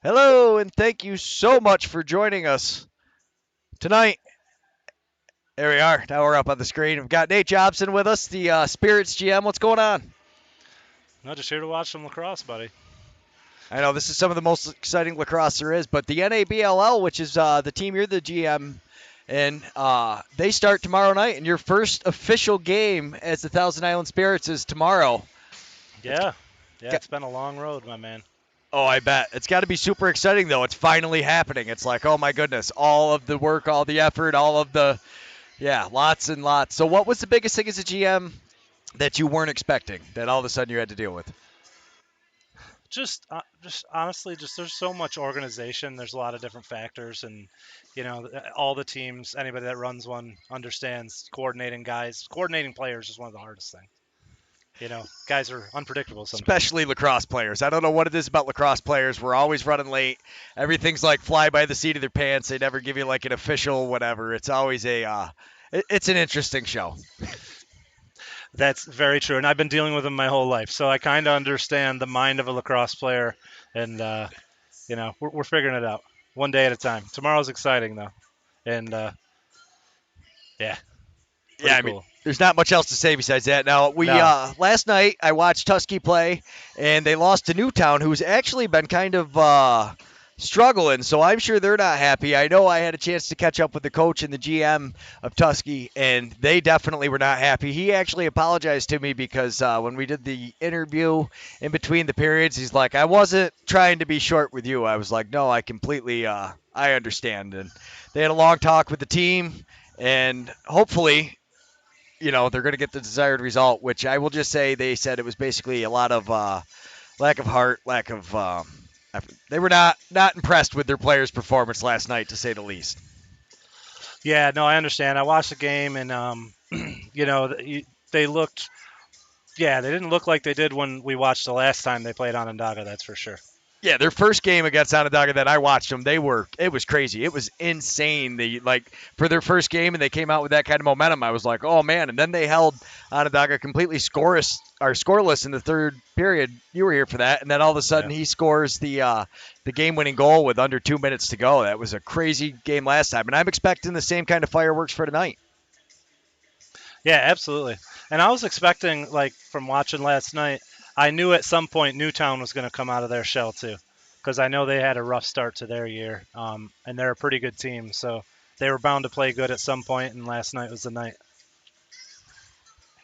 Hello, and thank you so much for joining us tonight. There we are. Now we're up on the screen. We've got Nate Jobson with us, the Spirits GM. What's going on? Not just here to watch some lacrosse, buddy. I know this is some of the most exciting lacrosse there is, but the NABLL, which is the team you're the GM, and they start tomorrow night, and your first official game as the Thousand Island Spirits is tomorrow. Yeah, it's been a long road, my man. Oh, I bet. It's got to be super exciting, though. It's finally happening. It's like, oh my goodness, all of the work, all the effort, all of the, yeah, lots and lots. So what was the biggest thing as a GM that you weren't expecting that all of a sudden you had to deal with? Just honestly, just there's so much organization. There's a lot of different factors, and all the teams, anybody that runs one understands coordinating guys, coordinating players is one of the hardest things. Guys are unpredictable sometimes. Especially lacrosse players. I don't know what it is about lacrosse players. We're always running late. Everything's like fly by the seat of their pants. They never give you like an official whatever. It's always it's an interesting show. That's very true, and I've been dealing with them my whole life, so I kind of understand the mind of a lacrosse player, and we're figuring it out one day at a time. Tomorrow's exciting though, and yeah, Yeah, I cool. mean, there's not much else to say besides that. Now, last night I watched Tusky play, and they lost to Newtown, who's actually been kind of struggling, so I'm sure they're not happy. I know I had a chance to catch up with the coach and the GM of Tusky, and they definitely were not happy. He actually apologized to me because when we did the interview in between the periods, he's like, I wasn't trying to be short with you. I was like, no, I completely I understand. And they had a long talk with the team, and hopefully they're going to get the desired result, which I will just say they said it was basically a lot of lack of heart, lack of effort. They were not impressed with their players' performance last night, to say the least. Yeah, no, I understand. I watched the game, and they looked. Yeah, they didn't look like they did when we watched the last time they played Onondaga. That's for sure. Yeah, their first game against Onondaga that I watched them, it was crazy. It was insane. They for their first game and they came out with that kind of momentum. I was like, oh man! And then they held Onondaga completely scoreless in the third period. You were here for that, and then all of a sudden he scores the game-winning goal with under 2 minutes to go. That was a crazy game last time, and I'm expecting the same kind of fireworks for tonight. Yeah, absolutely. And I was expecting, like, from watching last night, I knew at some point Newtown was going to come out of their shell too, because I know they had a rough start to their year, and they're a pretty good team. So they were bound to play good at some point, and last night was the night.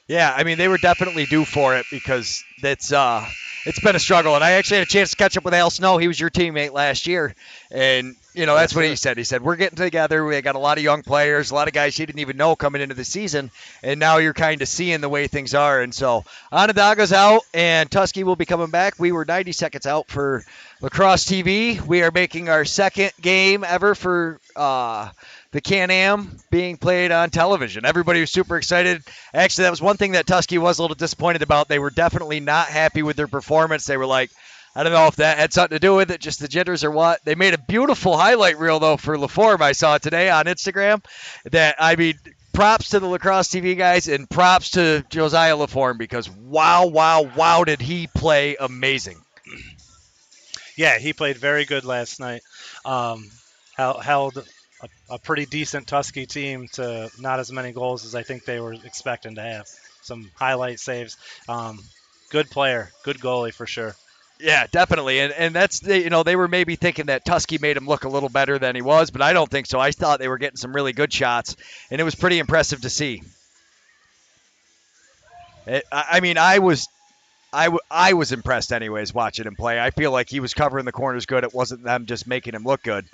Yeah, I mean they were definitely due for it because it's been a struggle. And I actually had a chance to catch up with Al Snow. He was your teammate last year, and that's what he said. He said we're getting together. We got a lot of young players, a lot of guys he didn't even know coming into the season, and now you're kind of seeing the way things are. And so Onondaga's out, and Tusky will be coming back. We were 90 seconds out for Lacrosse TV. We are making our second game ever for the Canam being played on television. Everybody was super excited. Actually, that was one thing that Tusky was a little disappointed about. They were definitely not happy with their performance. They were like, I don't know if that had something to do with it, just the jitters or what. They made a beautiful highlight reel, though, for LaForme. I saw it today on Instagram. Props to the Lacrosse TV guys and props to Josiah LaForme because wow, did he play amazing. Yeah, he played very good last night. Held a pretty decent Tusky team to not as many goals as I think they were expecting to have. Some highlight saves. Good player, good goalie for sure. Yeah, definitely, and that's they were maybe thinking that Tusky made him look a little better than he was, but I don't think so. I thought they were getting some really good shots, and it was pretty impressive to see. I was impressed anyways watching him play. I feel like he was covering the corners good. It wasn't them just making him look good.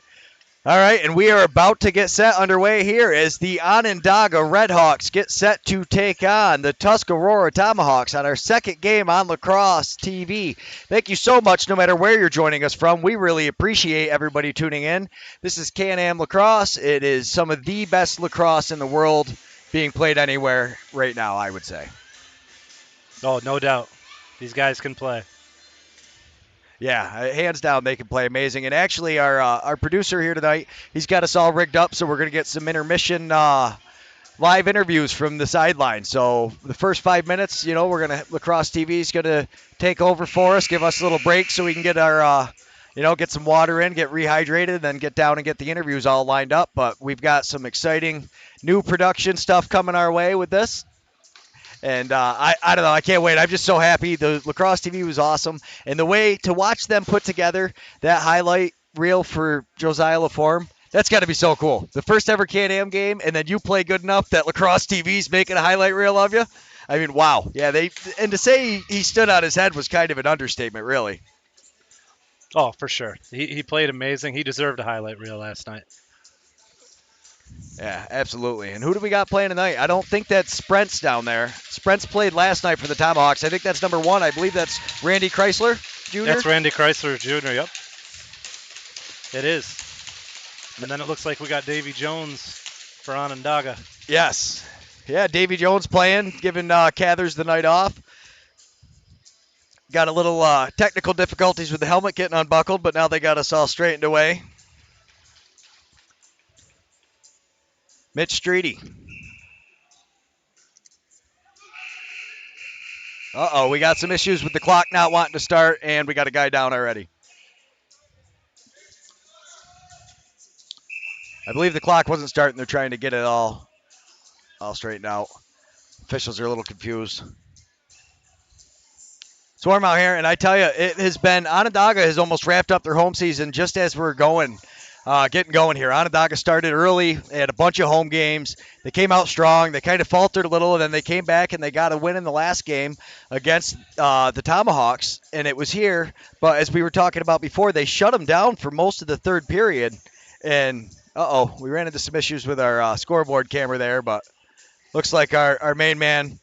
All right, and we are about to get set underway here as the Onondaga Redhawks get set to take on the Tuscarora Tomahawks on our second game on Lacrosse TV. Thank you so much, no matter where you're joining us from. We really appreciate everybody tuning in. This is Canam Lacrosse. It is some of the best lacrosse in the world being played anywhere right now, I would say. Oh, no doubt. These guys can play. Yeah, hands down, they can play amazing. And actually, our producer here tonight, he's got us all rigged up, so we're going to get some intermission live interviews from the sideline. So the first 5 minutes, Lacrosse TV is going to take over for us, give us a little break so we can get our get some water in, get rehydrated, then get down and get the interviews all lined up. But we've got some exciting new production stuff coming our way with this. And I don't know. I can't wait. I'm just so happy. The Lacrosse TV was awesome. And the way to watch them put together that highlight reel for Josiah LaForme, that's got to be so cool. The first ever Can-Am game, and then you play good enough that Lacrosse TV's making a highlight reel of you. I mean, wow. Yeah, and to say he stood on his head was kind of an understatement, really. Oh, for sure. He played amazing. He deserved a highlight reel last night. Yeah, absolutely. And who do we got playing tonight? I don't think that's Sprent's down there. Sprent's played last night for the Tomahawks. I think that's number 1. I believe that's Randy Chrysler Jr. That's Randy Chrysler Jr., yep. It is. And then it looks like we got Davy Jones for Onondaga. Yes. Yeah, Davy Jones playing, giving Cathers the night off. Got a little technical difficulties with the helmet getting unbuckled, but now they got us all straightened away. Mitch Streety. Uh-oh, we got some issues with the clock not wanting to start, and we got a guy down already. I believe the clock wasn't starting. They're trying to get it all straightened out. Officials are a little confused. It's warm out here, and I tell you, it has been, Onondaga has almost wrapped up their home season just as we're getting going here. Onondaga started early. They had a bunch of home games. They came out strong. They kind of faltered a little, and then they came back and they got a win in the last game against the Tomahawks, and it was here. But as we were talking about before, they shut them down for most of the third period. And, we ran into some issues with our scoreboard camera there, but looks like our main man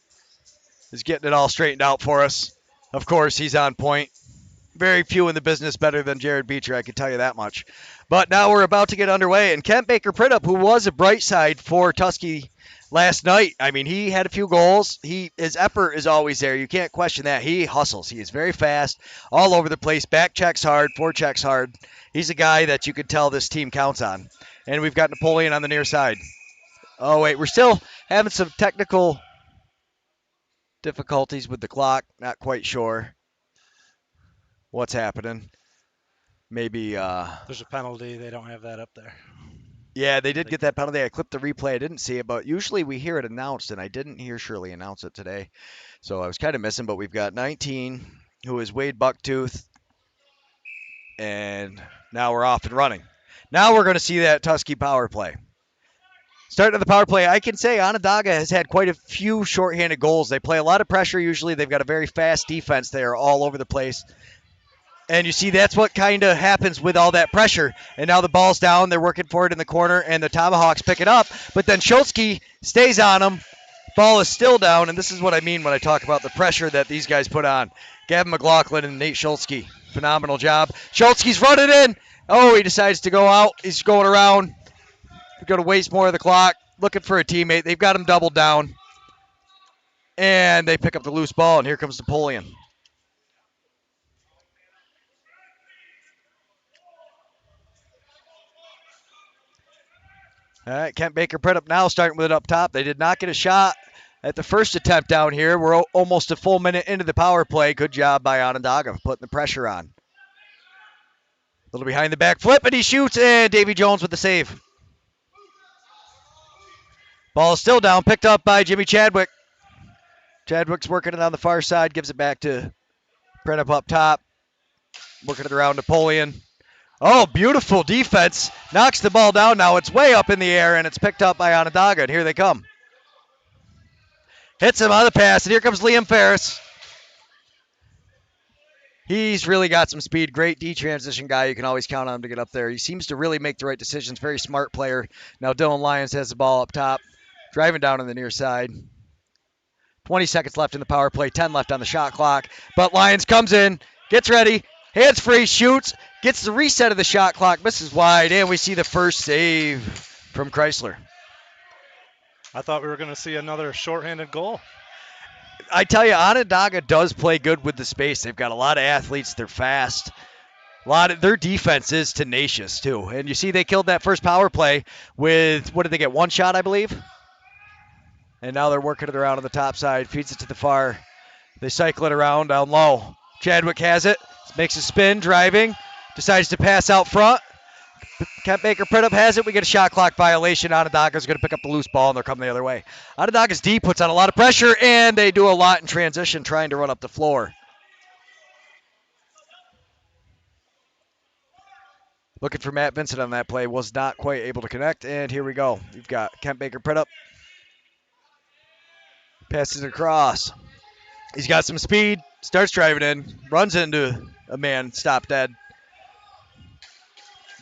is getting it all straightened out for us. Of course, he's on point. Very few in the business better than Jared Beecher, I can tell you that much. But now we're about to get underway, and Kent Baker-Priddup, who was a bright side for Tusky last night, I mean, he had a few goals. His effort is always there. You can't question that. He hustles. He is very fast, all over the place. Back checks hard, forechecks hard. He's a guy that you could tell this team counts on. And we've got Napoleon on the near side. Oh, wait, we're still having some technical difficulties with the clock. Not quite sure what's happening. Maybe there's a penalty. They don't have that up there. Yeah, they did get that penalty. I clipped the replay. I didn't see it, but usually we hear it announced, and I didn't hear Shirley announce it today. So I was kind of missing, but we've got 19, who is Wade Bucktooth, and now we're off and running. Now we're going to see that Tusky power play. Starting at the power play, I can say Onondaga has had quite a few shorthanded goals. They play a lot of pressure usually. They've got a very fast defense. They are all over the place. And you see that's what kind of happens with all that pressure. And now the ball's down. They're working for it in the corner, and the Tomahawks pick it up. But then Schultzke stays on them. Ball is still down, and this is what I mean when I talk about the pressure that these guys put on. Gavin McLaughlin and Nate Schultzke. Phenomenal job. Schultzke's running in. Oh, he decides to go out. He's going around. He's going to waste more of the clock. Looking for a teammate. They've got him doubled down. And they pick up the loose ball, and here comes Napoleon. All right, Kent Baker-Priddup now starting with it up top. They did not get a shot at the first attempt down here. We're almost a full minute into the power play. Good job by Onondaga putting the pressure on. A little behind the back flip, and he shoots, and Davy Jones with the save. Ball is still down, picked up by Jimmy Chadwick. Chadwick's working it on the far side, gives it back to Priddup up top. Working it around Napoleon. Oh, beautiful defense. Knocks the ball down now. It's way up in the air, and it's picked up by Onondaga, and here they come. Hits him on the pass, and here comes Liam Ferris. He's really got some speed. Great D-transition guy. You can always count on him to get up there. He seems to really make the right decisions. Very smart player. Now Dylan Lyons has the ball up top. Driving down on the near side. 20 seconds left in the power play. 10 left on the shot clock. But Lyons comes in, gets ready, hands free, shoots, gets the reset of the shot clock, misses wide, and we see the first save from Chrysler. I thought we were going to see another shorthanded goal. I tell you, Onondaga does play good with the space. They've got a lot of athletes. They're fast. Their defense is tenacious, too. And you see they killed that first power play with, what did they get, one shot, I believe? And now they're working it around on the top side. Feeds it to the far. They cycle it around down low. Chadwick has it. Makes a spin, driving. decides to pass out front. Kent Baker Pridup has it. We get a shot clock violation. Onondaga's going to pick up the loose ball, and they're coming the other way. Onondaga's D puts on a lot of pressure, and they do a lot in transition trying to run up the floor. Looking for Matt Vincent on that play. Was not quite able to connect, and here we go. We've got Kent Baker Pridup. Passes it across. He's got some speed. Starts driving in. Runs into a man. Stop dead.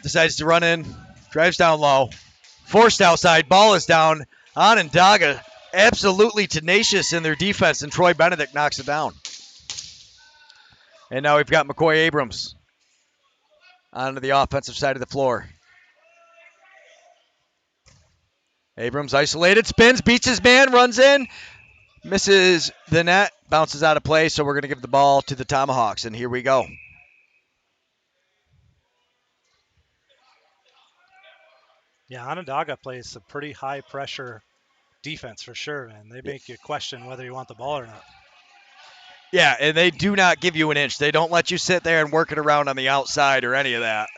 Decides to run in. Drives down low. Forced outside. Ball is down. Onondaga absolutely tenacious in their defense, and Troy Benedict knocks it down. And now we've got McCoy Abrams onto the offensive side of the floor. Abrams isolated, spins, beats his man, runs in, misses the net, bounces out of play, so we're going to give the ball to the Tomahawks, and here we go. Yeah, Onondaga plays some pretty high pressure defense for sure, man. They make you question whether you want the ball or not. Yeah, and they do not give you an inch. They don't let you sit there and work it around on the outside or any of that.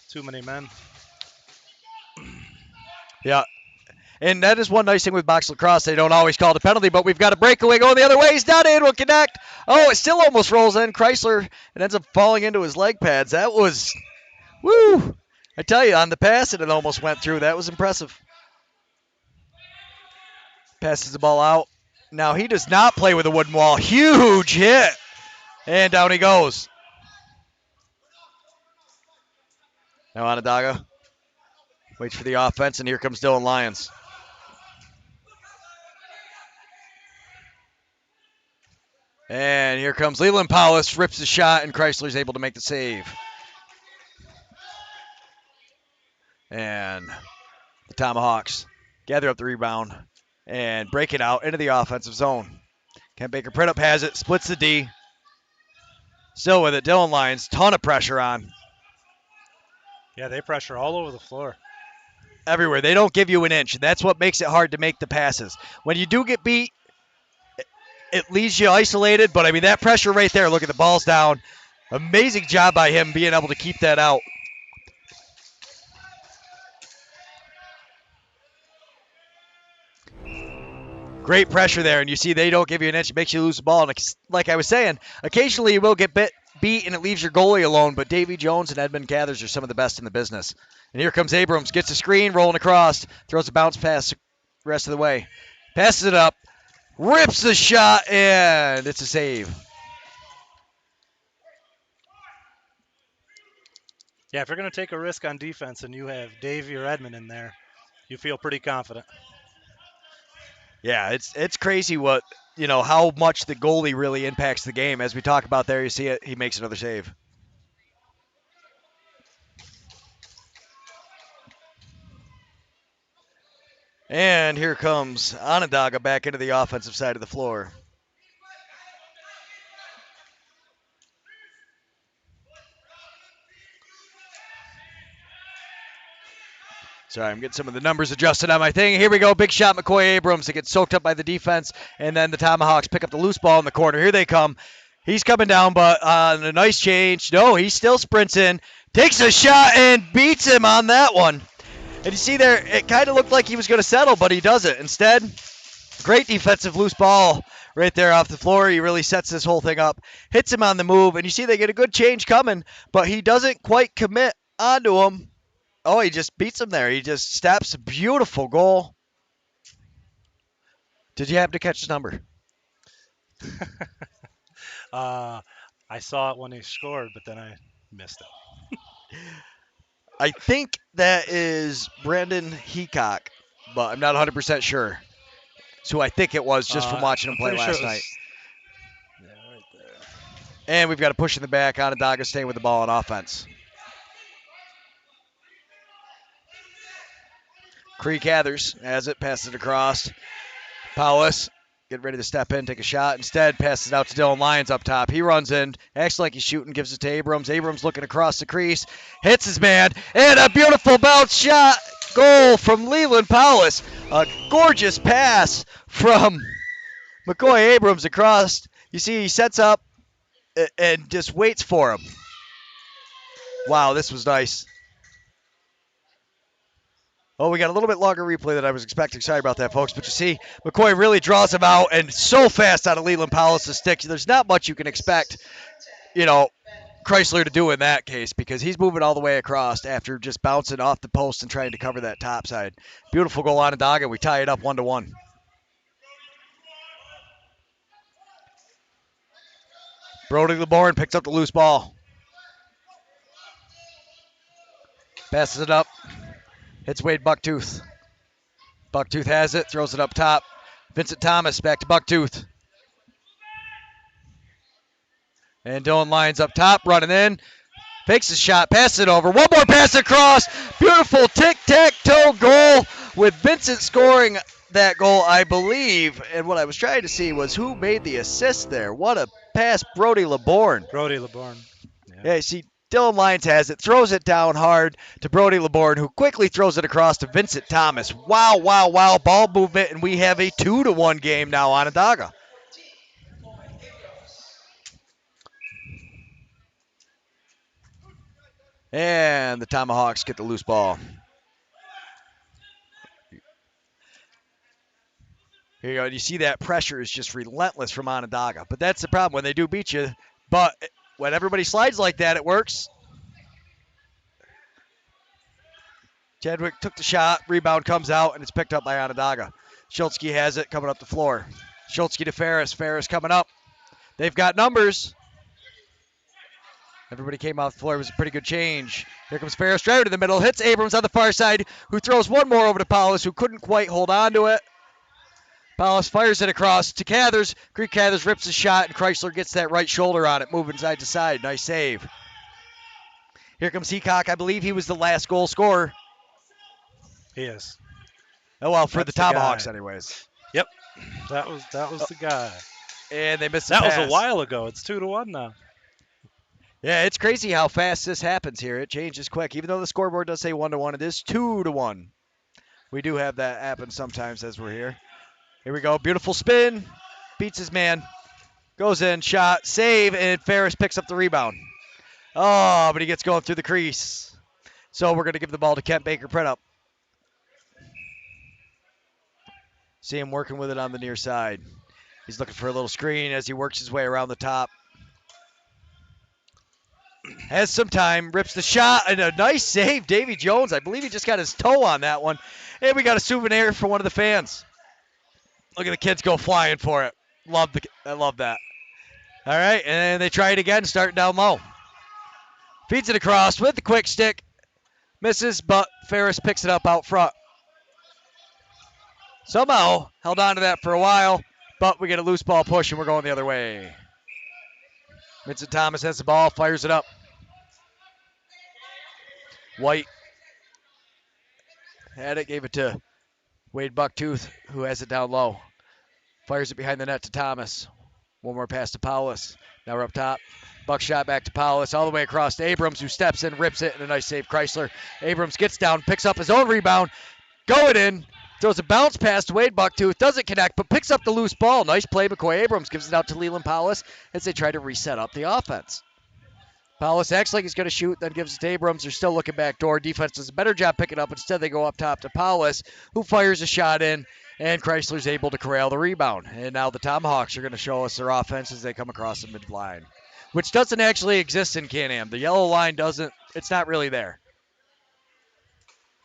Too many men. Yeah. And that is one nice thing with box lacrosse. They don't always call it a penalty, but we've got a breakaway going the other way. He's not in. We'll connect. Oh, it still almost rolls in. Chrysler, it ends up falling into his leg pads. That was, woo. I tell you, on the pass, it almost went through. That was impressive. Passes the ball out. Now he does not play with a wooden wall. Huge hit. And down he goes. Now Onondaga waits for the offense, and here comes Dylan Lyons. And here comes Leland Powis, rips the shot, and Chrysler's able to make the save. And the Tomahawks gather up the rebound and break it out into the offensive zone. Kent Baker Pridup has it, splits the D. Still with it, Dylan Lyons, ton of pressure on. Yeah, they pressure all over the floor. Everywhere. They don't give you an inch, and that's what makes it hard to make the passes. When you do get beat, it leaves you isolated, but I mean, that pressure right there, look at the ball's down. Amazing job by him being able to keep that out. Great pressure there, and you see they don't give you an inch. It makes you lose the ball. And like I was saying, occasionally you will get beat, and it leaves your goalie alone, but Davey Jones and Edmund Gathers are some of the best in the business. And here comes Abrams, gets a screen, rolling across, throws a bounce pass the rest of the way. Passes it up, rips the shot, and it's a save. Yeah, if you're going to take a risk on defense and you have Davey or Edmund in there, you feel pretty confident. Yeah, it's crazy what, how much the goalie really impacts the game. As we talk about there, you see it, he makes another save. And here comes Onondaga back into the offensive side of the floor. Sorry, I'm getting some of the numbers adjusted on my thing. Here we go. Big shot, McCoy Abrams. It gets soaked up by the defense, and then the Tomahawks pick up the loose ball in the corner. Here they come. He's coming down, but on a nice change. No, he still sprints in, takes a shot, and beats him on that one. And you see there, it kind of looked like he was going to settle, but he doesn't. Instead, great defensive loose ball right there off the floor. He really sets this whole thing up, hits him on the move, and you see they get a good change coming, but he doesn't quite commit onto him. Oh, he just beats him there. He just steps. Beautiful goal. Did you happen to catch his number? I saw it when he scored, but then I missed it. I think that is Brandon Heacock, but I'm not 100% sure. So I think it was just from watching him play last night. Yeah, right there. And we've got a push in the back. Onondaga staying with the ball on offense. Cree gathers as it passes it across. Powis getting ready to step in, take a shot. Instead, passes out to Dylan Lyons up top. He runs in, acts like he's shooting, gives it to Abrams. Abrams looking across the crease, hits his man, and a beautiful bounce shot. Goal from Leland Powis. A gorgeous pass from McCoy Abrams across. You see he sets up and just waits for him. Wow, this was nice. Oh, we got a little bit longer replay than I was expecting. Sorry about that, folks. But you see, McCoy really draws him out and so fast out of Leland Powell's stick. There's not much you can expect, Chrysler to do in that case because he's moving all the way across after just bouncing off the post and trying to cover that top side. Beautiful goal on Onondaga. We tie it up 1-1. Brody LeBourne picks up the loose ball. Passes it up. Hits Wade Bucktooth. Bucktooth has it. Throws it up top. Vincent Thomas back to Bucktooth. And Dylan Lyons up top, running in. Fakes a shot, passes it over. One more pass across. Beautiful tic-tac-toe goal with Vincent scoring that goal, I believe. And what I was trying to see was who made the assist there. What a pass, Brody LeBourne. Brody LeBourne. Yeah, you see, Dylan Lyons has it, throws it down hard to Brody LeBourne, who quickly throws it across to Vincent Thomas. Wow, wow, wow. Ball movement, and we have a 2-1 game now on Onondaga. And the Tomahawks get the loose ball. Here you go. You see that pressure is just relentless from Onondaga. But that's the problem when they do beat you. But when everybody slides like that, it works. Chadwick took the shot. Rebound comes out, and it's picked up by Onondaga. Schultzke has it coming up the floor. Schultzke to Ferris. Ferris coming up. They've got numbers. Everybody came off the floor. It was a pretty good change. Here comes Ferris, driver to the middle. Hits Abrams on the far side, who throws one more over to Paulus, who couldn't quite hold on to it. Paulus fires it across to Cathers. Greek Cathers rips his shot, and Chrysler gets that right shoulder on it, moving side to side. Nice save. Here comes Heacock. I believe he was the last goal scorer. He is. Oh, well, for That's the Tomahawks, anyways. Yep. That was the guy. And they missed the That pass. was a while ago. It's 2-1 now. Yeah, it's crazy how fast this happens here. It changes quick. Even though the scoreboard does say 1-1, it is 2-1. We do have that happen sometimes as we're here. Here we go. Beautiful spin. Beats his man. Goes in. Shot. Save. And Ferris picks up the rebound. Oh, but he gets going through the crease. So we're going to give the ball to Kent Baker Printup. See him working with it on the near side. He's looking for a little screen as he works his way around the top. Has some time, rips the shot, and a nice save, Davy Jones. I believe he just got his toe on that one. And we got a souvenir for one of the fans. Look at the kids go flying for it. I love that. All right, and they try it again, starting down low. Feeds it across with the quick stick. Misses, but Ferris picks it up out front. Somehow held on to that for a while, but we get a loose ball push, and we're going the other way. Vincent Thomas has the ball, fires it up. White had it, gave it to Wade Bucktooth, who has it down low. Fires it behind the net to Thomas. One more pass to Paulus. Now we're up top. Buckshot back to Paulus, all the way across to Abrams, who steps in, rips it, and a nice save, Chrysler. Abrams gets down, picks up his own rebound, going in, throws a bounce pass to Wade Bucktooth, doesn't connect, but picks up the loose ball. Nice play, McCoy Abrams gives it out to Leland Paulus as they try to reset up the offense. Paulus acts like he's going to shoot, then gives it to Abrams. They're still looking back door. Defense does a better job picking up. Instead, they go up top to Paulus, who fires a shot in, and Chrysler's able to corral the rebound. And now the Tomahawks are going to show us their offense as they come across the midline, which doesn't actually exist in Canam. The yellow line doesn't, it's not really there.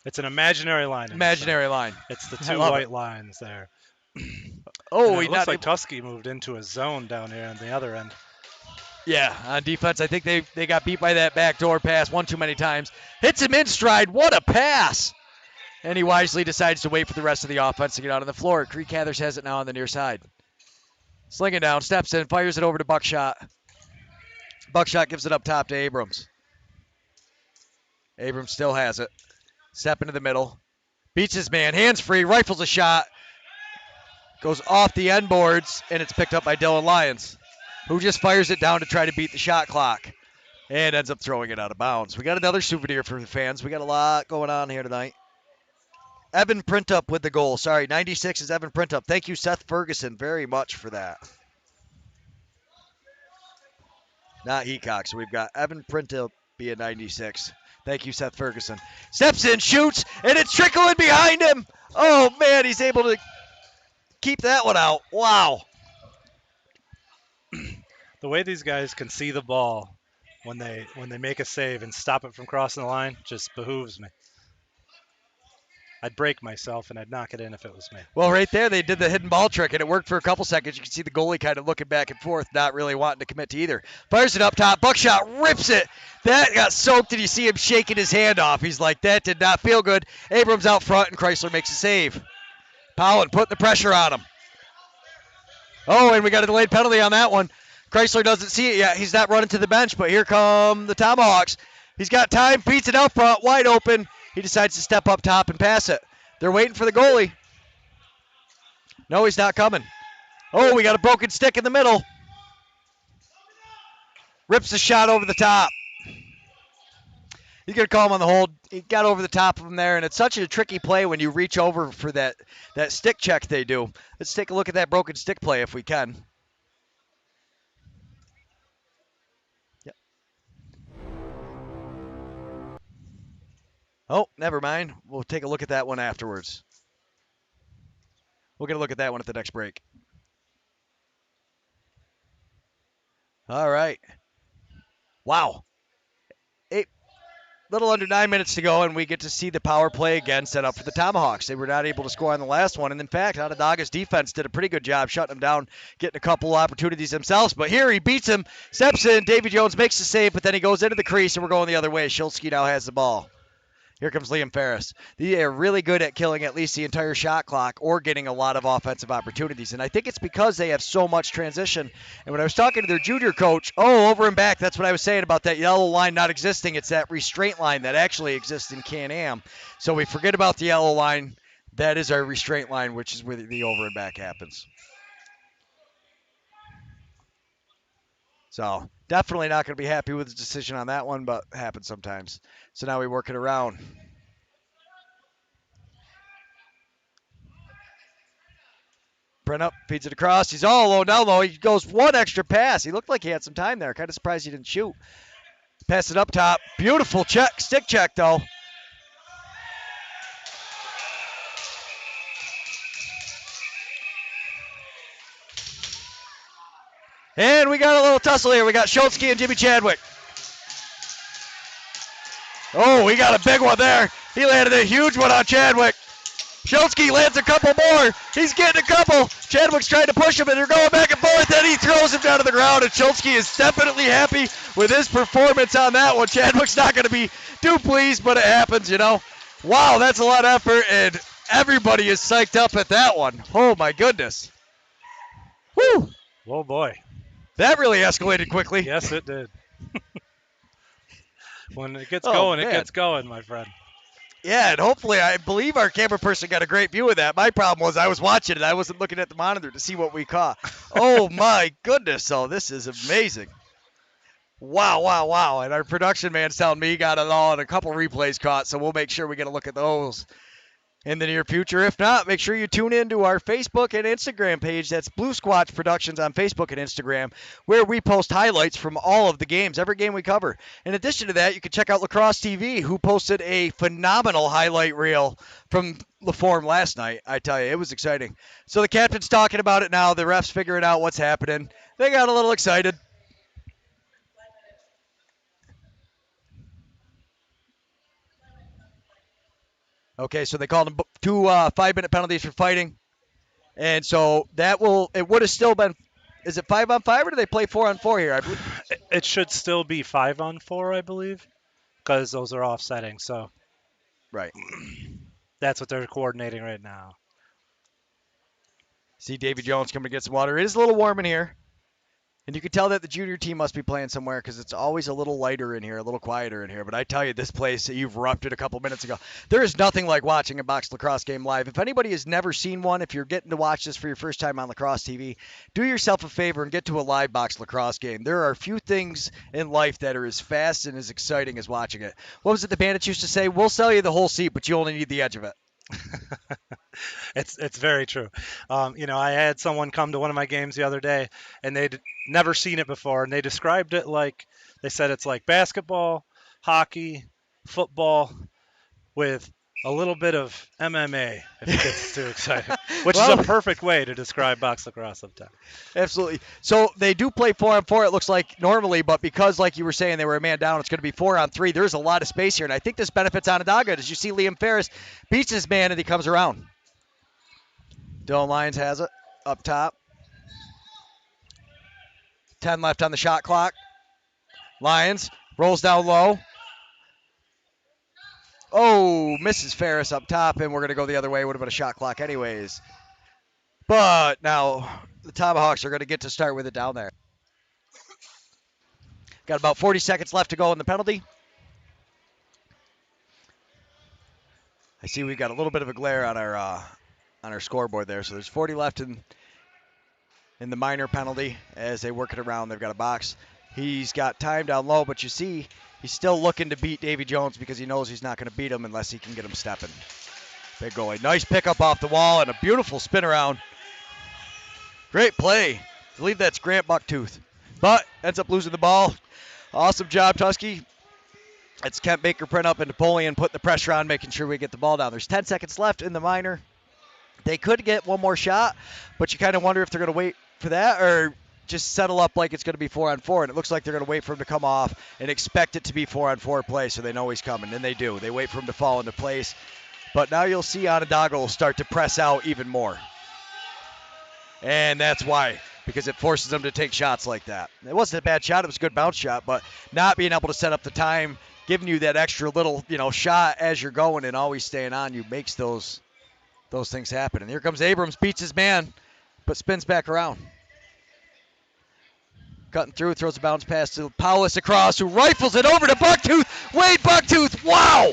It's an imaginary line. Imaginary line. It's the two white lines there. Oh, it looks like Tusky moved into a zone down here on the other end. Yeah, on defense, I think they got beat by that backdoor pass one too many times. Hits him in stride. What a pass! And he wisely decides to wait for the rest of the offense to get out on the floor. Creek Cathers has it now on the near side. Slinging down, steps in, fires it over to Buckshot. Buckshot gives it up top to Abrams. Abrams still has it. Step into the middle. Beats his man, hands free, rifles a shot. Goes off the end boards, and it's picked up by Dylan Lyons, who just fires it down to try to beat the shot clock and ends up throwing it out of bounds. We got another souvenir for the fans. We got a lot going on here tonight. Evan Printup with the goal. Sorry, 96 is Evan Printup. Thank you, Seth Ferguson, very much for that. Not Heacock, so we've got Evan Printup be a 96. Thank you, Seth Ferguson. Steps in, shoots, and it's trickling behind him. Oh, man, he's able to keep that one out. Wow. The way these guys can see the ball when they make a save and stop it from crossing the line just behooves me. I'd break myself and I'd knock it in if it was me. Well, right there, they did the hidden ball trick, and it worked for a couple seconds. You can see the goalie kind of looking back and forth, not really wanting to commit to either. Fires it up top. Buckshot rips it. That got soaked, and you see him shaking his hand off. He's like, that did not feel good. Abrams out front, and Chrysler makes a save. Powell putting the pressure on him. Oh, and we got a delayed penalty on that one. Chrysler doesn't see it yet. He's not running to the bench, but here come the Tomahawks. He's got time, beats it out front, wide open. He decides to step up top and pass it. They're waiting for the goalie. No, he's not coming. Oh, we got a broken stick in the middle. Rips the shot over the top. He's going to call him on the hold. He got over the top of him there, and it's such a tricky play when you reach over for that stick check they do. Let's take a look at that broken stick play if we can. Yep. Oh, never mind. We'll take a look at that one afterwards. We'll get a look at that one at the next break. All right. Wow. Little under 9 minutes to go, and we get to see the power play again set up for the Tomahawks. They were not able to score on the last one, and in fact, Onondaga's defense did a pretty good job shutting them down, getting a couple opportunities themselves. But here he beats him, steps in, Davy Jones makes the save, but then he goes into the crease, and we're going the other way. Shulsky now has the ball. Here comes Liam Ferris. They are really good at killing at least the entire shot clock or getting a lot of offensive opportunities. And I think it's because they have so much transition. And when I was talking to their junior coach, over and back, that's what I was saying about that yellow line not existing. It's that restraint line that actually exists in Canam. So we forget about the yellow line. That is our restraint line, which is where the over and back happens. So definitely not going to be happy with the decision on that one, but happens sometimes. So now we work it around. Brent up, feeds it across. He's all alone down low. He goes one extra pass. He looked like he had some time there. Kind of surprised he didn't shoot. Pass it up top. Beautiful check, stick check though. And we got a little tussle here. We got Schultzke and Jimmy Chadwick. Oh, we got a big one there. He landed a huge one on Chadwick. Schultzke lands a couple more. He's getting a couple. Chadwick's trying to push him, and they're going back and forth, and he throws him down to the ground, and Schultzke is definitely happy with his performance on that one. Chadwick's not going to be too pleased, but it happens, you know. Wow, that's a lot of effort, and everybody is psyched up at that one. Oh, my goodness. Woo! Oh, boy. That really escalated quickly. Yes, it did. When it gets going, it gets going, my friend. Yeah, and hopefully, I believe our camera person got a great view of that. My problem was I was watching it. I wasn't looking at the monitor to see what we caught. Oh, my goodness. Oh, this is amazing. Wow, wow, wow. And our production man's telling me he got it all and a couple replays caught, so we'll make sure we get a look at those in the near future. If not, make sure you tune in to our Facebook and Instagram page. That's Blue Squatch Productions on Facebook and Instagram, where we post highlights from all of the games, every game we cover. In addition to that, you can check out Lacrosse TV, who posted a phenomenal highlight reel from La Forme last night. I tell you, it was exciting. So the captain's talking about it now. The refs figuring out what's happening. They got a little excited. Okay, so they called them 2 5-minute penalties for fighting. And so it would have still been, is it 5-on-5 or do they play 4-on-4 here? I believe it should still be 5-on-4, I believe, because those are offsetting. So right. That's what they're coordinating right now. See Davy Jones coming to get some water. It is a little warm in here. And you can tell that the junior team must be playing somewhere because it's always a little lighter in here, a little quieter in here. But I tell you, this place, you've erupted a couple minutes ago. There is nothing like watching a box lacrosse game live. If anybody has never seen one, if you're getting to watch this for your first time on Lacrosse TV, do yourself a favor and get to a live box lacrosse game. There are a few things in life that are as fast and as exciting as watching it. What was it the Bandits used to say? We'll sell you the whole seat, but you only need the edge of it. It's very true. I had someone come to one of my games the other day, and they'd never seen it before, and they described it like, they said it's like basketball, hockey, football, with a little bit of MMA if it gets too exciting, which is Well, a perfect way to describe box lacrosse sometimes. absolutely. So they do play 4-on-4, it looks like, normally, but because, like you were saying, they were a man down, it's going to be 4-on-3. There's a lot of space here, and I think this benefits Onondaga. As you see, Liam Ferris beats his man, and he comes around. Dylan Lyons has it up top. 10 left on the shot clock. Lyons rolls down low. Oh, misses Ferris up top, and we're going to go the other way. Would have been a shot clock anyways. But now the Tomahawks are going to get to start with it down there. Got about 40 seconds left to go in the penalty. I see we've got a little bit of a glare on our scoreboard there. So there's 40 left in the minor penalty as they work it around. They've got a box. He's got time down low, but you see he's still looking to beat Davy Jones because he knows he's not going to beat him unless he can get him stepping. Big goalie. Nice pickup off the wall and a beautiful spin around. Great play. I believe that's Grant Bucktooth. But ends up losing the ball. Awesome job, Tusky. It's Kent Baker print up and Napoleon putting the pressure on, making sure we get the ball down. There's 10 seconds left in the minor. They could get one more shot, but you kind of wonder if they're going to wait for that or just settle up like it's going to be 4-on-4. And it looks like they're going to wait for him to come off and expect it to be 4-on-4 play so they know he's coming. And they do. They wait for him to fall into place. But now you'll see Onondaga will start to press out even more. And that's why, because it forces them to take shots like that. It wasn't a bad shot. It was a good bounce shot, but not being able to set up the time, giving you that extra little, shot as you're going and always staying on you makes those things happen. And here comes Abrams, beats his man, but spins back around. Cutting through, throws a bounce pass to Powis across, who rifles it over to Bucktooth. Wade Bucktooth, wow!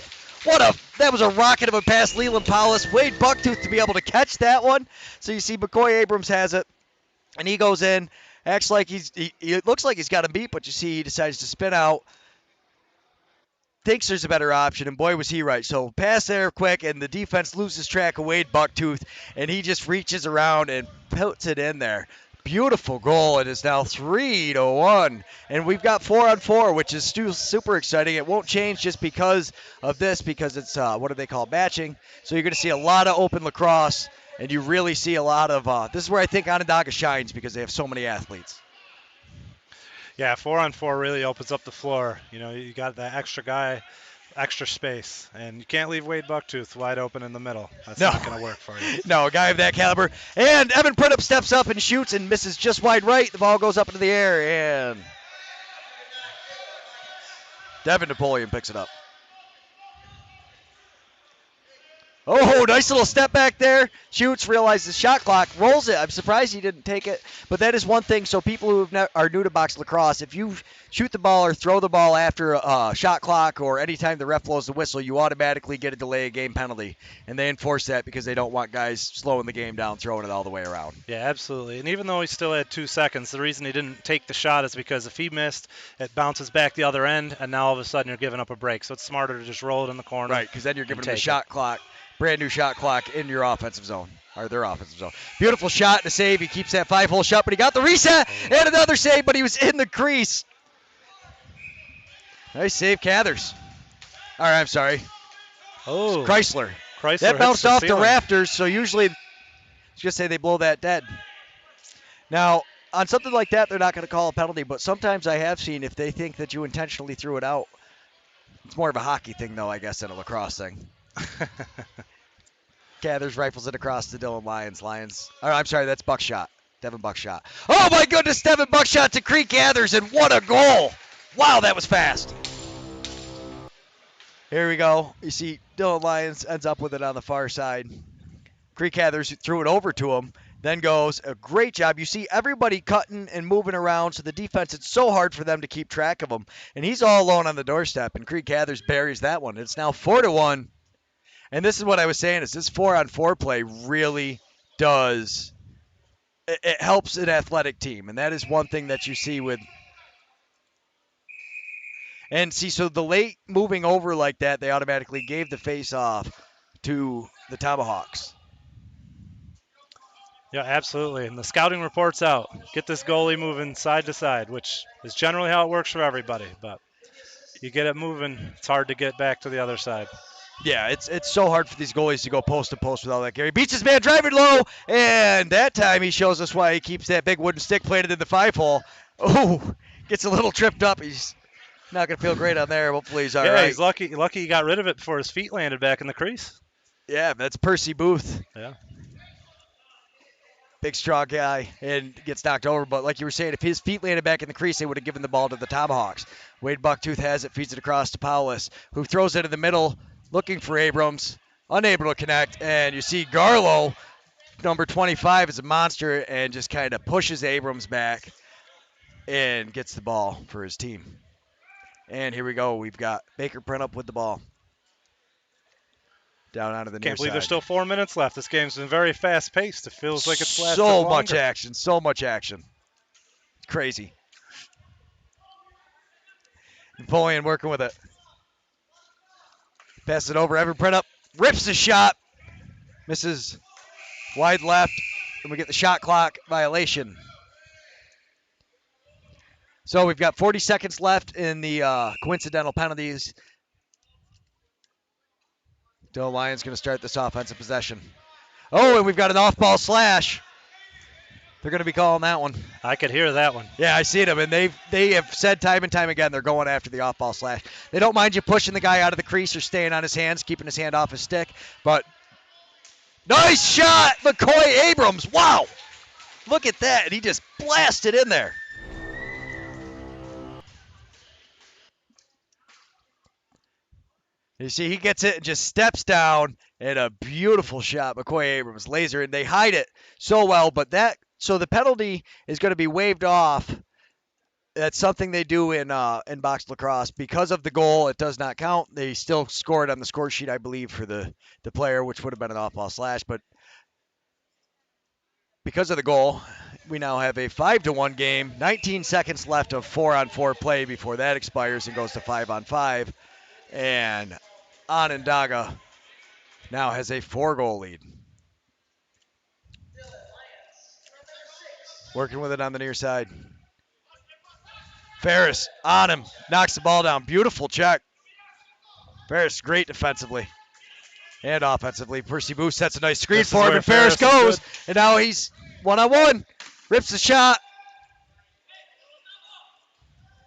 That was a rocket of a pass, Leland Powis. Wade Bucktooth to be able to catch that one. So you see McCoy Abrams has it, and he goes in, acts like he looks like he's got him beat, but you see he decides to spin out. Thinks there's a better option, and boy was he right. So pass there quick, and the defense loses track of Wade Bucktooth, and he just reaches around and puts it in there. Beautiful goal. It is now 3-1, and we've got 4-on-4, which is still super exciting. It won't change just because of this, because it's what do they call matching. So you're going to see a lot of open lacrosse, and you really see a lot of this is where I think Onondaga shines because they have so many athletes. Yeah, 4-on-4 really opens up the floor. You got that extra guy, extra space, and you can't leave Wade Bucktooth wide open in the middle. That's not going to work for you. No, a guy of that caliber. And Evan Printup steps up and shoots and misses just wide right. The ball goes up into the air, and Devin Napoleon picks it up. Oh, nice little step back there. Shoots, realizes shot clock, rolls it. I'm surprised he didn't take it, but that is one thing. So people who are new to box lacrosse, if you shoot the ball or throw the ball after a shot clock or anytime the ref blows the whistle, you automatically get a delay of game penalty. And they enforce that because they don't want guys slowing the game down, throwing it all the way around. Yeah, absolutely. And even though he still had 2 seconds, the reason he didn't take the shot is because if he missed, it bounces back the other end, and now all of a sudden you're giving up a break. So it's smarter to just roll it in the corner. Right, because then you're giving them a shot clock. Brand new shot clock in your offensive zone, or their offensive zone. Beautiful shot and a save. He keeps that 5-hole shot, but he got the reset and another save, but he was in the crease. Nice save, Cathers. All right, I'm sorry. Oh, Chrysler. That bounced off the rafters, so usually, I was going to say they blow that dead. Now, on something like that, they're not going to call a penalty, but sometimes I have seen if they think that you intentionally threw it out. It's more of a hockey thing, though, I guess, than a lacrosse thing. Cathers rifles it across to Dylan Lyons. I'm sorry, that's Buckshot. Devin Buckshot. Oh my goodness, Devin Buckshot to Creek Cathers, and what a goal! Wow, that was fast. Here we go. You see Dylan Lyons ends up with it on the far side. Creek Cathers threw it over to him, then goes. A great job. You see everybody cutting and moving around, so the defense, it's so hard for them to keep track of him. And he's all alone on the doorstep, and Creek Cathers buries that one. It's now 4-1. And this is what I was saying, is this 4-on-4 play really does, it helps an athletic team. And that is one thing that you see with, and see, so the late moving over like that, they automatically gave the face-off to the Tomahawks. Yeah, absolutely. And the scouting report's out. Get this goalie moving side to side, which is generally how it works for everybody. But you get it moving, it's hard to get back to the other side. Yeah, it's so hard for these goalies to go post to post with all that gear. He beats his man driving low, and that time he shows us why he keeps that big wooden stick planted in the 5-hole. Oh, gets a little tripped up. He's not going to feel great on there. Hopefully he's all right. He's lucky he got rid of it before his feet landed back in the crease. Yeah, that's Percy Booth. Yeah. Big, strong guy, and gets knocked over. But like you were saying, if his feet landed back in the crease, they would have given the ball to the Tomahawks. Wade Bucktooth has it, feeds it across to Paulus, who throws it in the middle, looking for Abrams, unable to connect. And you see Garlow, number 25, is a monster and just kind of pushes Abrams back and gets the ball for his team. And here we go. We've got Baker Printup with the ball. Down onto the near Can't believe side. there's still 4 minutes left. This game's been very fast-paced. It feels like it's lasted so longer. so much action. Crazy. Napoleon working with it. Passes it over. Evan Printup rips the shot. Misses wide left. And we get the shot clock violation. So we've got 40 seconds left in the coincidental penalties. Dylan Lyon's going to start this offensive possession. Oh, and we've got an off-ball slash. They're going to be calling that one. I could hear that one. Yeah, I see them, and they have said time and time again they're going after the off-ball slash. They don't mind you pushing the guy out of the crease or staying on his hands, keeping his hand off his stick, but nice shot, McCoy Abrams. Wow. Look at that, and he just blasted in there. You see, he gets it and just steps down, and a beautiful shot, McCoy Abrams, laser, and they hide it so well. But so the penalty is going to be waived off. That's something they do in box lacrosse because of the goal. It does not count. They still score it on the score sheet, I believe, for the player, which would have been an off-ball slash. But because of the goal, we now have a 5-1 game. 19 seconds left of 4-on-4 play before that expires and goes to 5-on-5. And Onondaga now has a 4-goal lead. Working with it on the near side. Ferris on him, knocks the ball down. Beautiful check. Ferris great defensively and offensively. Percy Booth sets a nice screen for him, and Ferris goes. And now he's one-on-one. Rips the shot.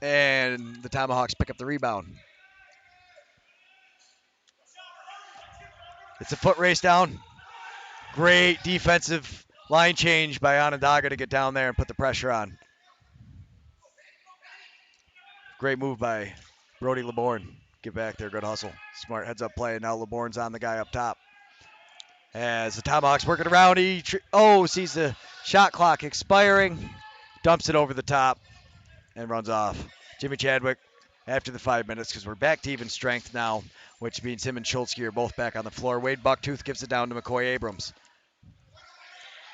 And the Tomahawks pick up the rebound. It's a foot race down. Great defensive line change by Onondaga to get down there and put the pressure on. Great move by Brody LeBourne. Get back there, good hustle. Smart heads up play, and now LeBourne's on the guy up top. As the Tomahawks working around, he sees the shot clock expiring, dumps it over the top, and runs off. Jimmy Chadwick after the 5 minutes, because we're back to even strength now, which means him and Schultzke are both back on the floor. Wade Bucktooth gives it down to McCoy Abrams.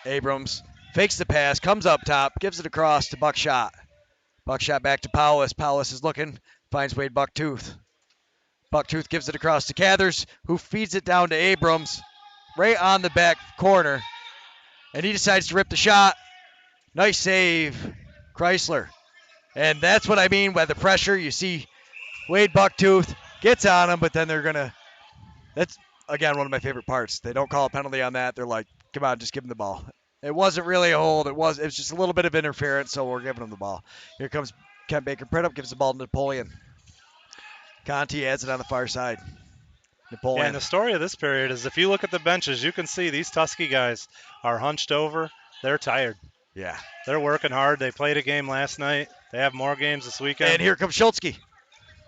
Abrams fakes the pass, comes up top, gives it across to Buckshot. Buckshot back to Paulus. Paulus is looking, finds Wade Bucktooth. Bucktooth gives it across to Cathers, who feeds it down to Abrams, right on the back corner. And he decides to rip the shot. Nice save, Chrysler. And that's what I mean by the pressure. You see Wade Bucktooth gets on him, but then that's, again, one of my favorite parts. They don't call a penalty on that. They're like, come on, just give him the ball. It wasn't really a hold. It was just a little bit of interference, so we're giving him the ball. Here comes Kent Baker Printup, gives the ball to Napoleon. Conti adds it on the far side. Napoleon. Yeah, and the story of this period is if you look at the benches, you can see these Tusky guys are hunched over. They're tired. Yeah. They're working hard. They played a game last night. They have more games this weekend. And here comes Schultzke.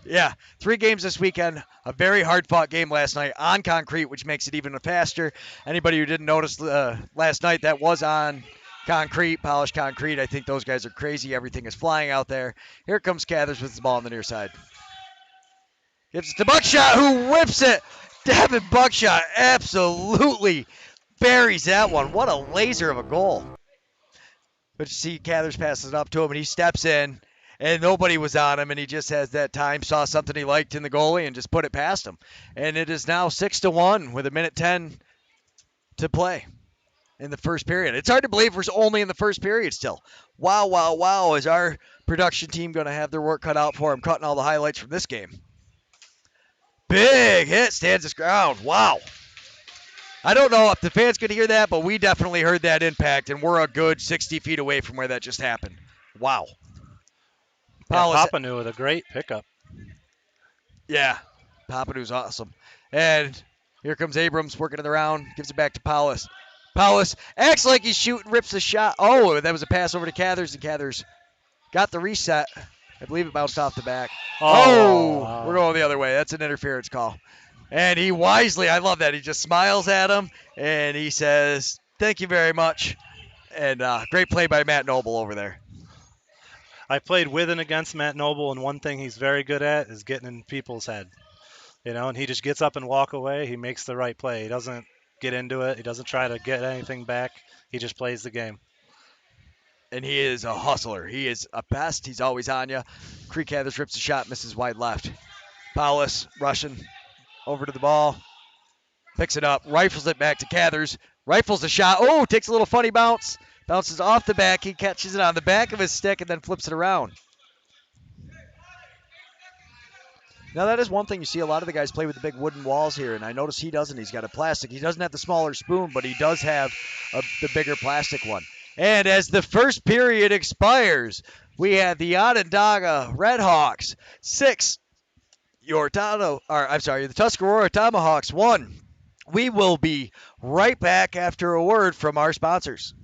Yeah, 3 games this weekend. A very hard-fought game last night on concrete, which makes it even faster. Anybody who didn't notice last night, that was on concrete, polished concrete. I think those guys are crazy. Everything is flying out there. Here comes Cathers with the ball on the near side. Gives it to Buckshot, who whips it. Devin Buckshot absolutely buries that one. What a laser of a goal. But you see Cathers passes it up to him, and he steps in. And nobody was on him, and he just has that time, saw something he liked in the goalie, and just put it past him. And it is now 6-1 with 1:10 to play in the first period. It's hard to believe we're only in the first period still. Wow, wow, wow. Is our production team going to have their work cut out for them, cutting all the highlights from this game? Big hit, stands his ground. Wow. I don't know if the fans could hear that, but we definitely heard that impact, and we're a good 60 feet away from where that just happened. Wow. Yeah, Paulus, Papanu with a great pickup. yeah, Papadu's awesome. And here comes Abrams working it around, gives it back to Paulus. Paulus acts like he's shooting, rips a shot. Oh, that was a pass over to Cathers, and Cathers got the reset. I believe it bounced off the back. Oh, we're going the other way. That's an interference call. And he wisely, I love that. He just smiles at him and he says, "Thank you very much." And great play by Matt Noble over there. I played with and against Matt Noble, and one thing he's very good at is getting in people's head. And he just gets up and walk away. He makes the right play. He doesn't get into it. He doesn't try to get anything back. He just plays the game. And he is a hustler. He is a pest. He's always on you. Creek Cathers rips a shot, misses wide left. Paulus rushing over to the ball. Picks it up, rifles it back to Cathers. Rifles the shot. Oh, takes a little funny bounce. Bounces off the back. He catches it on the back of his stick and then flips it around. Now, that is one thing you see a lot of the guys play with the big wooden walls here, and I notice he doesn't. He's got a plastic. He doesn't have the smaller spoon, but he does have the bigger plastic one. And as the first period expires, we have the Onondaga Redhawks 6, the Tuscarora Tomahawks 1. We will be right back after a word from our sponsors.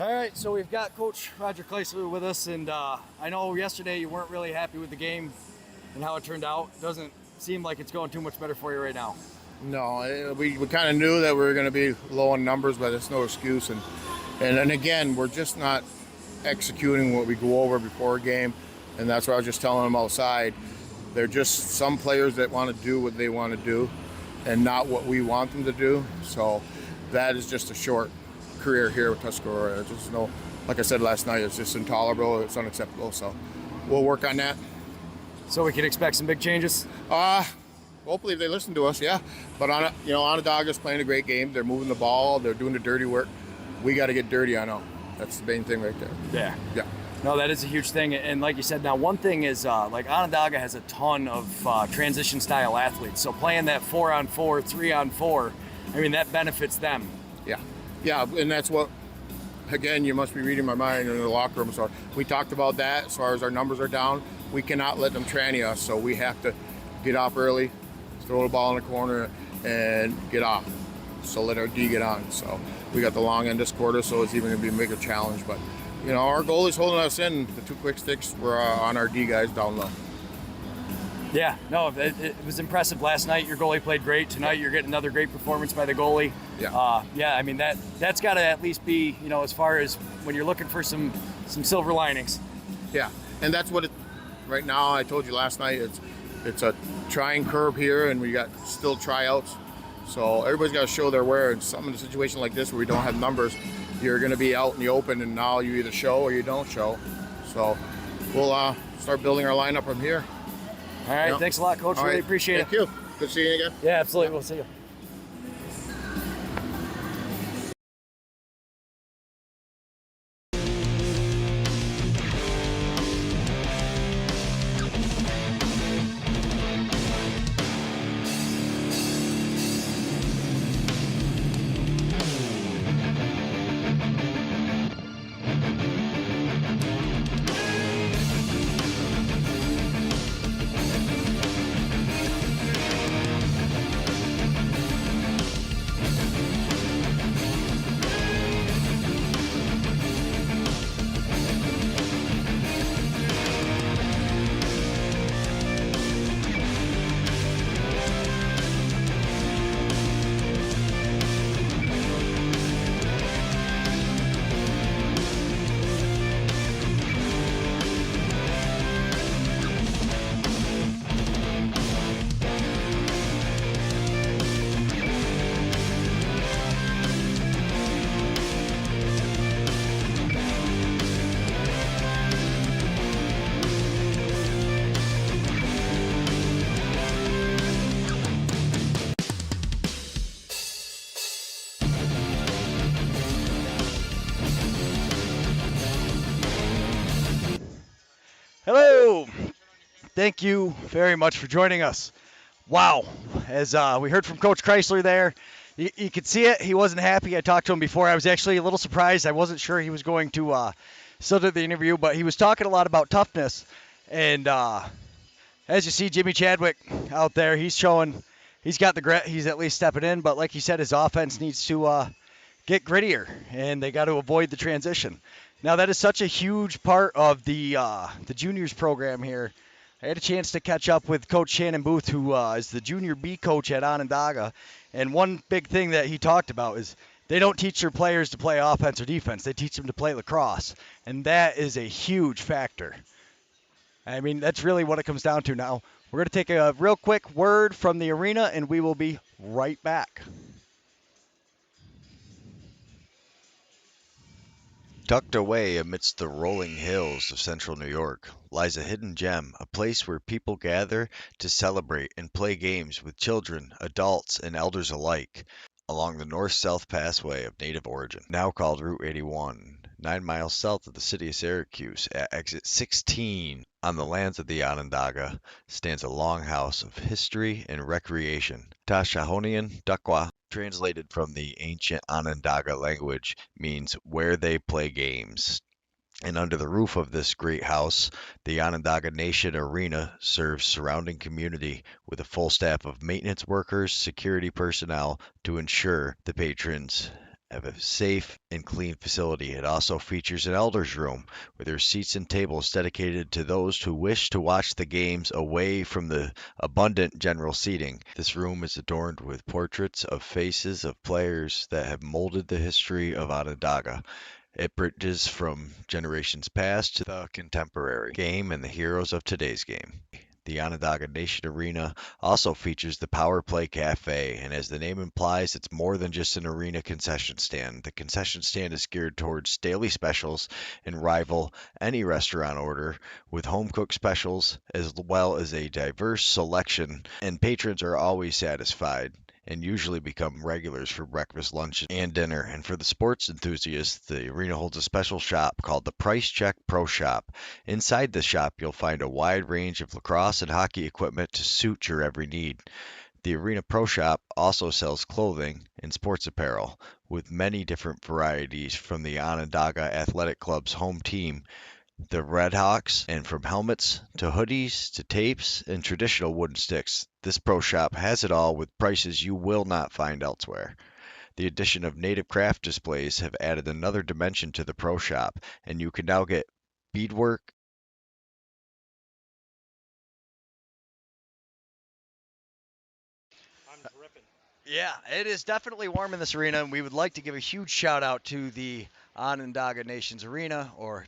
All right, so we've got Coach Roger Kleisler with us, and I know yesterday you weren't really happy with the game and how it turned out. Doesn't seem like it's going too much better for you right now. No, we kind of knew that we were going to be low on numbers, but it's no excuse. And again, we're just not executing what we go over before a game, and that's what I was just telling them outside. They're just some players that want to do what they want to do and not what we want them to do. So that is just a short career here with Tuscarora. Just like I said last night, it's just intolerable. It's unacceptable. So we'll work on that. So we can expect some big changes? Hopefully they listen to us, yeah. But Onondaga's playing a great game. They're moving the ball. They're doing the dirty work. We got to get dirty on them. That's the main thing right there. Yeah. No, that is a huge thing. And like you said, now one thing is like Onondaga has a ton of transition style athletes. So playing that 4-on-4, 3-on-4, I mean, that benefits them. Yeah, and that's what, again, you must be reading my mind in the locker room. So we talked about that as far as our numbers are down. We cannot let them tranny us, so we have to get off early, throw the ball in the corner, and get off. So let our D get on. So we got the long end this quarter, so it's even going to be a bigger challenge. But, our goalie's holding us in. The 2 quick sticks were on our D guys down low. Yeah, no, it was impressive last night. Your goalie played great. Tonight you're getting another great performance by the goalie. Yeah. I mean, that's got to at least be, as far as when you're looking for some silver linings. Yeah, and that's what right now, I told you last night, it's a trying curve here, and we got still tryouts. So everybody's got to show their wear. And some in a situation like this where we don't have numbers, you're going to be out in the open, and now you either show or you don't show. So we'll start building our lineup from here. All right, Thanks a lot, Coach. All really right. appreciate Thank it. you. Good seeing you again. Yeah, absolutely. We'll see you. Hello. Thank you very much for joining us. Wow. As we heard from Coach Chrysler there, you could see it. He wasn't happy. I talked to him before. I was actually a little surprised. I wasn't sure he was going to still do the interview, but he was talking a lot about toughness. And as you see, Jimmy Chadwick out there, he's got the grit. He's at least stepping in. But like you said, his offense needs to get grittier, and they got to avoid the transition. Now, that is such a huge part of the juniors program here. I had a chance to catch up with Coach Shannon Booth, who is the junior B coach at Onondaga. And one big thing that he talked about is they don't teach their players to play offense or defense. They teach them to play lacrosse. And that is a huge factor. I mean, that's really what it comes down to now. We're going to take a real quick word from the arena, and we will be right back. Tucked away amidst the rolling hills of central New York lies a hidden gem, a place where people gather to celebrate and play games with children, adults, and elders alike along the north-south passway of native origin, now called Route 81, 9 miles south of the city of Syracuse at exit 16. On the lands of the Onondaga stands a long house of history and recreation. Tashahonian Dakwa, translated from the ancient Onondaga language, means where they play games. And under the roof of this great house, the Onondaga Nation Arena serves surrounding community with a full staff of maintenance workers, security personnel to ensure the patrons have a safe and clean facility. It also features an elders room with their seats and tables dedicated to those who wish to watch the games away from the abundant general seating. This room is adorned with portraits of faces of players that have molded the history of Onondaga. It bridges from generations past to the contemporary game and the heroes of today's game. The Onondaga Nation Arena also features the Power Play Cafe, and as the name implies, it's more than just an arena concession stand. The concession stand is geared towards daily specials and rival any restaurant order, with home-cooked specials as well as a diverse selection, and patrons are always satisfied and usually become regulars for breakfast, lunch, and dinner. And for the sports enthusiasts, the arena holds a special shop called the Price Check Pro Shop. Inside the shop, you'll find a wide range of lacrosse and hockey equipment to suit your every need. The Arena Pro Shop also sells clothing and sports apparel, with many different varieties from the Onondaga Athletic Club's home team, the Red Hawks, and from helmets to hoodies to tapes and traditional wooden sticks. This pro shop has it all with prices you will not find elsewhere. The addition of native craft displays have added another dimension to the pro shop, and you can now get beadwork. Yeah, it is definitely warm in this arena, and we would like to give a huge shout out to the Onondaga Nations Arena, or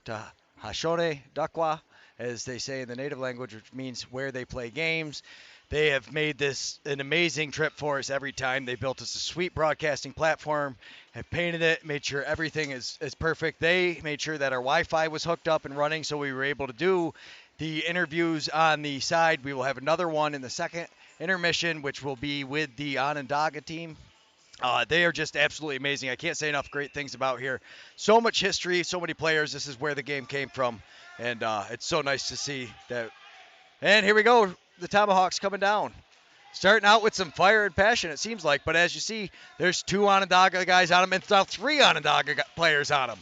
Hashone Dakwa, as they say in the native language, which means where they play games. They have made this an amazing trip for us every time. They built us a sweet broadcasting platform, have painted it, made sure everything is perfect. They made sure that our Wi-Fi was hooked up and running, so we were able to do the interviews on the side. We will have another one in the second intermission, which will be with the Onondaga team. They are just absolutely amazing. I can't say enough great things about here. So much history, so many players. This is where the game came from, and it's so nice to see that. And here we go, the Tomahawks coming down. Starting out with some fire and passion, it seems like, but as you see, there's 2 Onondaga guys on them, and now 3 Onondaga players on them.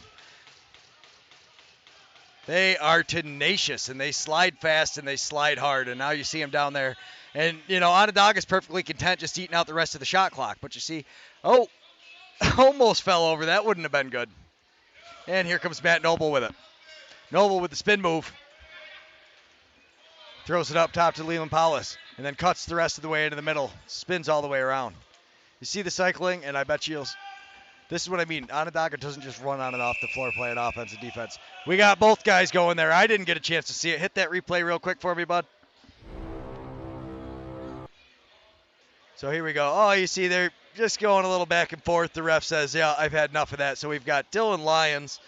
They are tenacious, and they slide fast, and they slide hard, and now you see them down there. And, Onondaga's perfectly content just eating out the rest of the shot clock. But you see, almost fell over. That wouldn't have been good. And here comes Matt Noble with it. Noble with the spin move. Throws it up top to Leland Paulus, and then cuts the rest of the way into the middle. Spins all the way around. You see the cycling, and I bet you'll... This is what I mean. Onondaga doesn't just run on and off the floor playing offense and defense. We got both guys going there. I didn't get a chance to see it. Hit that replay real quick for me, bud. So here we go. Oh, you see they're just going a little back and forth. The ref says, yeah, I've had enough of that. So we've got Dylan Lyons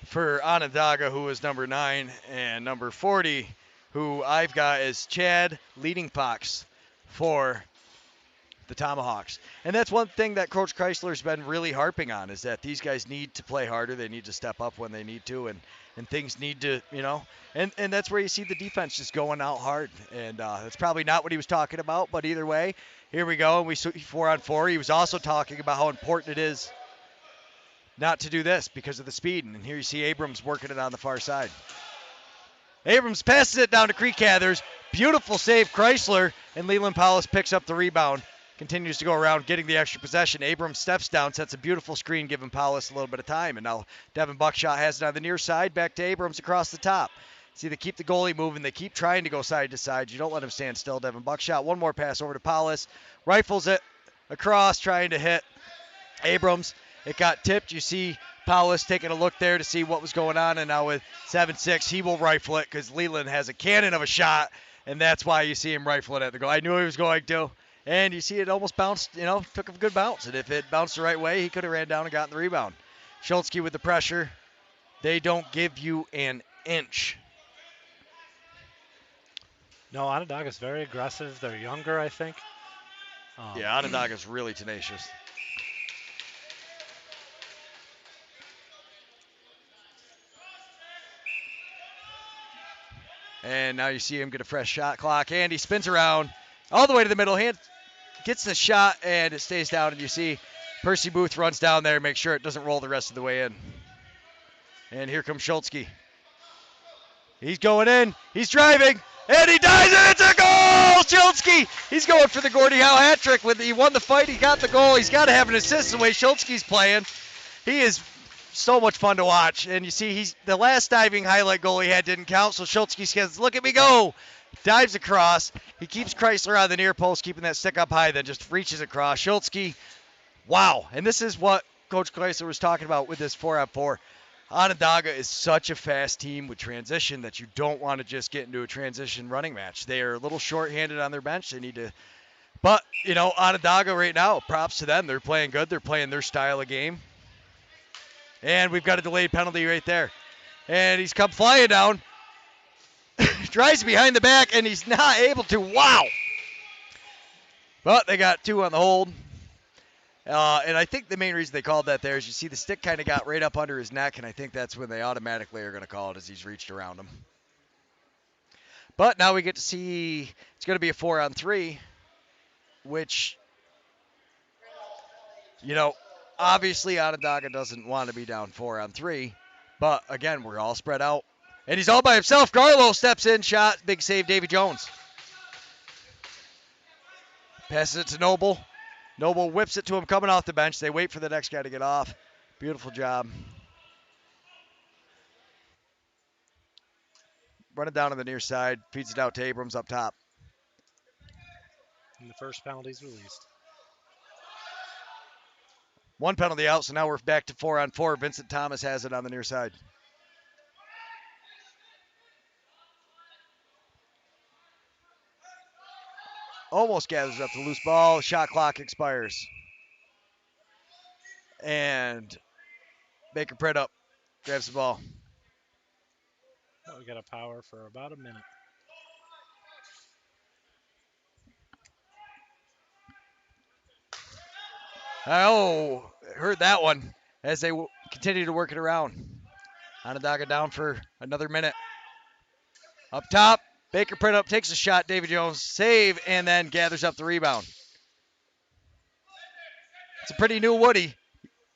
for Onondaga, who is number 9, and number 40, who I've got is Chad Leading Fox for the Tomahawks. And that's one thing that Coach Chrysler's been really harping on, is that these guys need to play harder. They need to step up when they need to, and things need to, and that's where you see the defense just going out hard. And that's probably not what he was talking about, but either way, here we go. And we see 4-on-4. He was also talking about how important it is not to do this because of the speed. And here you see Abrams working it on the far side. Abrams passes it down to Creek Cathers. Beautiful save, Chrysler, and Leland Paulus picks up the rebound. Continues to go around, getting the extra possession. Abrams steps down, sets a beautiful screen, giving Paulus a little bit of time. And now Devin Buckshot has it on the near side, back to Abrams across the top. See, they keep the goalie moving. They keep trying to go side to side. You don't let him stand still, Devin Buckshot. One more pass over to Paulus. Rifles it across, trying to hit Abrams. It got tipped. You see Paulus taking a look there to see what was going on. And now with 7-6, he will rifle it because Leland has a cannon of a shot. And that's why you see him rifle it at the goal. I knew he was going to. And you see it almost bounced, took a good bounce. And if it bounced the right way, he could have ran down and gotten the rebound. Schultzke with the pressure. They don't give you an inch. No, Onondaga's very aggressive. They're younger, I think. Yeah, Onondaga's really tenacious. And now you see him get a fresh shot clock. And he spins around all the way to the middle. Gets the shot, and it stays down. And you see Percy Booth runs down there, make sure it doesn't roll the rest of the way in. And here comes Schultzke. He's going in. He's driving. And he dives, and it's a goal! Schultzke! He's going for the Gordie Howe hat trick. He won the fight. He got the goal. He's got to have an assist the way Schultzke's playing. he is so much fun to watch. And you see, he's the last diving highlight goal he had didn't count, so Schultzke says, look at me go. Dives across. He keeps Chrysler on the near post, keeping that stick up high, then just reaches across. Schultzke, wow. And this is what Coach Chrysler was talking about with this 4-on-4. Onondaga is such a fast team with transition that you don't want to just get into a transition running match. They are a little short-handed on their bench. They need to – but, Onondaga right now, props to them. They're playing good. They're playing their style of game. And we've got a delayed penalty right there. And he's come flying down. Drives behind the back, and he's not able to. Wow. But they got 2 on the hold. And I think the main reason they called that there is you see the stick kind of got right up under his neck, and I think that's when they automatically are going to call it as he's reached around him. But now we get to see it's going to be a 4-on-3, which, obviously Onondaga doesn't want to be down 4-on-3. But, again, we're all spread out. And he's all by himself. Garlow steps in, shot, big save, Davy Jones. Passes it to Noble. Noble whips it to him coming off the bench. They wait for the next guy to get off. Beautiful job. Run it down on the near side. Feeds it out to Abrams up top. And the first penalty's released. 1 penalty out, so now we're back to 4-on-4. Vincent Thomas has it on the near side. Almost gathers up the loose ball. Shot clock expires. And Baker Pritt grabs the ball. We got a power for about a minute. Oh, heard that one as they continue to work it around. Onondaga down for another minute. Up top, Baker Pritt takes a shot. David Jones save and then gathers up the rebound. It's a pretty new Woody,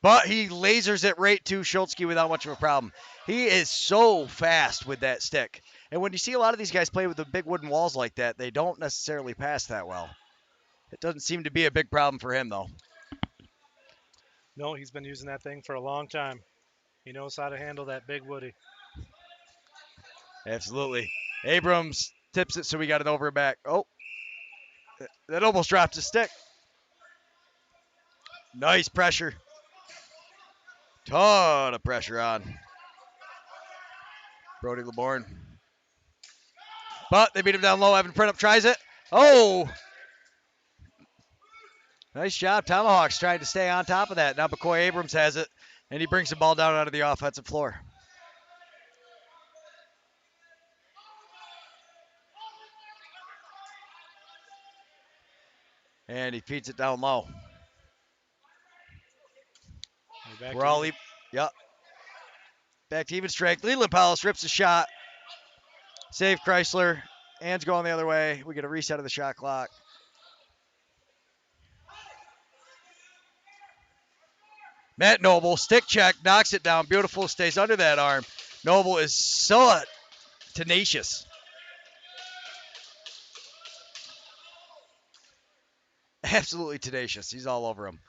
but he lasers it right to Schultzke without much of a problem. He is so fast with that stick. And when you see a lot of these guys play with the big wooden walls like that, they don't necessarily pass that well. It doesn't seem to be a big problem for him, though. No, he's been using that thing for a long time. He knows how to handle that big Woody. Absolutely. Abrams tips it, so we got it over and back. Oh, that almost dropped his stick. Nice pressure. Ton of pressure on Brody LeBourne. But they beat him down low. Evan Pritt tries it. Oh! Nice job. Tomahawks trying to stay on top of that. Now McCoy Abrams has it, and he brings the ball down out of the offensive floor. And he feeds it down low. We're all yep. Back to even strength. Leland Powell rips a shot. Save Chrysler. Hands going the other way. We get a reset of the shot clock. Matt Noble, stick check, knocks it down. Beautiful, stays under that arm. Noble is so tenacious. Absolutely tenacious. He's all over him.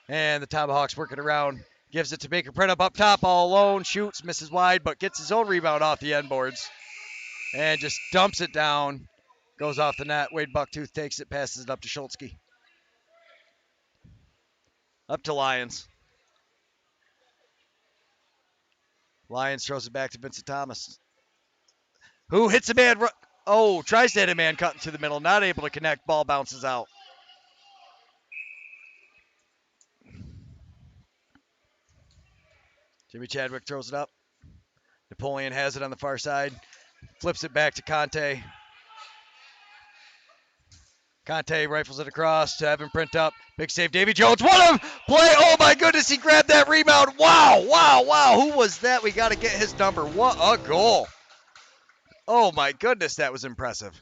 And the Tomahawks working around. Gives it to Baker Pritt up top all alone. Shoots, misses wide, but gets his own rebound off the end boards. And just dumps it down. Goes off the net. Wade Bucktooth takes it, passes it up to Schultzke. Up to Lyons. Lyons throws it back to Vincent Thomas. Who hits a man? Oh, tries to hit a man cutting to the middle. Not able to connect. Ball bounces out. Jimmy Chadwick throws it up. Napoleon has it on the far side. Flips it back to Conte. Conte rifles it across to Evan Pritt. Big save, Davy Jones. What a play. Oh, my goodness. He grabbed that rebound. Wow, wow, wow. Who was that? We got to get his number. What a goal. Oh, my goodness. That was impressive.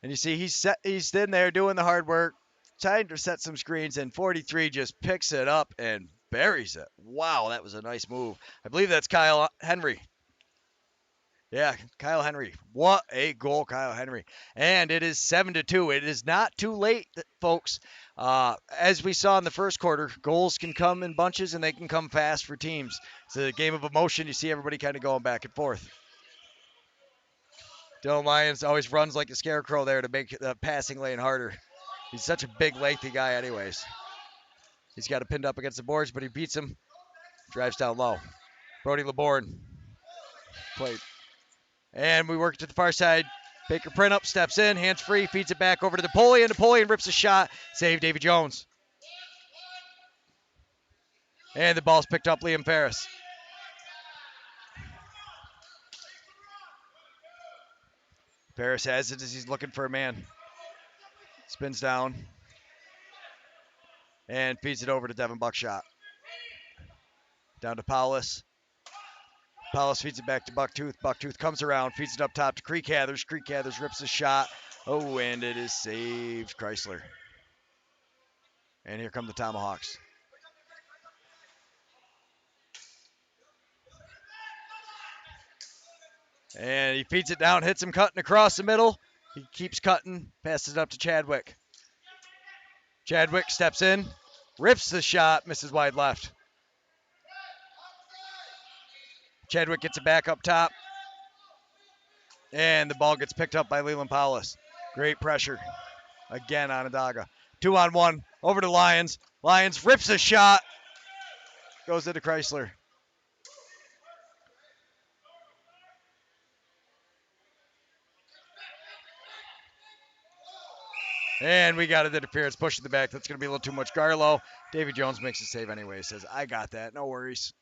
And you see, he's in there doing the hard work, trying to set some screens, and 43 just picks it up and buries it. Wow, that was a nice move. I believe that's Kyle Henry. Yeah, Kyle Henry. What a goal, Kyle Henry. And it is 7-2. It is not too late, folks. As we saw in the first quarter, goals can come in bunches and they can come fast for teams. It's a game of emotion. You see everybody kind of going back and forth. Dylan Lyons always runs like a scarecrow there to make the passing lane harder. He's such a big, lengthy guy anyways. He's got it pinned up against the boards, but he beats him. Drives down low. Brody LeBourne played. And we work to the far side. Baker Printup steps in, hands free, feeds it back over to Napoleon. Napoleon rips a shot. Save Davy Jones. And the ball's picked up Liam Ferris. Ferris has it as he's looking for a man. Spins down. And feeds it over to Devin Buckshot. Down to Paulus. Paulus feeds it back to Bucktooth. Bucktooth comes around, feeds it up top to Creek Cathers. Creek Cathers rips a shot. Oh, and it is saved Chrysler. And here come the Tomahawks. And he feeds it down, hits him cutting across the middle. He keeps cutting, passes it up to Chadwick. Chadwick steps in, rips the shot, misses wide left. Chadwick gets it back up top. And the ball gets picked up by Leland Paulus. Great pressure. Again, Onondaga. 2-on-1, over to Lyons. Lyons rips a shot. Goes into Chrysler. And we got an interference, pushing the back. That's going to be a little too much. Garlow. Davy Jones makes a save anyway. Says, I got that. No worries.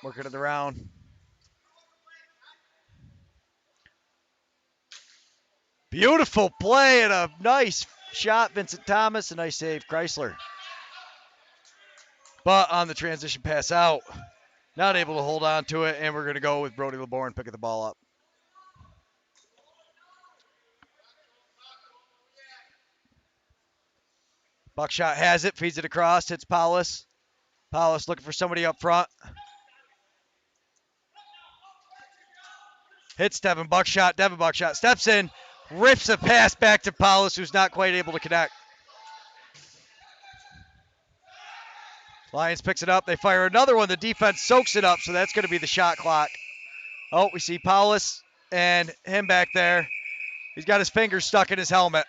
Working it around. Beautiful play and a nice shot, Vincent Thomas. A nice save, Chrysler. But on the transition pass out, not able to hold on to it, and we're going to go with Brody LeBourne picking the ball up. Buckshot has it, feeds it across, hits Paulus. Paulus looking for somebody up front. Hits Devin Buckshot. Devin Buckshot steps in, rips a pass back to Paulus, who's not quite able to connect. Lions picks it up. They fire another one. The defense soaks it up, so that's going to be the shot clock. Oh, we see Paulus and him back there. He's got his fingers stuck in his helmet.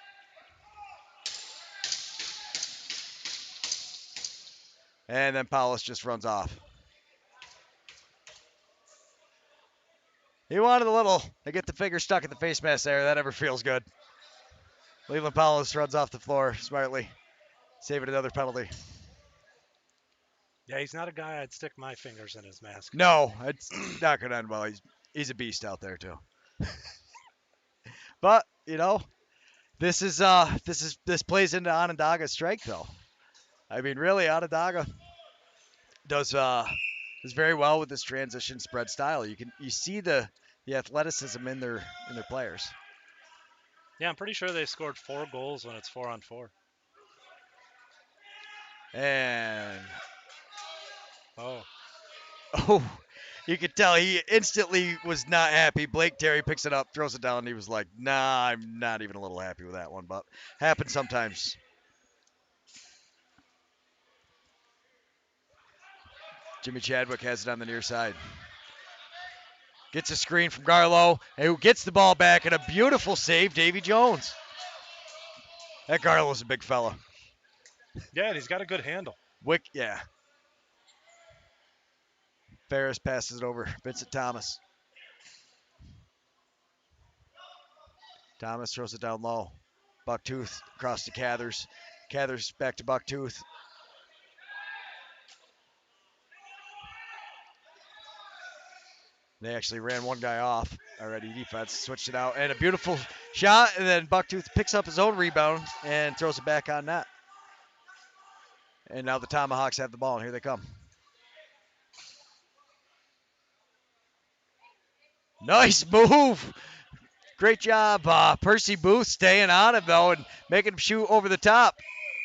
And then Paulus just runs off. He wanted a little to get the finger stuck in the face mask there. That never feels good. Leland Paulus runs off the floor smartly, saving another penalty. Yeah, he's not a guy I'd stick my fingers in his mask. No, it's not going to end well. He's a beast out there too. But you know, this plays into Onondaga's strength though. I mean, really, Onondaga does very well with this transition spread style. You see the athleticism in their players. Yeah, I'm pretty sure they scored 4 goals when it's 4-on-4. And oh, you could tell he instantly was not happy. Blake Terry picks it up, throws it down, and he was like, nah, I'm not even a little happy with that one, but happens sometimes. Jimmy Chadwick has it on the near side. Gets a screen from Garlow, who gets the ball back, and a beautiful save, Davy Jones. That Garlow's a big fella. yeah, and he's got a good handle. Yeah. Ferris passes it over. Vincent Thomas. Thomas throws it down low. Bucktooth across to Cathers. Cathers back to Bucktooth. They actually ran one guy off already. Defense switched it out. And a beautiful shot. And then Bucktooth picks up his own rebound and throws it back on net. And now the Tomahawks have the ball, and here they come. Nice move. Great job, Percy Booth staying on him, though, and making him shoot over the top.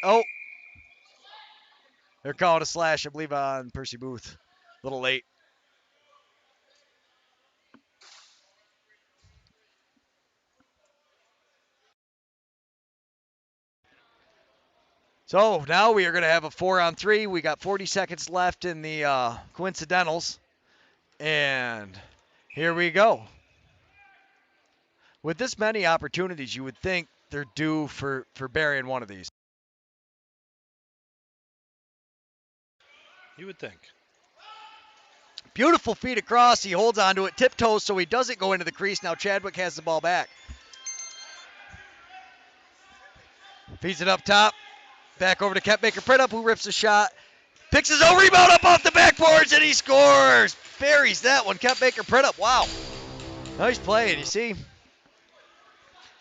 Oh, they're calling a slash, I believe, on Percy Booth. A little late. So now we are going to have a 4-on-3. We got 40 seconds left in the coincidentals. And here we go. With this many opportunities, you would think they're due for burying one of these. You would think. Beautiful feet across. He holds onto it, tiptoes, so he doesn't go into the crease. Now Chadwick has the ball back. Feeds it up top. Back over to Kent Baker-Priddup, who rips a shot. Picks his own rebound up off the backboards, and he scores. Buries that one. Kent Baker-Priddup. Wow. Nice play, and you see.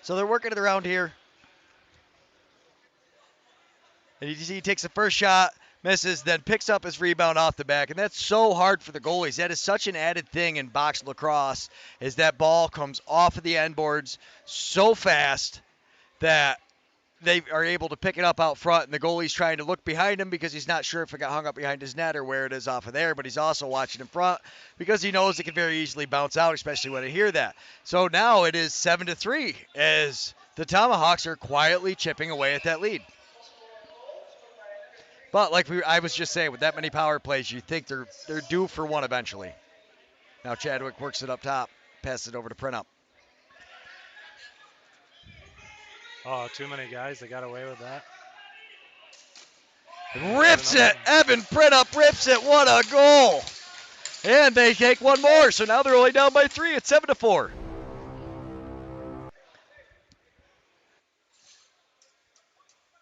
So they're working it around here. And you see he takes the first shot, misses, then picks up his rebound off the back. And that's so hard for the goalies. That is such an added thing in box lacrosse, is that ball comes off of the end boards so fast that they are able to pick it up out front, and the goalie's trying to look behind him because he's not sure if it got hung up behind his net or where it is off of there, but he's also watching in front because he knows it can very easily bounce out, especially when I hear that. So now it is 7-3 as the Tomahawks are quietly chipping away at that lead. But like I was just saying, with that many power plays, you think they're due for one eventually. Now Chadwick works it up top, passes it over to Printup. Oh, too many guys. They got away with that. Rips it. Evan Printup rips it. What a goal. And they take one more. So now they're only down by 3. It's 7-4.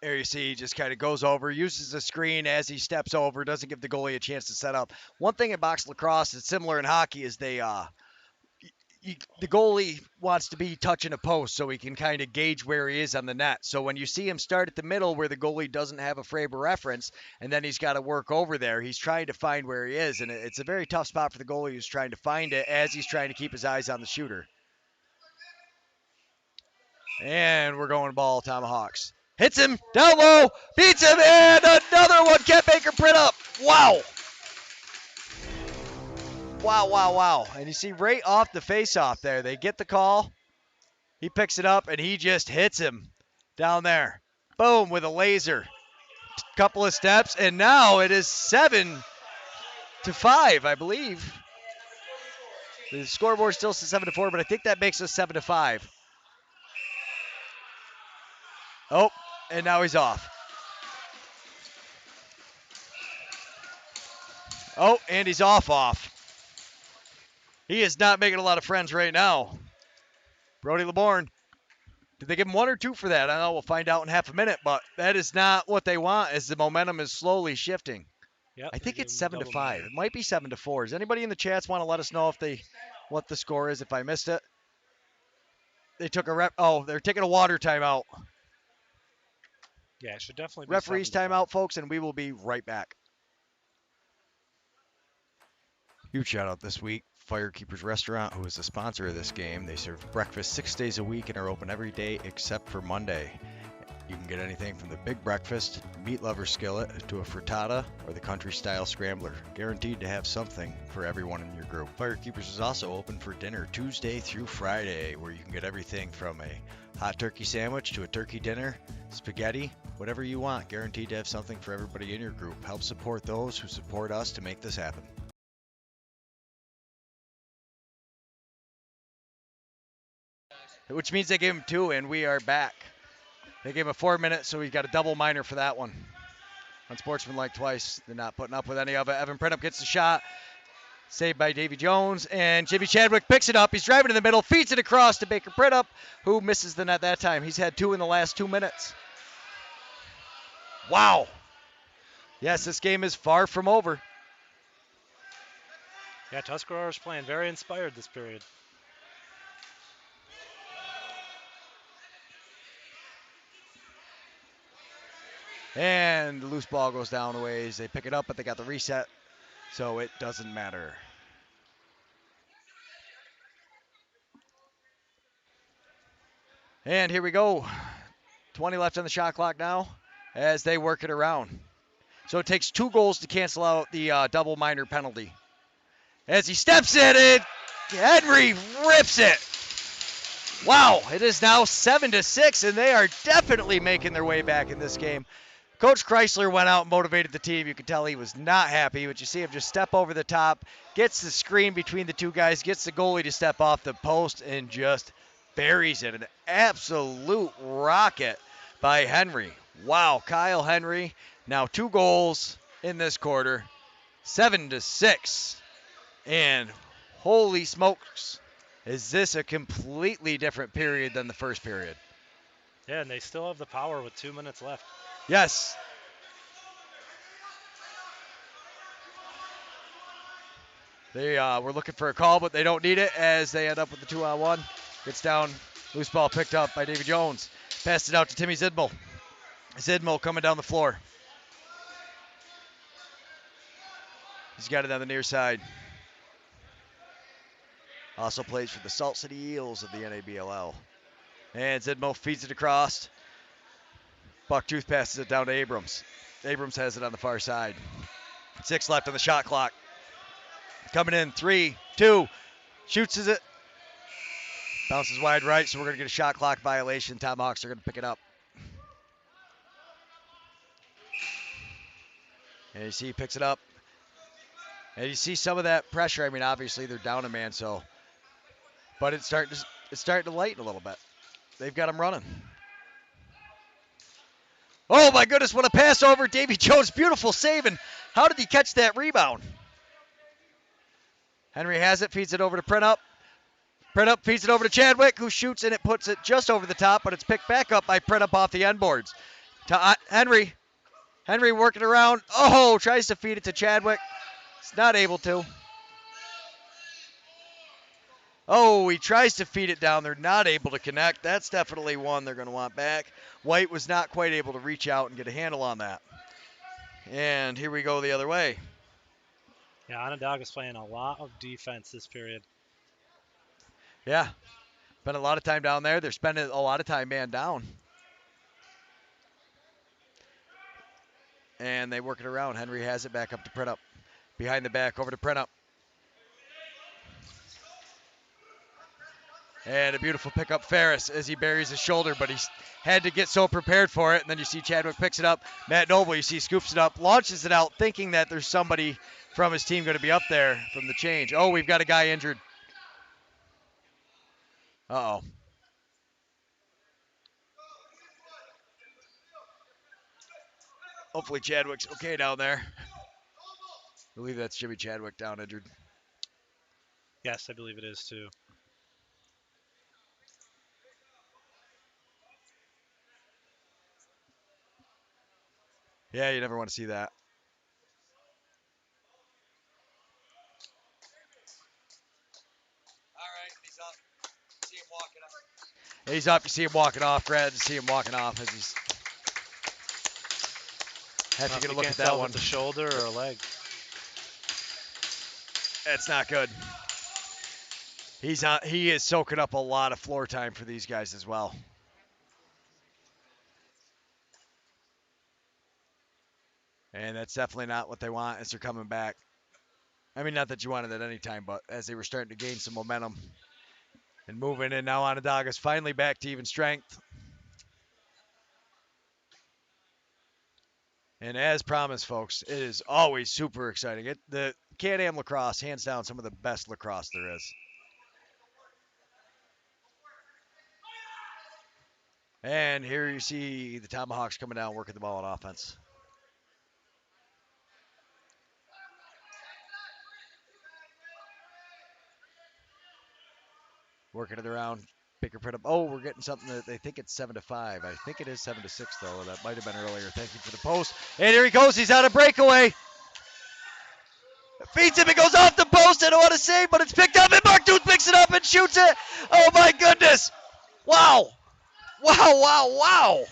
There you see he just kind of goes over, uses the screen as he steps over, doesn't give the goalie a chance to set up. One thing in box lacrosse that's similar in hockey is the goalie wants to be touching a post so he can kind of gauge where he is on the net. So when you see him start at the middle where the goalie doesn't have a frame of reference, and then he's got to work over there, he's trying to find where he is. And it's a very tough spot for the goalie who's trying to find it as he's trying to keep his eyes on the shooter. And we're going ball, Tomahawks. Hits him, down low, beats him, and another one. Kent Baker-Priddup. Wow. Wow. And you see right off the face-off there, they get the call. He picks it up, and he just hits him down there. Boom, with a laser. Couple of steps, and now it is 7-5, I believe. The scoreboard still says 7-4, but I think that makes us 7-5. Oh, and now he's off. Oh, and he's off. He is not making a lot of friends right now. Brody LeBourne. Did they give him 1 or 2 for that? I don't know. We'll find out in half a minute, but that is not what they want as the momentum is slowly shifting. Yep, I think it's 7-5. It might be 7-4. Does anybody in the chats want to let us know what the score is if I missed it? They took they're taking a water timeout. Yeah, it should definitely be Referee's 7-5. timeout, folks, and we will be right back. Huge shout out this week. Firekeepers Restaurant, who is the sponsor of this game. They serve breakfast 6 days a week and are open every day except for Monday. You can get anything from the big breakfast, meat lover skillet, to a frittata, or the country style scrambler. Guaranteed to have something for everyone in your group. Firekeepers is also open for dinner Tuesday through Friday, where you can get everything from a hot turkey sandwich to a turkey dinner, spaghetti, whatever you want. Guaranteed to have something for everybody in your group. Help support those who support us to make this happen. Which means they gave him 2, and we are back. They gave him a 4 minute, so we got a double minor for that one. Unsportsmanlike twice. They're not putting up with any of it. Evan Printup gets the shot. Saved by Davy Jones, and Jimmy Chadwick picks it up. He's driving in the middle, feeds it across to Baker Printup, who misses the net that time. He's had 2 in the last 2 minutes. Wow. Yes, this game is far from over. Yeah, Tuscarora is playing very inspired this period. And the loose ball goes down a ways. They pick it up, but they got the reset, so it doesn't matter. And here we go. 20 left on the shot clock now as they work it around. So it takes 2 goals to cancel out the double minor penalty. As he steps in it, Henry rips it. Wow, it is now 7-6, and they are definitely making their way back in this game. Coach Chrysler went out and motivated the team. You could tell he was not happy, but you see him just step over the top, gets the screen between the 2 guys, gets the goalie to step off the post, and just buries it. An absolute rocket by Henry. Wow, Kyle Henry, now 2 goals in this quarter, 7-6. And holy smokes, is this a completely different period than the first period? Yeah, and they still have the power with 2 minutes left. Yes. They were looking for a call, but they don't need it as they end up with the 2-on-1. Gets down, loose ball picked up by Davy Jones. Passed it out to Timmy Zidmel. Zidmel coming down the floor. He's got it on the near side. Also plays for the Salt City Eels of the NABLL. And Zidmel feeds it across. Bucktooth passes it down to Abrams. Abrams has it on the far side. 6 left on the shot clock. Coming in, 3, 2, shoots it. Bounces wide right, so we're going to get a shot clock violation. Tomahawks are going to pick it up. And you see he picks it up. And you see some of that pressure. I mean, obviously they're down a man, so. But it's starting to lighten a little bit. They've got him running. Oh my goodness, what a pass over Davy Jones. Beautiful save, and how did he catch that rebound? Henry has it, feeds it over to Printup. Printup feeds it over to Chadwick, who shoots, and it puts it just over the top, but it's picked back up by Printup off the end boards. To Henry. Henry working around. Oh, tries to feed it to Chadwick. He's not able to. Oh, he tries to feed it down. They're not able to connect. That's definitely one they're going to want back. White was not quite able to reach out and get a handle on that. And here we go the other way. Yeah, Onondaga's playing a lot of defense this period. Yeah. Spent a lot of time down there. They're spending a lot of time man down. And they work it around. Henry has it back up to Printup. Behind the back, over to Printup. And a beautiful pickup, Ferris, as he buries his shoulder, but he's had to get so prepared for it. And then you see Chadwick picks it up. Matt Noble, you see, scoops it up, launches it out, thinking that there's somebody from his team going to be up there from the change. Oh, we've got a guy injured. Uh-oh. Hopefully Chadwick's okay down there. I believe that's Jimmy Chadwick down injured. Yes, I believe it is too. Yeah, you never want to see that. All right, he's up. See him walking up. He's up. You see him walking off. Glad to see him walking off as he's. Have to get a look at that one. With the shoulder or a leg. That's not good. He is soaking up a lot of floor time for these guys as well. And that's definitely not what they want as they're coming back. I mean, not that you wanted at any time, but as they were starting to gain some momentum and moving in, now Onondaga's finally back to even strength. And as promised, folks, it is always super exciting. The Canam lacrosse, hands down, some of the best lacrosse there is. And here you see the Tomahawks coming down, working the ball on offense. Working it around. Baker put up. Oh, we're getting something that they think it's 7-5. I think it is 7-6 though. That might have been earlier. Thank you for the post. And here he goes. He's on a breakaway. Feeds him. It goes off the post. I don't want to save, but it's picked up. And Mark Tooth picks it up and shoots it. Oh my goodness! Wow! Wow! Wow! Wow!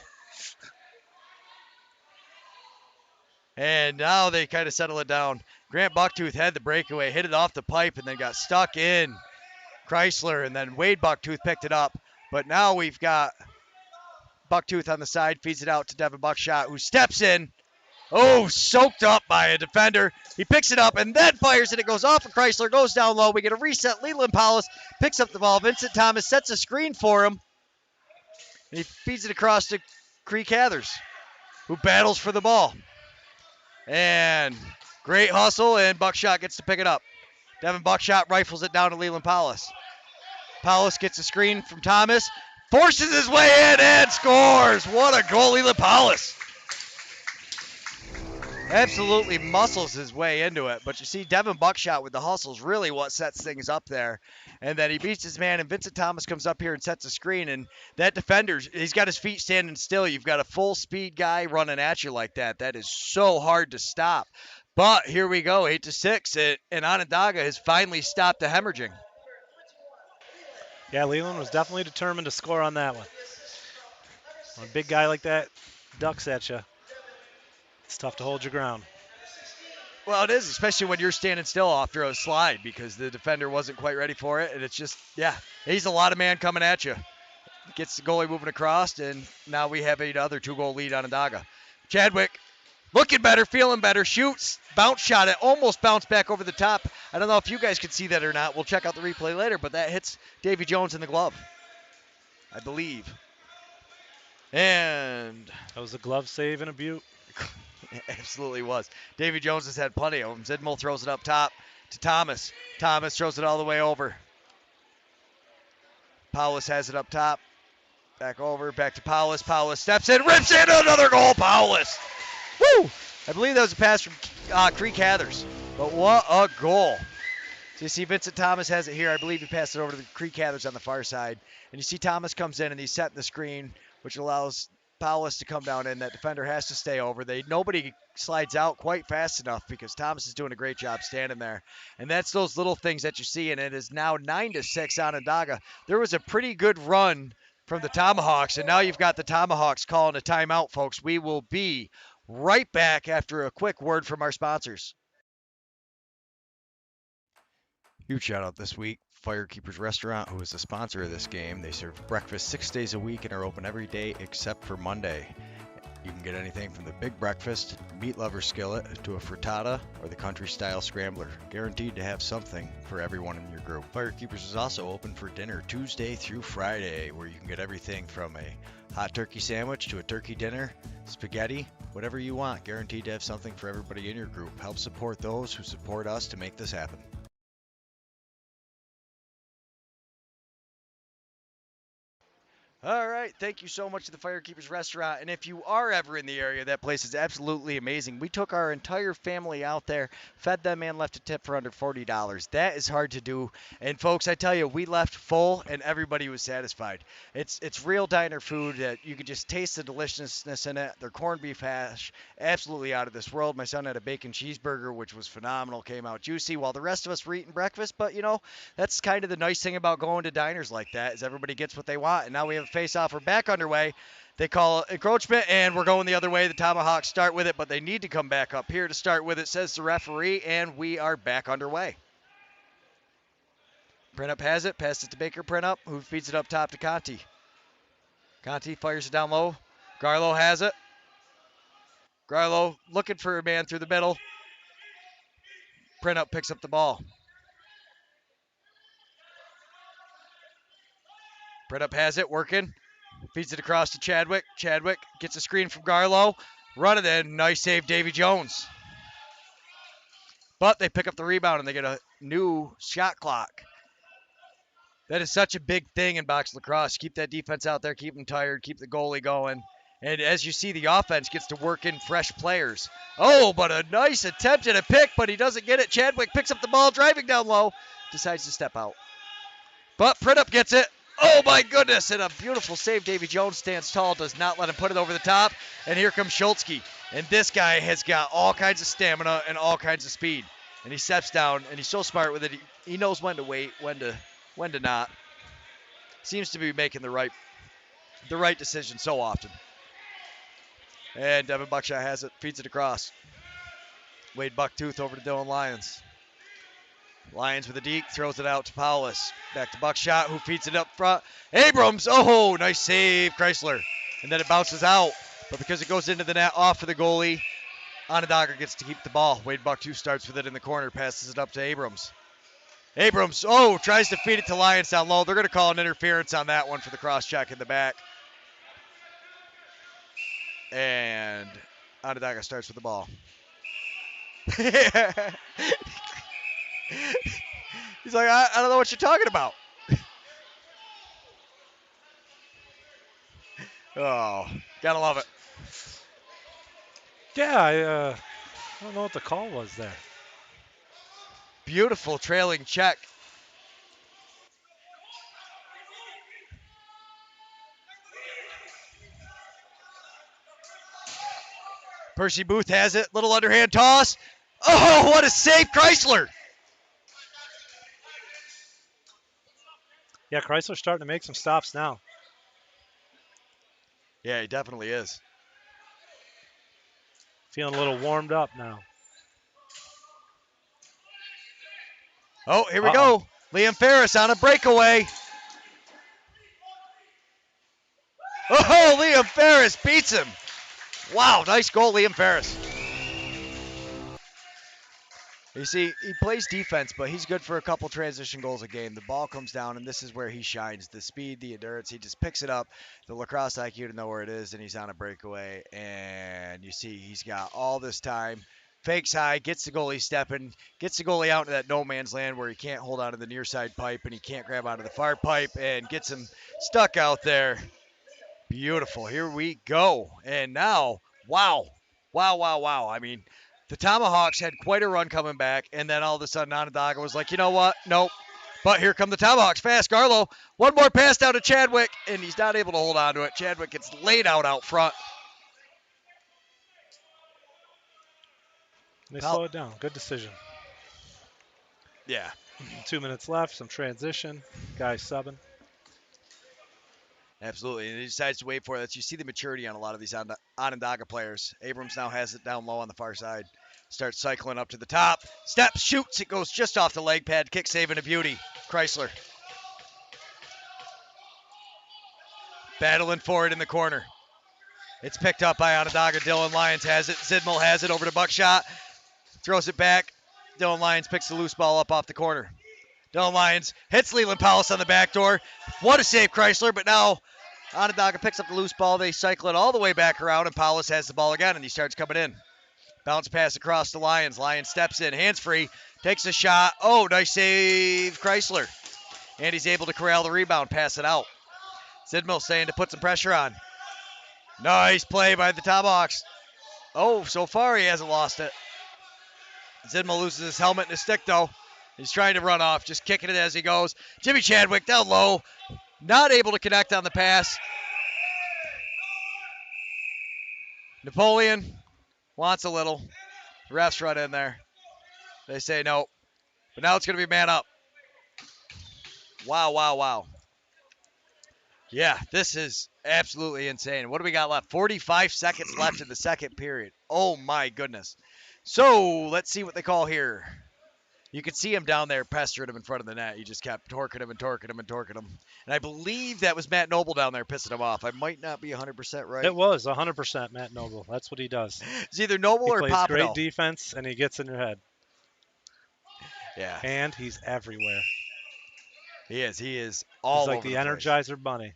And now they kind of settle it down. Grant Bucktooth had the breakaway, hit it off the pipe, and then got stuck in Chrysler, and then Wade Bucktooth picked it up. But now we've got Bucktooth on the side, feeds it out to Devin Buckshot, who steps in. Oh, soaked up by a defender. He picks it up and then fires it. It goes off of Chrysler, goes down low. We get a reset. Leland Powell picks up the ball. Vincent Thomas sets a screen for him. And he feeds it across to Cree Cathers, who battles for the ball. And great hustle, and Buckshot gets to pick it up. Devin Buckshot rifles it down to Leland Paulus. Paulus gets a screen from Thomas, forces his way in and scores. What a goal, Leland Paulus. Absolutely muscles his way into it, but you see Devin Buckshot with the hustle is really what sets things up there. And then he beats his man, and Vincent Thomas comes up here and sets a screen, and that defender, he's got his feet standing still. You've got a full speed guy running at you like that. That is so hard to stop. But here we go, 8-6, and Onondaga has finally stopped the hemorrhaging. Yeah, Leland was definitely determined to score on that one. When a big guy like that ducks at you, it's tough to hold your ground. Well, it is, especially when you're standing still after a slide because the defender wasn't quite ready for it. And it's just, yeah, he's a lot of man coming at you. Gets the goalie moving across, and now we have another 2-goal lead on Onondaga. Chadwick looking better, feeling better, shoots, bounce shot. It almost bounced back over the top. I don't know if you guys could see that or not. We'll check out the replay later, but that hits Davy Jones in the glove, I believe. And that was a glove save in a butte. It absolutely was. Davy Jones has had plenty of them. Zidmul throws it up top to Thomas. Thomas throws it all the way over. Paulus has it up top. Back over, back to Paulus. Paulus steps in, rips in, another goal, Paulus. Woo! I believe that was a pass from Cree Cathers. But what a goal. So you see Vincent Thomas has it here. I believe he passed it over to the Cree Cathers on the far side. And you see Thomas comes in and he's setting the screen, which allows Paulus to come down in. That defender has to stay over. Nobody slides out quite fast enough because Thomas is doing a great job standing there. And that's those little things that you see, and it is now 9-6 Onondaga. There was a pretty good run from the Tomahawks, and now you've got the Tomahawks calling a timeout, folks. We will be right back after a quick word from our sponsors. Huge shout out this week, Firekeepers Restaurant, who is the sponsor of this game. They serve breakfast 6 days a week and are open every day except for Monday. You can get anything from the big breakfast, meat lover skillet, to a frittata, or the country style scrambler. Guaranteed to have something for everyone in your group. Firekeepers is also open for dinner Tuesday through Friday, where you can get everything from a hot turkey sandwich to a turkey dinner, spaghetti, whatever you want. Guaranteed to have something for everybody in your group. Help support those who support us to make this happen. All right, thank you so much to the Firekeepers Restaurant. And if you are ever in the area, that place is absolutely amazing. We took our entire family out there, fed them, and left a tip for under $40. That is hard to do. And folks, I tell you, we left full, and everybody was satisfied. It's real diner food that you could just taste the deliciousness in it. Their corned beef hash, absolutely out of this world. My son had a bacon cheeseburger, which was phenomenal, came out juicy, while the rest of us were eating breakfast. But you know, that's kind of the nice thing about going to diners like that, is everybody gets what they want. And now we have face-off. We're back underway. They call encroachment, and we're going the other way. The Tomahawks start with it, but they need to come back up here to start with it, says the referee, and we are back underway. Printup has it, passes it to Baker Printup, who feeds it up top to Conti. Conti fires it down low. Garlow has it. Garlow looking for a man through the middle. Printup picks up the ball. Printup has it, working. Feeds it across to Chadwick. Chadwick gets a screen from Garlow. Run it in. Nice save, Davy Jones. But they pick up the rebound and they get a new shot clock. That is such a big thing in box lacrosse. Keep that defense out there, keep them tired, keep the goalie going. And as you see, the offense gets to work in fresh players. Oh, but a nice attempt at a pick, but he doesn't get it. Chadwick picks up the ball, driving down low, decides to step out. But Printup gets it. Oh, my goodness, and a beautiful save. Davy Jones stands tall, does not let him put it over the top. And here comes Schultzke. And this guy has got all kinds of stamina and all kinds of speed. And he steps down, and he's so smart with it. He knows when to wait, when to not. Seems to be making the right decision so often. And Devin Buckshot has it, feeds it across. Wade Bucktooth over to Dylan Lyons. Lions with a deke, throws it out to Paulus. Back to Buckshot, who feeds it up front. Abrams, oh, nice save, Chrysler. And then it bounces out, but because it goes into the net, off for the goalie, Onondaga gets to keep the ball. Wade Buck-2 starts with it in the corner, passes it up to Abrams. Abrams, oh, tries to feed it to Lions down low. They're going to call an interference on that one for the cross-check in the back. And Onondaga starts with the ball. He's like, I don't know what you're talking about. Oh, gotta love it. Yeah, I don't know what the call was there. Beautiful trailing check. Percy Booth has it. Little underhand toss. Oh, what a save, Chrysler. Yeah, Chrysler's starting to make some stops now. Yeah, he definitely is. Feeling a little warmed up now. Oh, here we go. Liam Ferris on a breakaway. Oh, Liam Ferris beats him. Wow, nice goal, Liam Ferris. You see, he plays defense, but he's good for a couple transition goals a game. The ball comes down, and this is where he shines. The speed, the endurance, he just picks it up. The lacrosse IQ to know where it is, and he's on a breakaway. And you see he's got all this time. Fakes high, gets the goalie stepping, gets the goalie out into that no man's land where he can't hold on to the near side pipe, and he can't grab onto the far pipe, and gets him stuck out there. Beautiful. Here we go. And now, wow. I mean, the Tomahawks had quite a run coming back, and then all of a sudden Onondaga was like, you know what? Nope. But here come the Tomahawks. Fast, Garlow. One more pass down to Chadwick, and he's not able to hold on to it. Chadwick gets laid out front. They slow it down. Good decision. Yeah. 2 minutes left. Some transition. Guys subbing. Absolutely, and he decides to wait for it. You see the maturity on a lot of these Onondaga players. Abrams now has it down low on the far side. Starts cycling up to the top. Steps, shoots. It goes just off the leg pad. Kick saving a beauty. Chrysler. Battling for it in the corner. It's picked up by Onondaga. Dylan Lyons has it. Zidmel has it over to Buckshot. Throws it back. Dylan Lyons picks the loose ball up off the corner. Dylan Lyons hits Leland Powell on the back door. What a save, Chrysler, but now Onondaga picks up the loose ball. They cycle it all the way back around, and Powell has the ball again, and he starts coming in. Bounce pass across to Lyons. Lyons steps in, hands free, takes a shot. Oh, nice save, Chrysler. And he's able to corral the rebound, pass it out. Zidmel saying to put some pressure on. Nice play by the Tomahawks. Oh, so far he hasn't lost it. Zidmel loses his helmet and his stick, though. He's trying to run off, just kicking it as he goes. Jimmy Chadwick down low. Not able to connect on the pass. Napoleon wants a little. The refs run in there. They say no. But now it's going to be man up. Wow. Yeah, this is absolutely insane. What do we got left? 45 seconds left in the second period. Oh, my goodness. So let's see what they call here. You could see him down there pestering him in front of the net. He just kept torquing him. And I believe that was Matt Noble down there pissing him off. I might not be 100% right. It was 100% Matt Noble. That's what he does. It's either Noble or Popino. He plays great defense, and he gets in your head. Yeah. And he's everywhere. He is all He's like over the place. Energizer Bunny.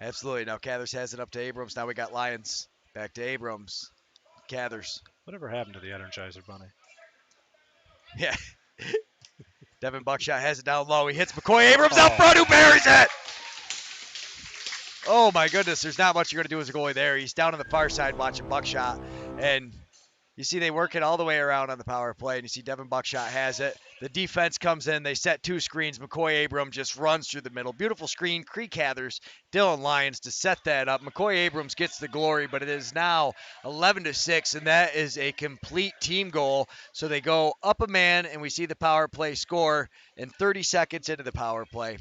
Absolutely. Now Cathers has it up to Abrams. Now we got Lyons. Back to Abrams. Cathers. Whatever happened to the Energizer Bunny? Yeah. Devin Buckshot has it down low. He hits McCoy. Abrams out front, who buries it. Oh, my goodness. There's not much you're going to do as a goalie there. He's down on the far side watching Buckshot. And you see they work it all the way around on the power play. And you see Devin Buckshot has it. The defense comes in. They set two screens. McCoy Abrams just runs through the middle. Beautiful screen. Cree Cathers, Dylan Lyons to set that up. McCoy Abrams gets the glory, but it is now 11-6, and that is a complete team goal. So they go up a man, and we see the power play score in 30 seconds into the power play.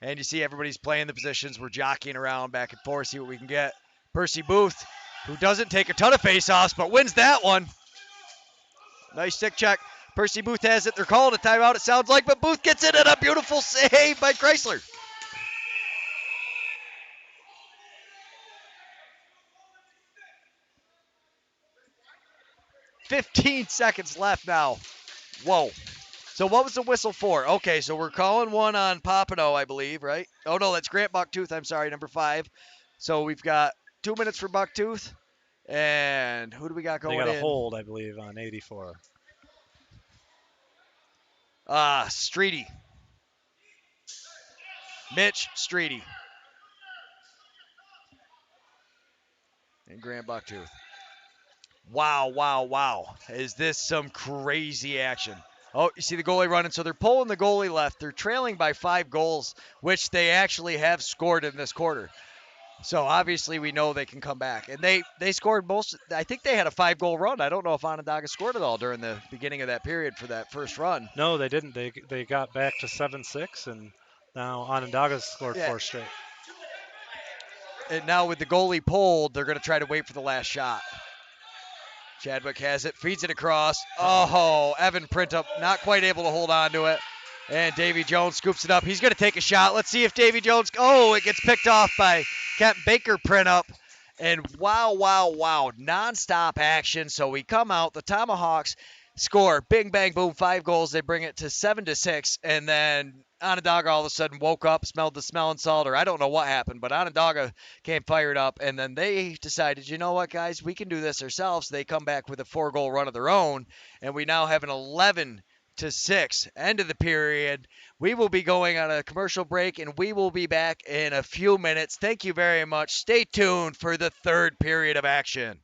And you see everybody's playing the positions. We're jockeying around back and forth, see what we can get. Percy Booth, who doesn't take a ton of face-offs, but wins that one. Nice stick check. Percy Booth has it. They're calling a timeout, it sounds like, but Booth gets it and a beautiful save by Chrysler. $15 left now. Whoa. So what was the whistle for? Okay, so we're calling one on Papineau, I believe, right? Oh, no, that's Grant Bucktooth. I'm sorry, number 5. So we've got 2 minutes for Bucktooth. And who do we got They going got a in? hold, I believe, on 84. Streety. Mitch Streety. And Grant Bucktooth. Wow, wow, wow. Is this some crazy action? Oh, you see the goalie running. So they're pulling the goalie left. They're trailing by 5 goals, which they actually have scored in this quarter. So obviously we know they can come back. And they scored most. I think they had a 5-goal run. I don't know if Onondaga scored it all during the beginning of that period for that first run. No, they didn't. They got back to 7-6, and now Onondaga's scored Yeah. 4 straight. And now with the goalie pulled, they're going to try to wait for the last shot. Chadwick has it, feeds it across. Oh, Evan Printup not quite able to hold on to it. And Davy Jones scoops it up. He's going to take a shot. Let's see if Davy Jones, it gets picked off by Captain Baker Printup. And wow, wow, wow, nonstop action. So we come out, the Tomahawks score, bing, bang, boom, 5 goals. They bring it to 7-6. And then Onondaga all of a sudden woke up, smelled the smelling salt, or I don't know what happened, but Onondaga came fired up, and then they decided, you know what, guys, we can do this ourselves. They come back with a 4-goal run of their own, and we now have an 11-6 end of the period. We will be going on a commercial break, and we will be back in a few minutes. Thank you very much. Stay tuned for the third period of action.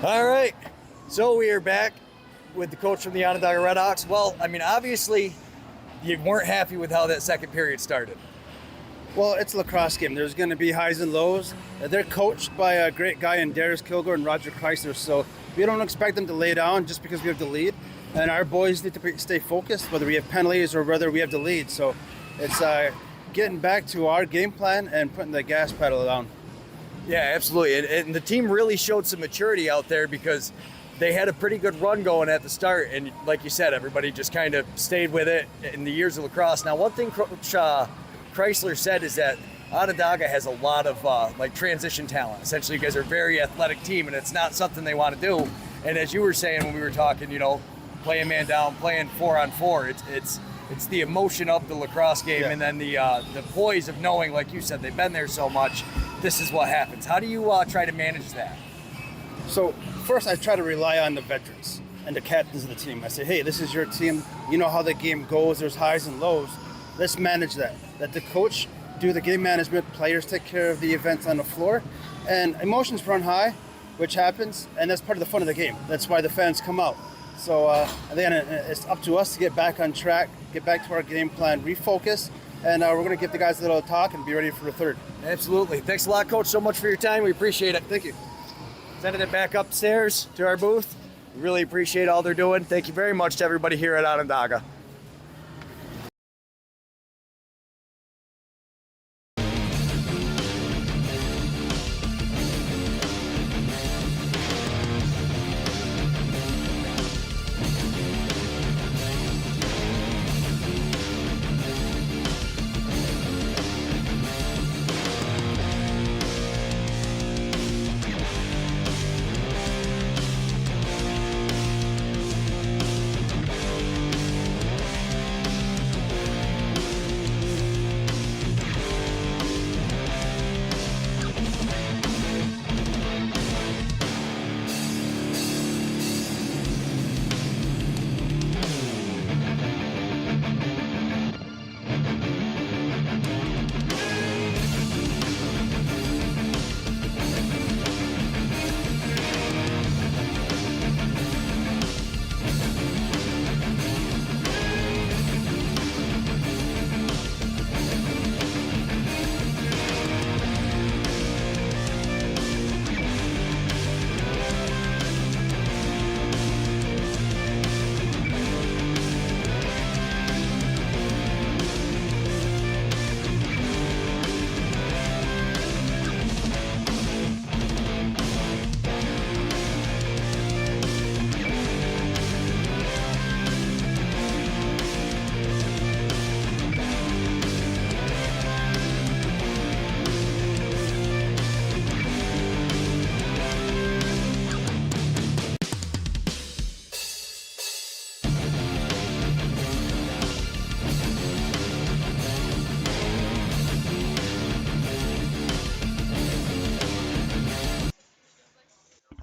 All right, so we are back with the coach from the Onondaga Redhawks. Well, I mean, obviously, you weren't happy with how that second period started. Well, it's a lacrosse game. There's going to be highs and lows. They're coached by a great guy in Darius Kilgore and Roger Chrysler, so we don't expect them to lay down just because we have the lead. And our boys need to stay focused, whether we have penalties or whether we have the lead. So it's getting back to our game plan and putting the gas pedal down. Yeah, absolutely. And the team really showed some maturity out there because they had a pretty good run going at the start. And like you said, everybody just kind of stayed with it in the years of lacrosse. Now, one thing Coach Chrysler said is that Onondaga has a lot of transition talent. Essentially, you guys are a very athletic team, and it's not something they want to do. And as you were saying when we were talking, playing man down, playing 4-on-4, it's the emotion of the lacrosse game, and then the poise of knowing, like you said, they've been there so much. This is what happens. How do you try to manage that? So first, I try to rely on the veterans and the captains of the team. I say, hey, this is your team. You know how the game goes. There's highs and lows. Let's manage that. Let the coach do the game management. Players take care of the events on the floor. And emotions run high, which happens, and that's part of the fun of the game. That's why the fans come out. So then it's up to us to get back on track, get back to our game plan, refocus, and we're going to give the guys a little talk and be ready for the third. Absolutely. Thanks a lot, Coach, so much for your time. We appreciate it. Thank you. Sending it back upstairs to our booth. We really appreciate all they're doing. Thank you very much to everybody here at Onondaga.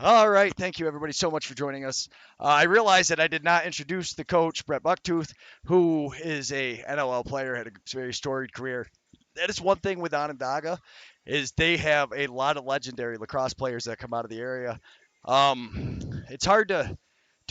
All right. Thank you, everybody, so much for joining us. I realized that I did not introduce the coach, Brett Bucktooth, who is a NLL player, had a very storied career. That is one thing with Onondaga, is they have a lot of legendary lacrosse players that come out of the area. It's hard to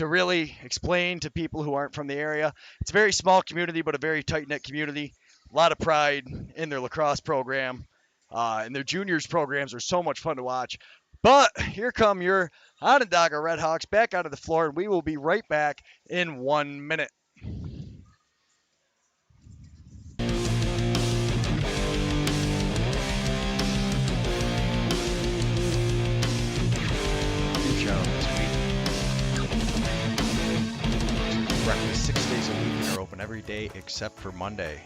really explain to people who aren't from the area. It's a very small community, but a very tight-knit community. A lot of pride in their lacrosse program. And their juniors programs are so much fun to watch. But here come your Onondaga Redhawks back onto the floor, and we will be right back in 1 minute. New show this week. Breakfast 6 days a week and are open every day except for Monday.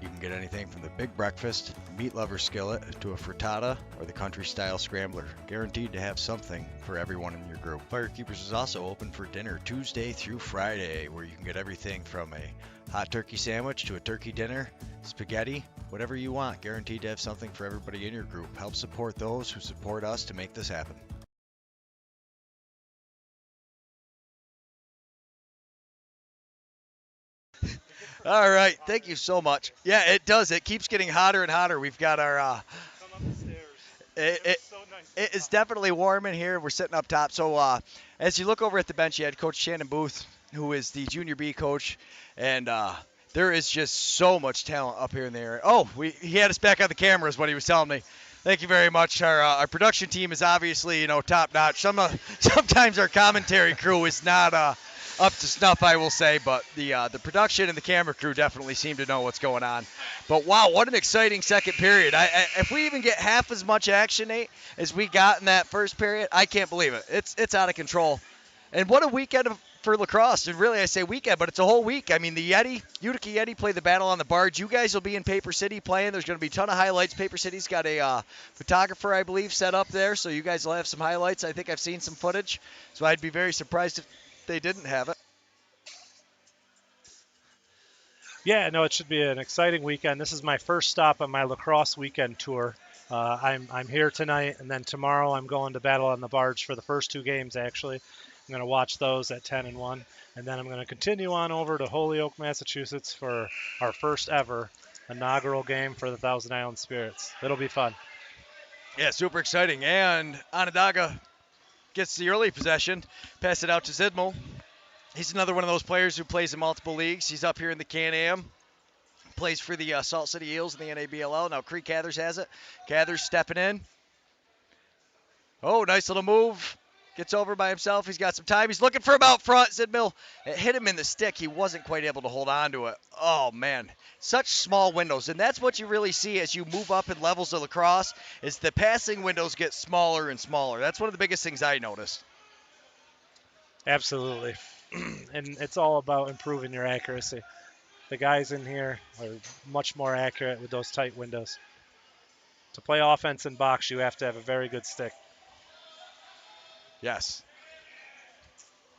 You can get anything from the big breakfast, meat lover skillet, to a frittata, or the country-style scrambler. Guaranteed to have something for everyone in your group. Firekeepers is also open for dinner Tuesday through Friday, where you can get everything from a hot turkey sandwich to a turkey dinner, spaghetti, whatever you want. Guaranteed to have something for everybody in your group. Help support those who support us to make this happen. All right, thank you so much. Yeah, it does. It keeps getting hotter and hotter. We've got our It it is definitely warm in here. We're sitting up top. So as you look over at the bench, you had Coach Shannon Booth, who is the junior B coach, and there is just so much talent up here in the area. Oh, he had us back on the camera is what he was telling me. Thank you very much. Our production team is obviously top notch. Sometimes our commentary crew is not up to snuff, I will say, but the production and the camera crew definitely seem to know what's going on. But wow, what an exciting second period! If we even get half as much action, Nate, as we got in that first period, I can't believe it. It's out of control. And what a weekend for lacrosse. And really, I say weekend, but it's a whole week. I mean, the Utica Yeti play the Battle on the Barge. You guys will be in Paper City playing. There's going to be a ton of highlights. Paper City's got a photographer, I believe, set up there, so you guys will have some highlights. I think I've seen some footage, so I'd be very surprised if they didn't have it. Yeah, no, it should be an exciting weekend. This is my first stop on my lacrosse weekend tour. I'm here tonight, and then tomorrow I'm going to Battle on the Barge for the first 2 games, actually. I'm going to watch those at 10 and 1, and then I'm going to continue on over to Holyoke, Massachusetts for our first ever inaugural game for the Thousand Island Spirits. It'll be fun. Yeah, super exciting. And Onondaga gets the early possession, pass it out to Zidmo. He's another one of those players who plays in multiple leagues. He's up here in the Canam. Plays for the Salt City Eels in the NABLL. Now Creek Cathers has it. Cathers stepping in. Oh, nice little move. Gets over by himself. He's got some time. He's looking for him out front. Zidmill, it hit him in the stick. He wasn't quite able to hold on to it. Oh, man. Such small windows. And that's what you really see as you move up in levels of lacrosse is the passing windows get smaller and smaller. That's one of the biggest things I noticed. Absolutely. And it's all about improving your accuracy. The guys in here are much more accurate with those tight windows. To play offense in box, you have to have a very good stick. Yes.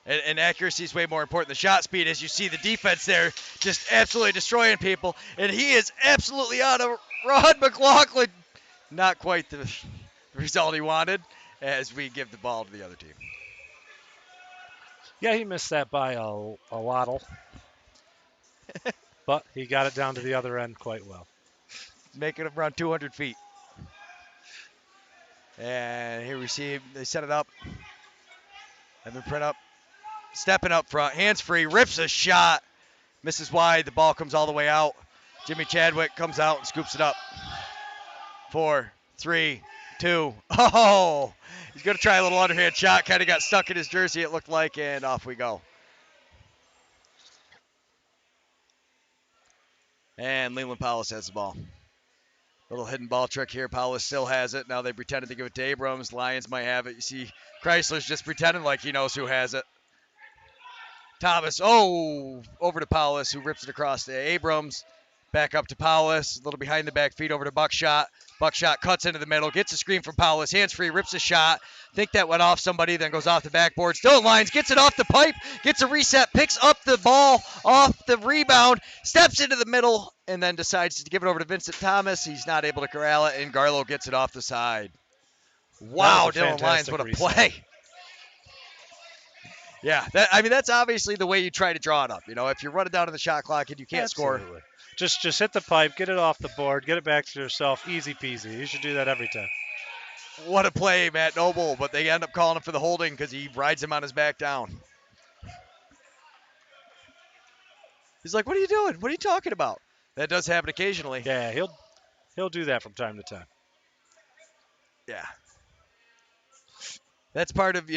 And accuracy is way more important than shot speed, as you see the defense there just absolutely destroying people. And he is absolutely on a Rod McLaughlin. Not quite the result he wanted as we give the ball to the other team. Yeah, he missed that by a waddle. But he got it down to the other end quite well. Making it around 200 feet. And here we see they set it up. Have him print up. Stepping up front. Hands free. Rips a shot. Misses wide. The ball comes all the way out. Jimmy Chadwick comes out and scoops it up. 4, 3, 2. Oh! He's going to try a little underhand shot. Kind of got stuck in his jersey, it looked like, and off we go. And Leland Powell has the ball. Little hidden ball trick here. Powell still has it. Now they pretended to give it to Abrams. Lions might have it. You see Chrysler's just pretending like he knows who has it. Thomas, over to Powell, who rips it across to Abrams. Back up to Powell, a little behind the back feed over to Buckshot. Buckshot cuts into the middle, gets a screen from Powell, hands free, rips a shot. Think that went off somebody, then goes off the backboard. Still in lines, gets it off the pipe, gets a reset, picks up the ball off the rebound, steps into the middle, and then decides to give it over to Vincent Thomas. He's not able to corral it, and Garlow gets it off the side. Wow, Dylan Lyons, what a play. Yeah, that's obviously the way you try to draw it up. If you're running down on the shot clock and you can't score. Just hit the pipe, get it off the board, get it back to yourself. Easy peasy. You should do that every time. What a play, Matt Noble, but they end up calling him for the holding because he rides him on his back down. He's like, what are you doing? What are you talking about? That does happen occasionally. Yeah, he'll do that from time to time. Yeah. That's part of,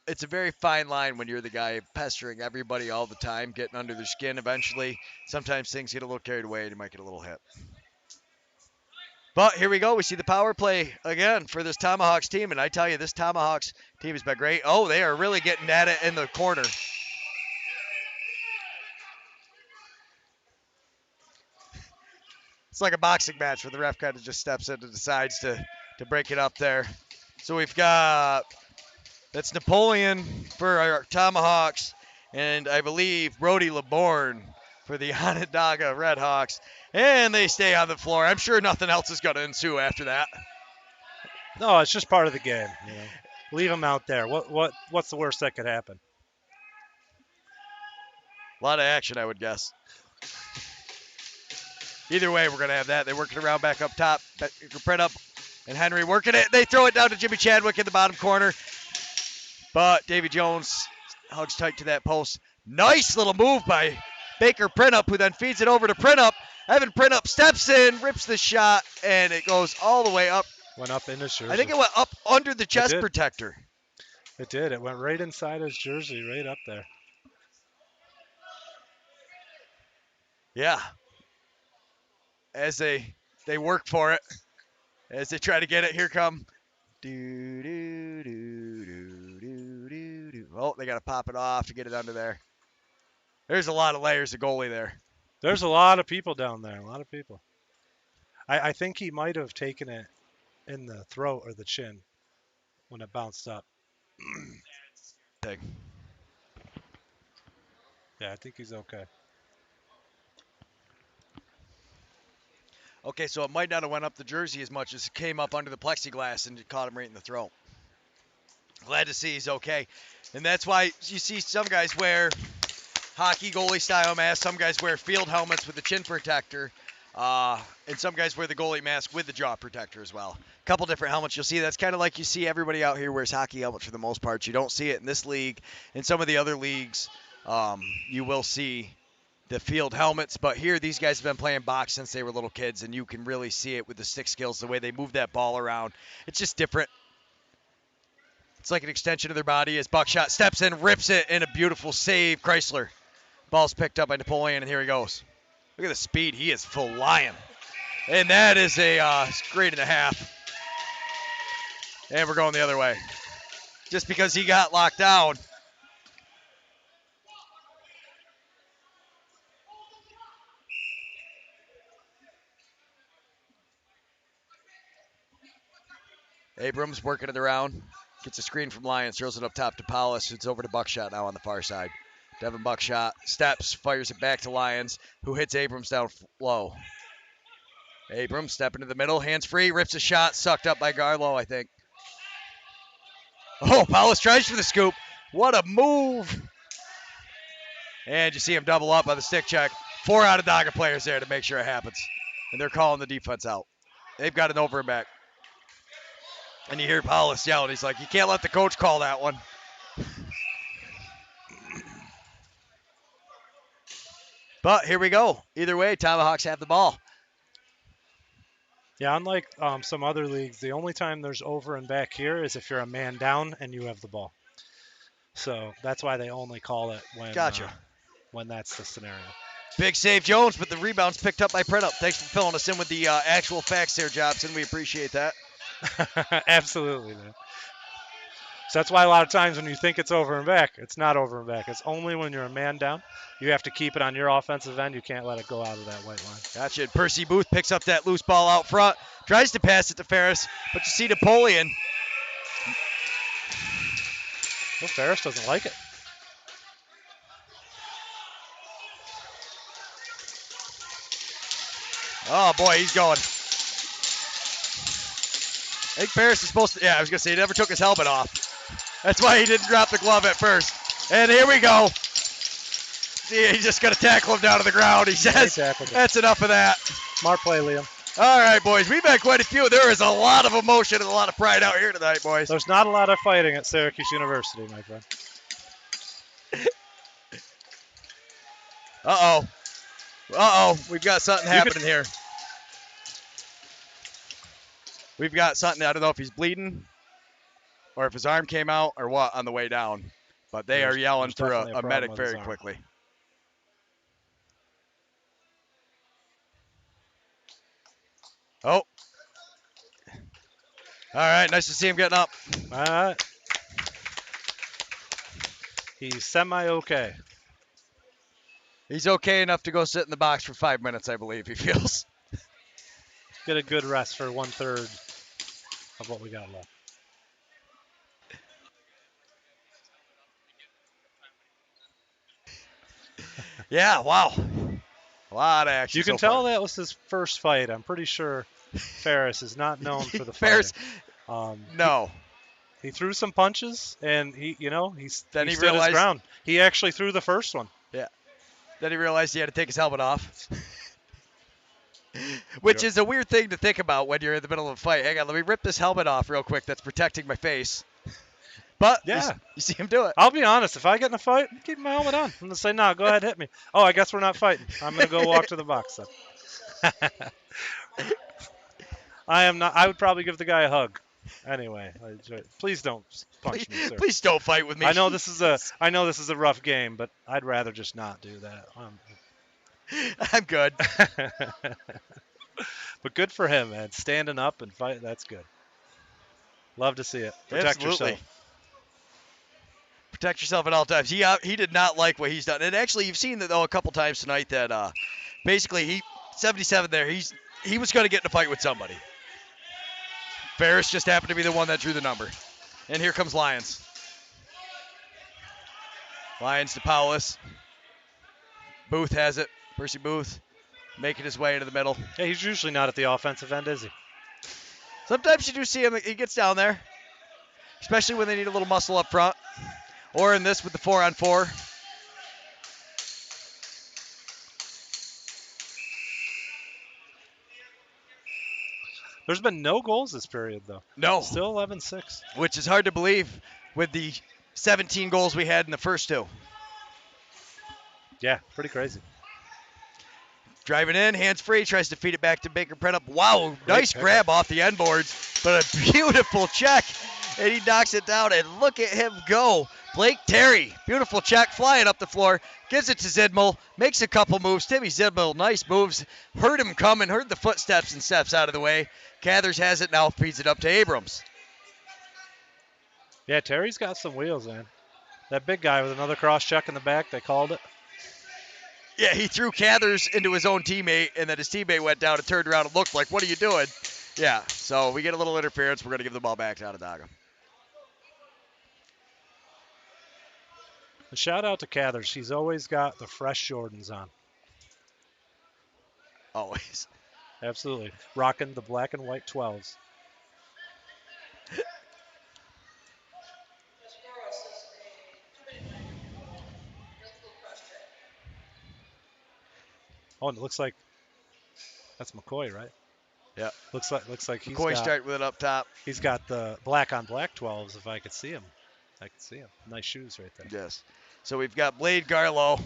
it's a very fine line when you're the guy pestering everybody all the time, getting under their skin eventually. Sometimes things get a little carried away and you might get a little hit. But here we go. We see the power play again for this Tomahawks team. And I tell you, this Tomahawks team has been great. Oh, they are really getting at it in the corner. It's like a boxing match where the ref kind of just steps in and decides to break it up there. So we've got, that's Napoleon for our Tomahawks, and I believe Brody LeBourne for the Onondaga Redhawks. And they stay on the floor. I'm sure nothing else is going to ensue after that. No, it's just part of the game. Leave them out there. What's the worst that could happen? A lot of action, I would guess. Either way, we're going to have that. They work it around back up top. Print up. And Henry working it. They throw it down to Jimmy Chadwick in the bottom corner. But Davy Jones hugs tight to that post. Nice little move by Baker Printup, who then feeds it over to Printup. Evan Printup steps in, rips the shot, and it goes all the way up. Went up in his jersey. I think it went up under the chest protector. It did. It went right inside his jersey, right up there. Yeah. As they work for it, as they try to get it, here come. Oh, they got to pop it off to get it under there. There's a lot of layers of goalie there. There's a lot of people down there. A lot of people. I think he might have taken it in the throat or the chin when it bounced up. Yeah, I think he's okay. Okay, so it might not have went up the jersey as much as it came up under the plexiglass and it caught him right in the throat. Glad to see he's okay. And that's why you see some guys wear hockey goalie style masks, some guys wear field helmets with the chin protector, and some guys wear the goalie mask with the jaw protector as well. A couple different helmets you'll see. That's kind of like you see everybody out here wears hockey helmets for the most part. You don't see it in this league. In some of the other leagues, you will see the field helmets, but here these guys have been playing box since they were little kids, and you can really see it with the stick skills, the way they move that ball around. It's just different. It's like an extension of their body as Buckshot steps in, rips it, and a beautiful save. Chrysler. Ball's picked up by Napoleon, and here he goes. Look at the speed. He is flying. And that is a grade and a half. And we're going the other way. Just because he got locked down. Abrams working it around. Gets a screen from Lyons, throws it up top to Paulus. It's over to Buckshot now on the far side. Devin Buckshot steps, fires it back to Lyons, who hits Abrams down low. Abrams step into the middle, hands free, rips a shot, sucked up by Garlow, I think. Oh, Paulus tries for the scoop. What a move. And you see him double up on the stick check. 4 Onondaga players there to make sure it happens. And they're calling the defense out. They've got an over and back. And you hear Paulus yelling. He's like, you can't let the coach call that one. But here we go. Either way, Tomahawks have the ball. Yeah, unlike some other leagues, the only time there's over and back here is if you're a man down and you have the ball. So that's why they only call it when that's the scenario. Big save, Jones, but the rebound's picked up by Printup. Thanks for filling us in with the actual facts there, Jobson. We appreciate that. Absolutely, man. So that's why a lot of times when you think it's over and back, it's not over and back. It's only when you're a man down. You have to keep it on your offensive end. You can't let it go out of that white line. Gotcha. Percy Booth picks up that loose ball out front, tries to pass it to Ferris, but you see Napoleon. Well, Ferris doesn't like it. Oh, boy, he's going. I think Ferris is supposed to, I was going to say, he never took his helmet off. That's why he didn't drop the glove at first. And here we go. See, he's just going to tackle him down to the ground. He says, that's enough of that. Smart play, Liam. All right, boys. We've had quite a few. There is a lot of emotion and a lot of pride out here tonight, boys. There's not a lot of fighting at Syracuse University, my friend. Uh-oh. Uh-oh. We've got something happening here. We've got something. I don't know if he's bleeding or if his arm came out or what on the way down. But they are yelling for a medic very quickly. Oh. All right. Nice to see him getting up. All right. He's semi-okay. He's okay enough to go sit in the box for 5 minutes, I believe he feels. Get a good rest for 1/3 of what we got left. Yeah, wow. A lot of action. You can tell that was his first fight. I'm pretty sure Ferris is not known for the Ferris, no. He threw some punches, and he stood his ground. He actually threw the first one. Yeah. Then he realized he had to take his helmet off. Which is a weird thing to think about when you're in the middle of a fight. Hang on, let me rip this helmet off real quick that's protecting my face. But Yeah. you see him do it. I'll be honest. If I get in a fight, I'm keeping my helmet on. I'm gonna say, "No, go ahead, hit me." Oh, I guess we're not fighting. I'm gonna go walk to the box then. I am not. I would probably give the guy a hug. Anyway, please don't punch me, sir. Please don't fight with me. I know this is a rough game, but I'd rather just not do that. I'm good. But good for him, man. Standing up and fight, that's good. Love to see it. Protect Absolutely. yourself. Protect yourself at all times. He did not like what he's done. And actually, you've seen that, though, a couple times tonight that basically 77 there, he was going to get in a fight with somebody. Ferris just happened to be the one that drew the number. And here comes Lyons. Lyons to Paulus. Booth has it. Percy Booth making his way into the middle. Yeah, he's usually not at the offensive end, is he? Sometimes you do see him. He gets down there, especially when they need a little muscle up front. Or in this with the 4-on-4. There's been no goals this period, though. No. Still 11-6. Which is hard to believe with the 17 goals we had in the first two. Yeah, pretty crazy. Driving in, hands free, tries to feed it back to Baker Prenup. Wow, nice grab off the end boards, but a beautiful check. And he knocks it down, and look at him go. Blake Terry, beautiful check, flying up the floor, gives it to Zidmel, makes a couple moves. Timmy Zidmel, nice moves. Heard him coming, heard the footsteps and steps out of the way. Cathers has it now, feeds it up to Abrams. Yeah, Terry's got some wheels, man. That big guy with another cross check in the back, they called it. Yeah, he threw Cathers into his own teammate, and then his teammate went down and turned around and looked like, what are you doing? Yeah, so we get a little interference. We're going to give the ball back to Onondaga. A shout out to Cathers. He's always got the fresh Jordans on. Always. Absolutely. Rocking the black and white 12s. Oh, and it looks like that's McCoy, right? Yeah. Looks like he's McCoy got, starting with it up top. He's got the black on black 12s. If I could see him, I could see him. Nice shoes right there. Yes. So we've got Blade Garlow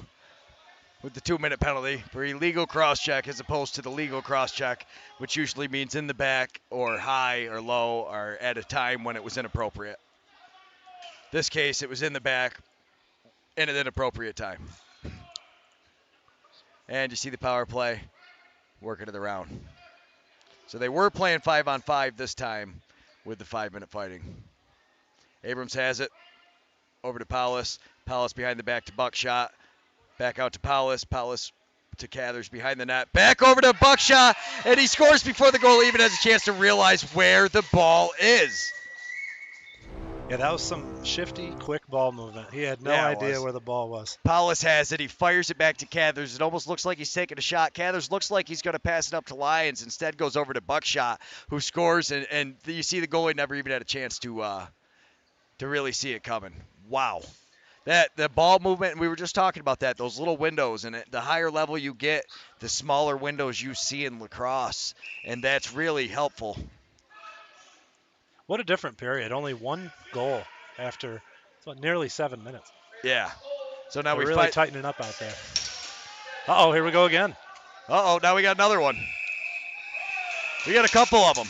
with the 2-minute penalty for illegal cross check as opposed to the legal cross check, which usually means in the back or high or low or at a time when it was inappropriate. This case, it was in the back in an inappropriate time. And you see the power play working to the round. So they were playing 5-on-5 this time with the 5-minute fighting. Abrams has it over to Paulus. Paulus behind the back to Buckshot. Back out to Paulus. Paulus to Cathers behind the net. Back over to Buckshot, and he scores before the goal even has a chance to realize where the ball is. Yeah, that was some shifty, quick ball movement. He had no Yeah, it idea was. where the ball was. Paulus has it. He fires it back to Cathers. It almost looks like he's taking a shot. Cathers looks like he's going to pass it up to Lyons. Instead goes over to Buckshot, who scores, and you see the goalie never even had a chance to really see it coming. Wow. The ball movement, we were just talking about that, those little windows, and the higher level you get, the smaller windows you see in lacrosse, and that's really helpful. What a different period. Only one goal after nearly 7 minutes. Yeah. So now we really fight. tightening up out there. Uh-oh, here we go again. Uh-oh, now we got another one. We got a couple of them.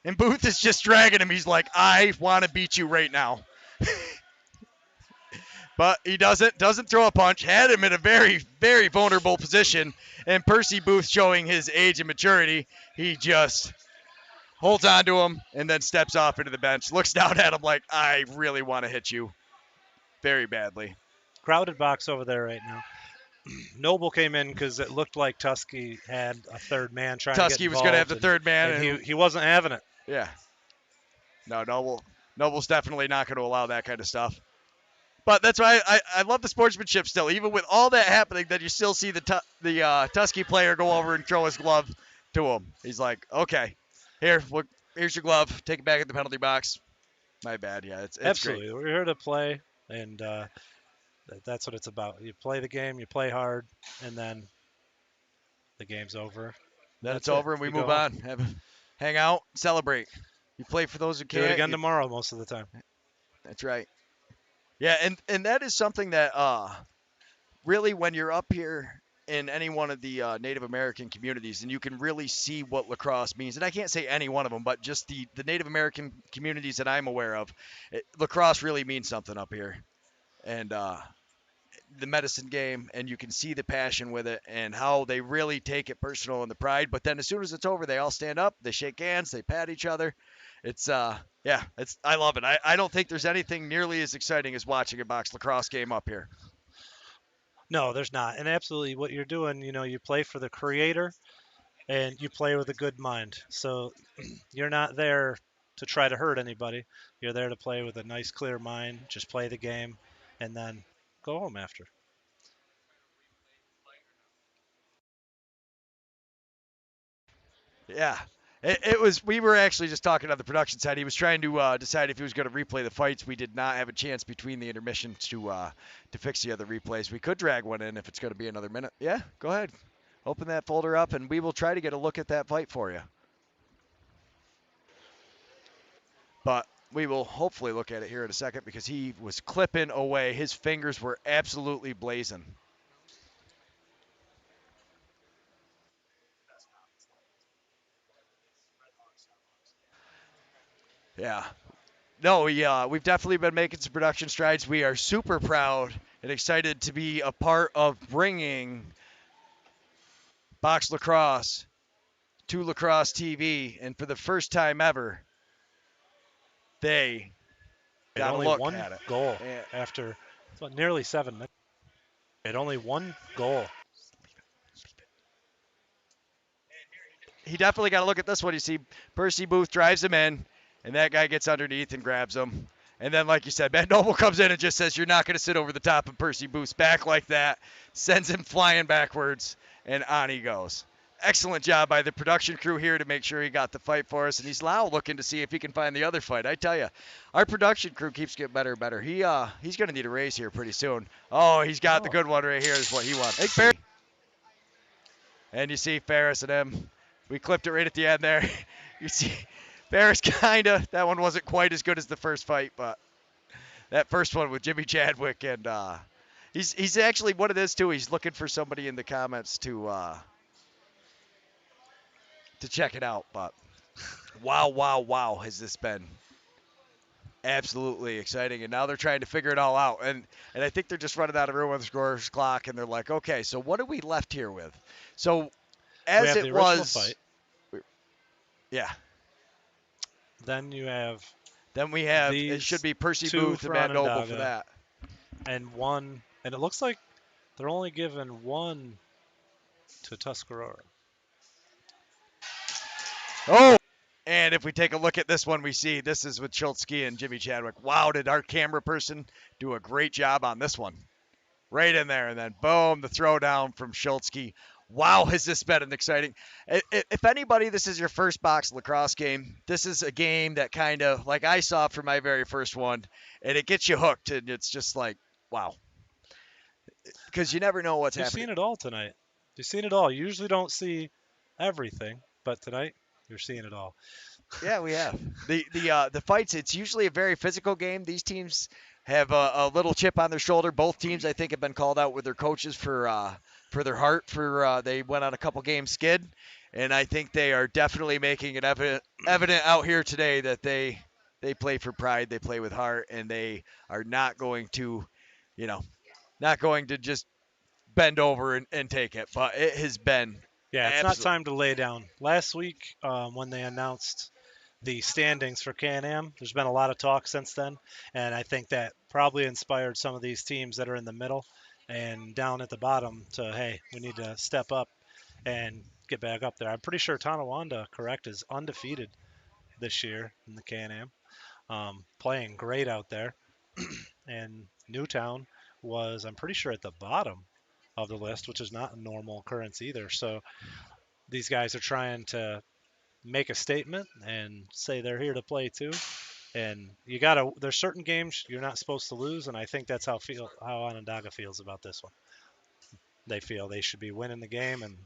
And Booth is just dragging him. He's like, I want to beat you right now. But he doesn't throw a punch. Had him in a very, very vulnerable position. And Percy Booth, showing his age and maturity, he just holds on to him and then steps off into the bench. Looks down at him like, I really want to hit you very badly. Crowded box over there right now. Noble came in because it looked like Tusky had a third man trying to get Tusky was going to have the third man. And he wasn't having it. Yeah. No, Noble's definitely not going to allow that kind of stuff. But that's why I love the sportsmanship still. Even with all that happening, that you still see the Tusky player go over and throw his glove to him. He's like, okay, here's your glove. Take it back in the penalty box. My bad. Yeah, it's Absolutely. great. We're here to play, and That's what it's about. You play the game, you play hard, and then the game's over. Then it's That's it. over and we You go move home. on. Hang out, celebrate. You play for those who Do it can't. again tomorrow most of the time. That's right. Yeah, and that is something that really when you're up here in any one of the Native American communities, and you can really see what lacrosse means. And I can't say any one of them, but just the Native American communities that I'm aware of, lacrosse really means something up here. And the medicine game, and you can see the passion with it and how they really take it personal and the pride. But then as soon as it's over, they all stand up, they shake hands, they pat each other. It's yeah, it's I love it. I don't think there's anything nearly as exciting as watching a box lacrosse game up here. No, there's not. And absolutely what you're doing, you play for the creator and you play with a good mind. So you're not there to try to hurt anybody. You're there to play with a nice, clear mind, just play the game, and then go home after. Yeah. It was. We were actually just talking on the production side. He was trying to decide if he was going to replay the fights. We did not have a chance between the intermissions to fix the other replays. We could drag one in if it's going to be another minute. Yeah, go ahead. Open that folder up, and we will try to get a look at that fight for you. But we will hopefully look at it here in a second because he was clipping away. His fingers were absolutely blazing. Yeah. No, we've definitely been making some production strides. We are super proud and excited to be a part of bringing box lacrosse to Lacrosse TV. And for the first time ever, they It got a only look one at it. goal And after nearly 7 minutes. It only one goal. he definitely got to look at this one. You see, Percy Booth drives him in, and that guy gets underneath and grabs him. And then, like you said, Ben Noble comes in and just says, "You're not going to sit over the top of Percy Booth's back like that." Sends him flying backwards, and on he goes. Excellent job by the production crew here to make sure he got the fight for us. And he's now looking to see if he can find the other fight. I tell you, our production crew keeps getting better and better. He's going to need a raise here pretty soon. Oh, he's got the good one right here. Is what he wants. Hey, Ferris. And you see Ferris and him. We clipped it right at the end there. You see Ferris that one wasn't quite as good as the first fight, but that first one with Jimmy Chadwick and he's actually what it is too. He's looking for somebody in the comments to check it out. But wow, has this been absolutely exciting. And now they're trying to figure it all out. And I think they're just running out of room on the scorer's clock, and they're like, okay, so what are we left here with? So We as have it the original was, fight. yeah. Then you have Then we have, it these should be Percy two Booth and for Matt Noble for Onondaga that. and one, and it looks like they're only giving one to Tuscarora. Oh! And if we take a look at this one, we see this is with Schultzky and Jimmy Chadwick. Wow, did our camera person do a great job on this one. Right in there, and then boom, the throwdown from Schultzky. Wow, has this been an exciting? If anybody, this is your first box lacrosse game, this is a game that kind of, like I saw for my very first one, and it gets you hooked, and it's just like, wow. Because you never know what's You've happening. seen it all tonight. You've seen it all. You usually don't see everything, but tonight you're seeing it all. Yeah, we have the fights. It's usually a very physical game. These teams have a little chip on their shoulder. Both teams, I think, have been called out with their coaches for their heart. They went on a couple game skid, and I think they are definitely making it evident out here today that they play for pride. They play with heart, and they are not going to, you know, not going to just bend over and take it. But it has been Yeah, it's not absolutely. time to lay down. Last week, when they announced the standings for Canam, there's been a lot of talk since then, and I think that probably inspired some of these teams that are in the middle and down at the bottom to, hey, we need to step up and get back up there. I'm pretty sure Tonawanda, correct, is undefeated this year in the Can-Am, playing great out there. And Newtown was, I'm pretty sure, at the bottom of the list, which is not a normal occurrence either. So these guys are trying to make a statement and say they're here to play too. And there's certain games you're not supposed to lose, and I think that's how Onondaga feels about this one. They feel they should be winning the game, and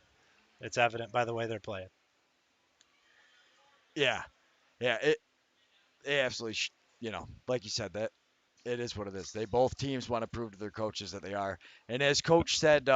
it's evident by the way they're playing. Yeah, yeah. It absolutely, like you said, that it is what it is. They both teams want to prove to their coaches that they are. And as Coach said,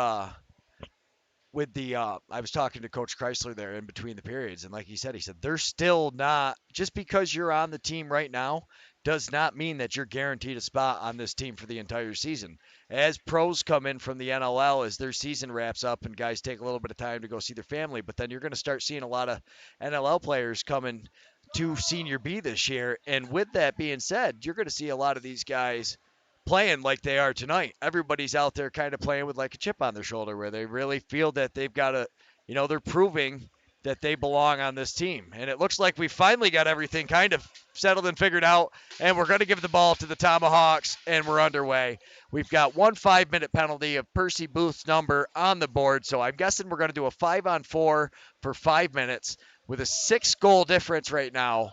with the I was talking to Coach Chrysler there in between the periods, and like he said, they're still not, just because you're on the team right now does not mean that you're guaranteed a spot on this team for the entire season. As pros come in from the NLL, as their season wraps up and guys take a little bit of time to go see their family, but then you're going to start seeing a lot of NLL players coming to Senior B this year. And with that being said, you're going to see a lot of these guys playing like they are tonight. Everybody's out there kind of playing with like a chip on their shoulder, where they really feel that they've got they're proving that they belong on this team. And it looks like we finally got everything kind of settled and figured out, and we're going to give the ball to the Tomahawks, and we're underway. We've got 1 5-minute penalty of Percy Booth's number on the board, so I'm guessing we're going to do a 5-on-4 for 5 minutes with a 6-goal difference right now.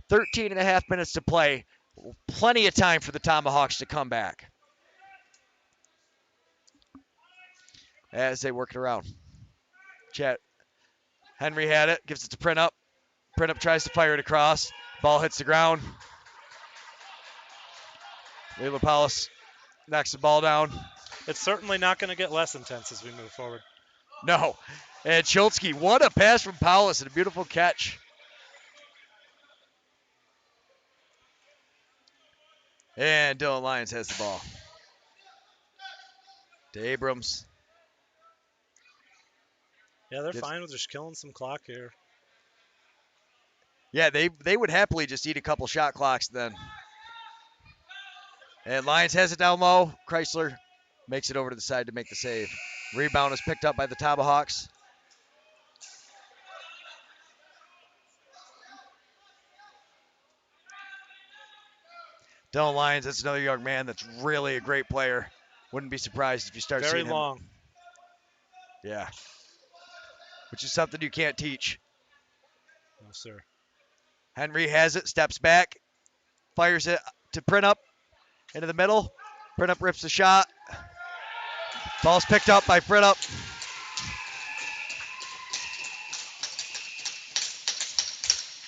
13 and a half minutes to play. Plenty of time for the Tomahawks to come back as they work it around. Chet Henry had it, gives it to Print Up. Print Up tries to fire it across. Ball hits the ground. Leila Paulus knocks the ball down. It's certainly not going to get less intense as we move forward. No. And Schultzke, what a pass from Paulus and a beautiful catch. And Dylan Lyons has the ball. To Abrams. Yeah, they're fine with just killing some clock here. Yeah, they would happily just eat a couple shot clocks then. And Lyons has it down low. Chrysler makes it over to the side to make the save. Rebound is picked up by the Tomahawks. Dylan Lyons, that's another young man that's really a great player. Wouldn't be surprised if you start seeing him. Very long. Yeah. Which is something you can't teach. No, sir. Henry has it, steps back, fires it to Print Up into the middle. Print Up rips the shot. Ball's picked up by Print Up.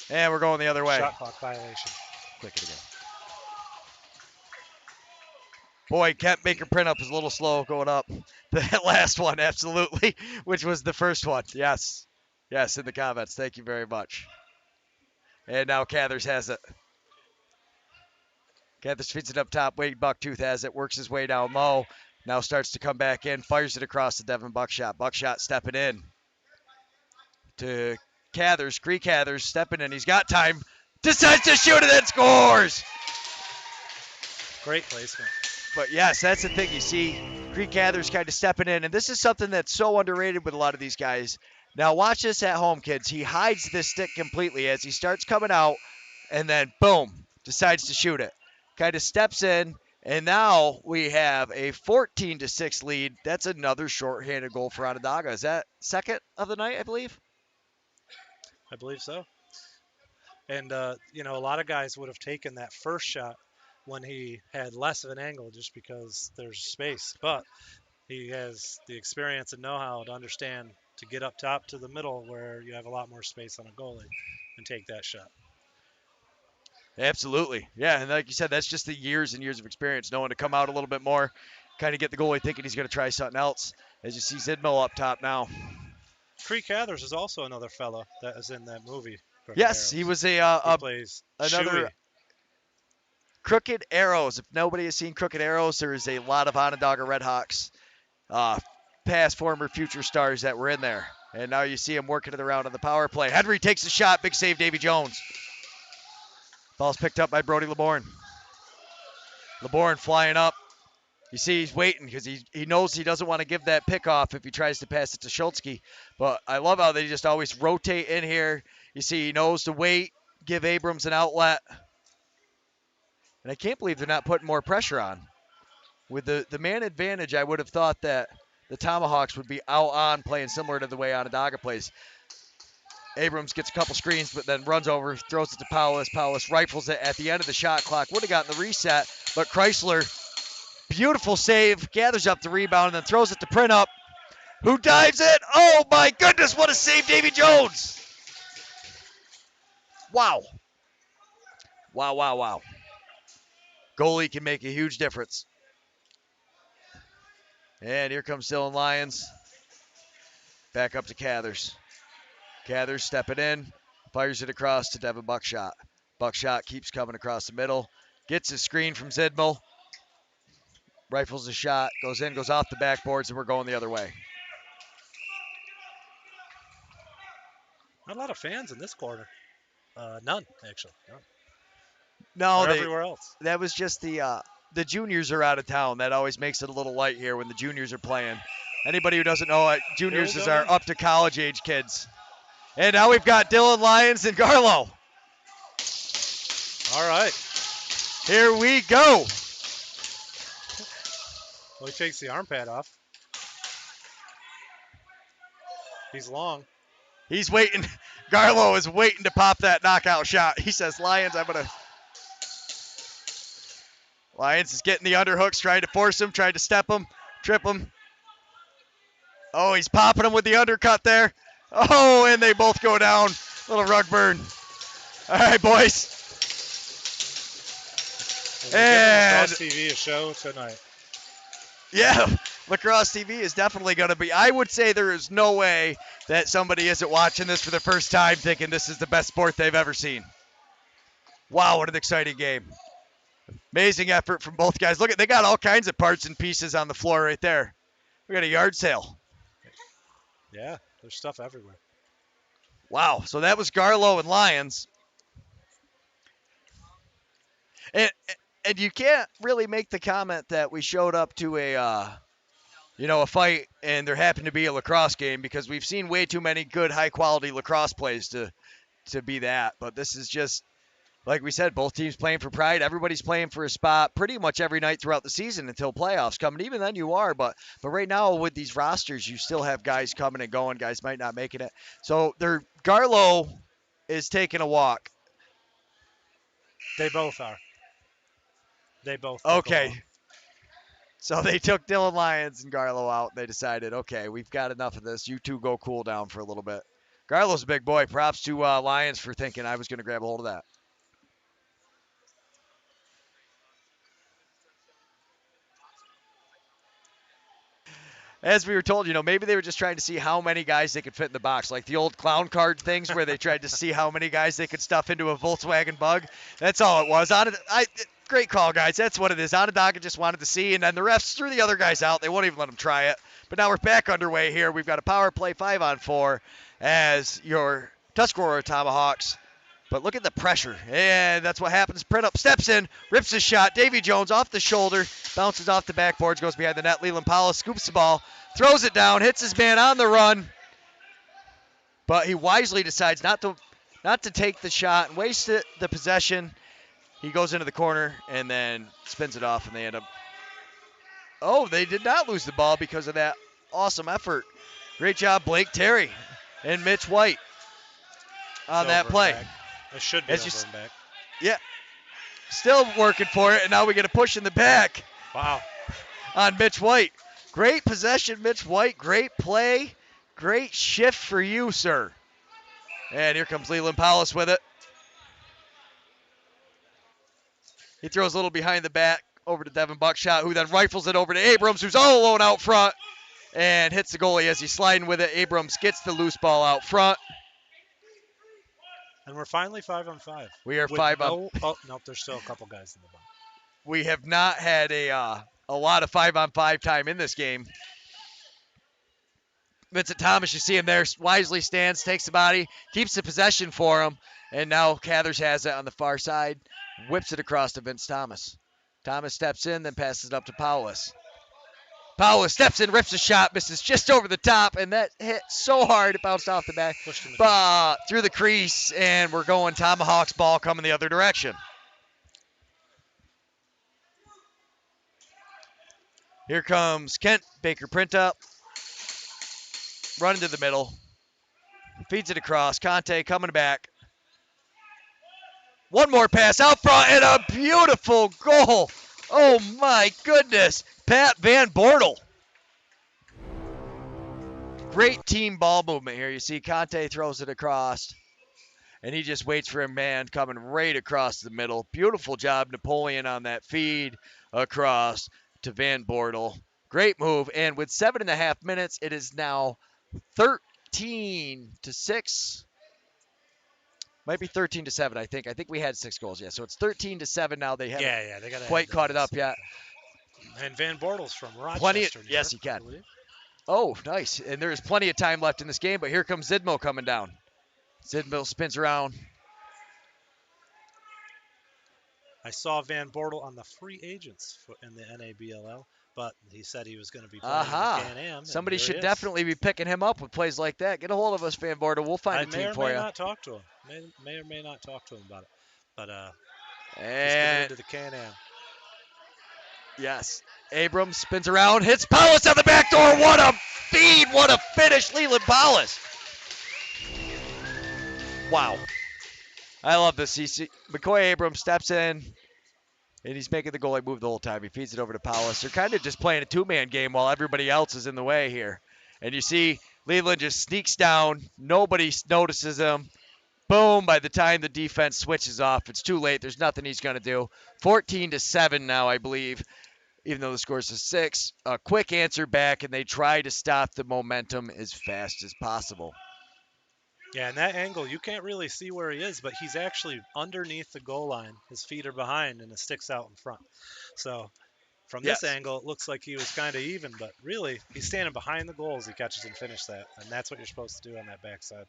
And we're going the other way. Shot clock violation. Click it again. Boy, Kent Baker Print Up is a little slow going up. That last one, absolutely, which was the first one. Yes. Yes, in the comments. Thank you very much. And now Cathers has it. Cathers feeds it up top. Wade Bucktooth has it. Works his way down low. Now starts to come back in. Fires it across to Devin Buckshot. Buckshot stepping in to Cathers. Cree Cathers stepping in. He's got time. Decides to shoot it and scores. Great placement. But yes, that's the thing. You see Cree Cathers kind of stepping in. And this is something that's so underrated with a lot of these guys. Now watch this at home, kids. He hides this stick completely as he starts coming out, and then boom, decides to shoot it. Kind of steps in, and now we have a 14-6 lead. That's another shorthanded goal for Onondaga. Is that second of the night, I believe? I believe so. And, a lot of guys would have taken that first shot when he had less of an angle just because there's space. But he has the experience and know-how to understand to get up top to the middle where you have a lot more space on a goalie and take that shot. Absolutely. Yeah, and like you said, that's just the years and years of experience, knowing to come out a little bit more, kind of get the goalie thinking he's going to try something else. As you see Zidmo up top now. Cree Cathers is also another fella that is in that movie. Yes, he was he plays another Shuey. Crooked Arrows. If nobody has seen Crooked Arrows, there is a lot of Onondaga Redhawks, past, former, future stars that were in there. And now you see him working it around on the power play. Henry takes the shot. Big save, Davy Jones. Ball's picked up by Brody LeBourne. LeBourne flying up. You see he's waiting because he knows he doesn't want to give that pick off if he tries to pass it to Schultzke. But I love how they just always rotate in here. You see he knows to wait, give Abrams an outlet. And I can't believe they're not putting more pressure on. With the man advantage, I would have thought that the Tomahawks would be out on playing similar to the way Onondaga plays. Abrams gets a couple screens, but then runs over, throws it to Powis. Powis rifles it at the end of the shot clock. Would have gotten the reset, but Chrysler, beautiful save, gathers up the rebound, and then throws it to Printup, who dives it. Oh my goodness, what a save, Davy Jones! Wow. Wow, wow, wow. Goalie can make a huge difference. And here comes Dylan Lyons. Back up to Cathers. Cathers stepping in, fires it across to Devin Buckshot. Buckshot keeps coming across the middle, gets a screen from Zidmel, rifles a shot, goes in, goes off the backboards, and we're going the other way. Not a lot of fans in this quarter. None, actually. None. No, They're everywhere else. that was just the juniors are out of town. That always makes it a little light here when the juniors are playing. Anybody who doesn't know it, juniors is our up to college age kids. And now we've got Dylan Lyons and Garlow. All right. Here we go. Well, he takes the arm pad off. He's long. He's waiting. Garlow is waiting to pop that knockout shot. He says, Lyons, I'm going to. Lyons is getting the underhooks, trying to force him, trying to step him, trip him. Oh, he's popping him with the undercut there. Oh, and they both go down. Little rug burn. All right, boys. And Lacrosse TV a show tonight. Yeah, Lacrosse TV is definitely going to be. I would say there is no way that somebody isn't watching this for the first time thinking this is the best sport they've ever seen. Wow, what an exciting game. Amazing effort from both guys. Look at, they got all kinds of parts and pieces on the floor right there. We got a yard sale. Yeah, there's stuff everywhere. Wow, so that was Garlow and Lyons. And you can't really make the comment that we showed up to a fight and there happened to be a lacrosse game, because we've seen way too many good, high-quality lacrosse plays to be that. But this is just, like we said, both teams playing for pride. Everybody's playing for a spot pretty much every night throughout the season until playoffs come. And even then you are. But right now with these rosters, you still have guys coming and going. Guys might not make it. So Garlow is taking a walk. They both are. They both. Okay. So they took Dylan Lyons and Garlow out. They decided, okay, we've got enough of this. You two go cool down for a little bit. Garlow's a big boy. Props to Lyons for thinking I was going to grab a hold of that. As we were told, maybe they were just trying to see how many guys they could fit in the box, like the old clown card things where they tried to see how many guys they could stuff into a Volkswagen Bug. That's all it was. Great call, guys. That's what it is. Onondaga just wanted to see, and then the refs threw the other guys out. They won't even let them try it. But now we're back underway here. We've got a power play 5-on-4 as your Tuscarora Tomahawks. But look at the pressure, and that's what happens. Printup steps in, rips his shot. Davy Jones off the shoulder, bounces off the backboards, goes behind the net. Leland Powell scoops the ball, throws it down, hits his man on the run. But he wisely decides not to take the shot and waste the possession. He goes into the corner and then spins it off, and they end up. Oh, they did not lose the ball because of that awesome effort. Great job, Blake Terry and Mitch White on that play. It should be over and back. Yeah. Still working for it, and now we get a push in the back. Wow. On Mitch White. Great possession, Mitch White. Great play. Great shift for you, sir. And here comes Leland Powell with it. He throws a little behind the back over to Devin Buckshot, who then rifles it over to Abrams, who's all alone out front, and hits the goalie as he's sliding with it. Abrams gets the loose ball out front. And we're finally 5-on-5. We are 5-on. Oh, nope, there's still a couple guys in the bottom. We have not had a lot of 5-on-5 time in this game. Vincent Thomas, you see him there, wisely stands, takes the body, keeps the possession for him, and now Cathers has it on the far side, whips it across to Vince Thomas. Thomas steps in, then passes it up to Paulus. Paulus steps in, rips a shot, misses just over the top, and that hit so hard it bounced off the back. Through the crease, and we're going Tomahawks ball coming the other direction. Here comes Kent Baker Printup. Running to the middle. Feeds it across. Conte coming back. One more pass out front and a beautiful goal. Oh my goodness. Pat Van Bortle. Great team ball movement here. You see Conte throws it across, and he just waits for a man coming right across the middle. Beautiful job, Napoleon, on that feed across to Van Bortle. Great move. And with 7.5 minutes, it is now 13-6. Might be 13-7, I think. I think we had 6 goals, yeah. So it's 13-7 now. They haven't They got quite caught it up yet. And Van Bortle's from Rochester. New Yes, York, he I can. believe. Oh, nice. And there's plenty of time left in this game, but here comes Zidmo coming down. Zidmo spins around. I saw Van Bortle on the free agents in the NABLL, but he said he was going to be playing Aha. in the Canam. Somebody should definitely be picking him up with plays like that. Get a hold of us, Van Bortle. We'll find a team for you. I may or may not talk to him. May or may not talk to him about it. But he's And committed to the Canam. yes, Abrams spins around, hits Paulus on the back door. What a feed! What a finish, Leland Paulus. Wow. I love this. McCoy Abrams steps in, and he's making the goalie move the whole time. He feeds it over to Paulus. They're kind of just playing a two-man game while everybody else is in the way here. And you see Leland just sneaks down. Nobody notices him. Boom, by the time the defense switches off, it's too late. There's nothing he's going to do. 14-7 now, I believe, even though the score is 6. A quick answer back, and they try to stop the momentum as fast as possible. Yeah, in that angle, you can't really see where he is, but he's actually underneath the goal line. His feet are behind, and his stick's out in front. So from this angle, it looks like he was kind of even, but really, he's standing behind the goals. He catches and finishes that, and that's what you're supposed to do on that backside.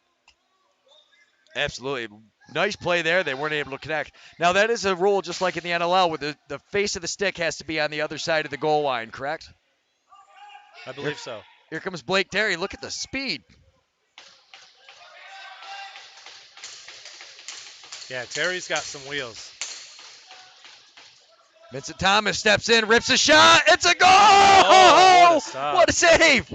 Absolutely. Nice play there. They weren't able to connect. Now, that is a rule just like in the NLL where the face of the stick has to be on the other side of the goal line, correct? I believe so. Here comes Blake Terry. Look at the speed. Yeah, Terry's got some wheels. Vincent Thomas steps in, rips a shot. It's a goal! Oh, what a stop. What a save!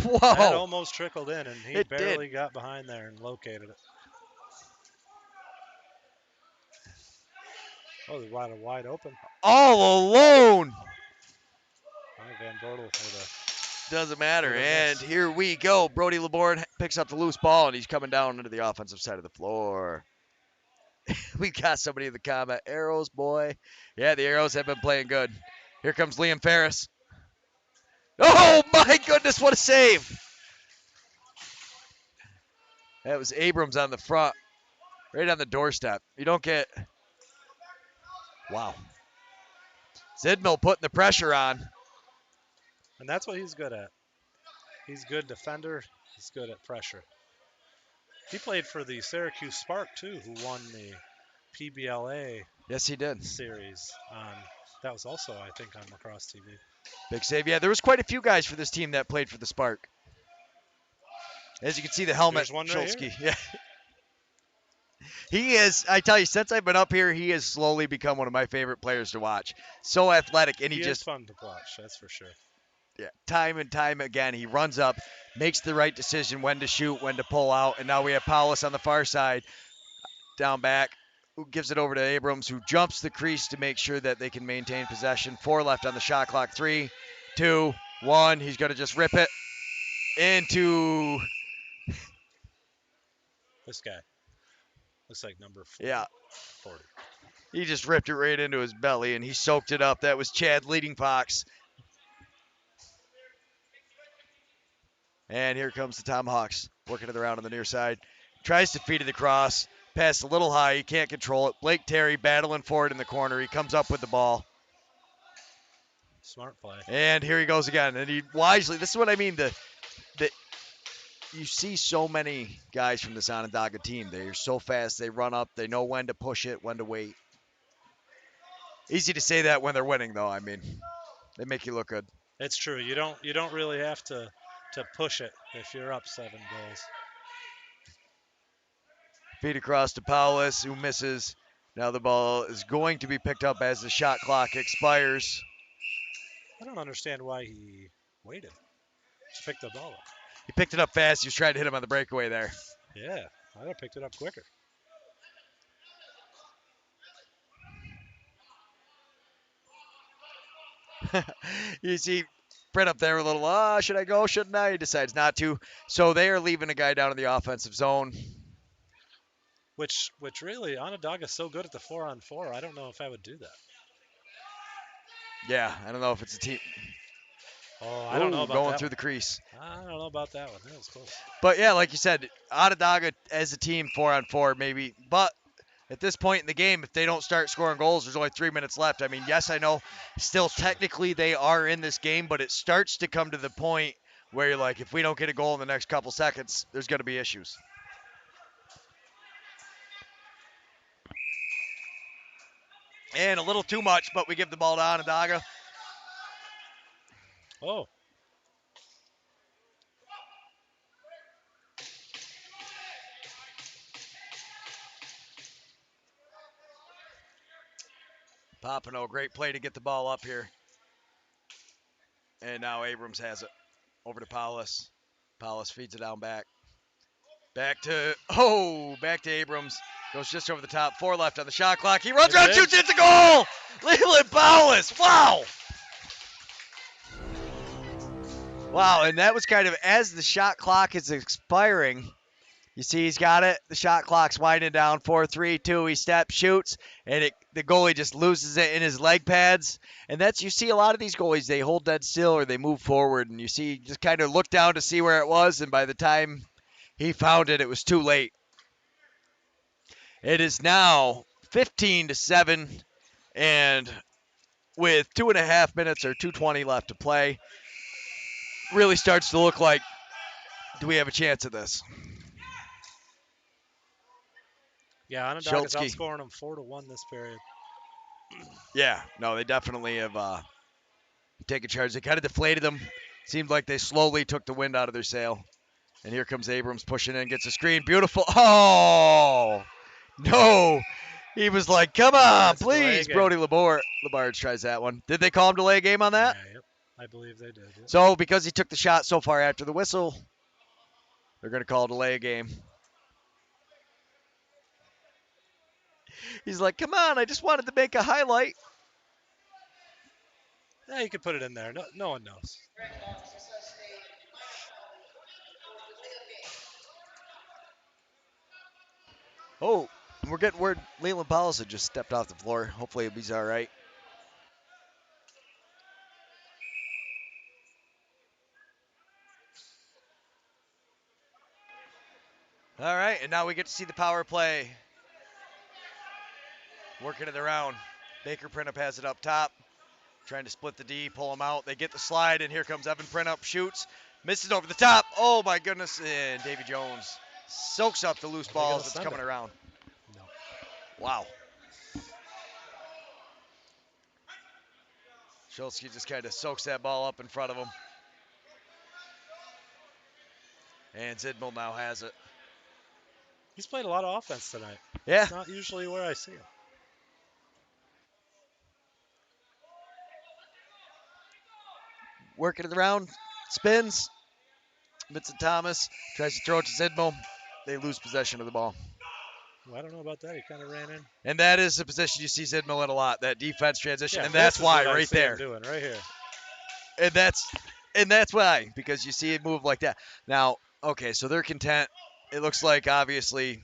Whoa. That almost trickled in, and he barely did. got behind there and located it. Oh, they're wide open. All alone. Van Bortle with Doesn't matter. What a And miss. here we go. Brody LeBourne picks up the loose ball, and he's coming down into the offensive side of the floor. We got somebody in the comment. Arrows, boy. Yeah, the Arrows have been playing good. Here comes Liam Ferris. Oh, my goodness, what a save. That was Abrams on the front, right on the doorstep. You don't get... Wow. Zidmill putting the pressure on. And that's what he's good at. He's a good defender. He's good at pressure. He played for the Syracuse Spark, too, who won the PBLA Yes, he did. series. That was also, I think, on Lacrosse TV. Big save. Yeah, there was quite a few guys for this team that played for the Spark. As you can see, the helmet, There's one right Schultzky. Yeah. He is, I tell you, since I've been up here, he has slowly become one of my favorite players to watch. So athletic, and he is just fun to watch, that's for sure. Yeah, time and time again, he runs up, makes the right decision when to shoot, when to pull out, and now we have Paulus on the far side, down back, who gives it over to Abrams, who jumps the crease to make sure that they can maintain possession. 4 left on the shot clock. 3, 2, 1. He's going to just rip it into... This guy looks like number 40. Yeah, 40. he just ripped it right into his belly, and he soaked it up. That was Chad leading Fox. And here comes the Tomahawks, working it around on the near side. Tries to feed it across. Pass a little high. He can't control it. Blake Terry battling for it in the corner. He comes up with the ball. Smart play. And here he goes again. And he wisely, this is what I mean, that you see so many guys from this Onondaga team. They're so fast. They run up. They know when to push it, when to wait. Easy to say that when they're winning, though. I mean, they make you look good. It's true. You don't really have to push it if you're up 7 goals. Feed across to Paulus, who misses. Now the ball is going to be picked up as the shot clock expires. I don't understand why he waited. Just pick the ball up. He picked it up fast. He was trying to hit him on the breakaway there. Yeah, I'd have picked it up quicker. You see Brent up there a little, should I go? Shouldn't I? He decides not to. So they are leaving a guy down in the offensive zone. Which really, Onondaga's so good at the 4-on-4. I don't know if I would do that. Yeah, I don't know if it's a team. Oh, I don't know about going that through one. the crease. I don't know about that one. That was close. But yeah, like you said, Onondaga as a team 4-on-4 maybe. But at this point in the game, if they don't start scoring goals, there's only 3 minutes left. I mean, yes, I know still technically they are in this game, but it starts to come to the point where you're like, if we don't get a goal in the next couple seconds, there's going to be issues. And a little too much, but we give the ball to Onondaga. Oh. Popino, great play to get the ball up here. And now Abrams has it. Over to Paulus. Paulus feeds it down back. Back to Abrams. Goes just over the top. 4 left on the shot clock. He runs around, shoots, hits a goal! Leland Paulus. Wow! Wow, and that was kind of as the shot clock is expiring. You see he's got it. The shot clock's winding down. 4-3-2. He steps, shoots, and the goalie just loses it in his leg pads. And you see a lot of these goalies, they hold dead still or they move forward, and you see just kind of look down to see where it was, and by the time he found it, it was too late. It is now 15-7, and with 2.5 minutes or 2:20 left to play, really starts to look like, do we have a chance at this? Yeah, Onondaga's outscoring them 4-1 this period. Yeah, no, they definitely have taken charge. They kind of deflated them. Seemed like they slowly took the wind out of their sail. And here comes Abrams pushing in, gets a screen. Beautiful. Oh, no. He was like, come on, please. Brody Labarge tries that one. Did they call him delay game on that? Yeah, yep. I believe they did. Yep. So because he took the shot so far after the whistle, they're going to call delay a game. He's like, come on, I just wanted to make a highlight. Yeah, you could put it in there. No one knows. Oh, we're getting word Leland Powell had just stepped off the floor. Hopefully he's all right. All right, and now we get to see the power play. Working it around. Baker Printup has it up top. Trying to split the D, pull him out. They get the slide, and here comes Evan Printup. Shoots. Misses over the top. Oh, my goodness. And Davy Jones soaks up the loose balls that's coming around. No. Wow. Schultzke just kind of soaks that ball up in front of him. And Zidmel now has it. He's played a lot of offense tonight. Yeah. It's not usually where I see him. Working it around. Spins. Vincent Thomas tries to throw it to Zidmel. They lose possession of the ball. Well, I don't know about that. He kind of ran in. And that is the position you see Zidmel in a lot, that defense transition. Yeah, and that's why right there. Him doing right here. And that's why, because you see it move like that. Now, okay, so they're content. It looks like obviously.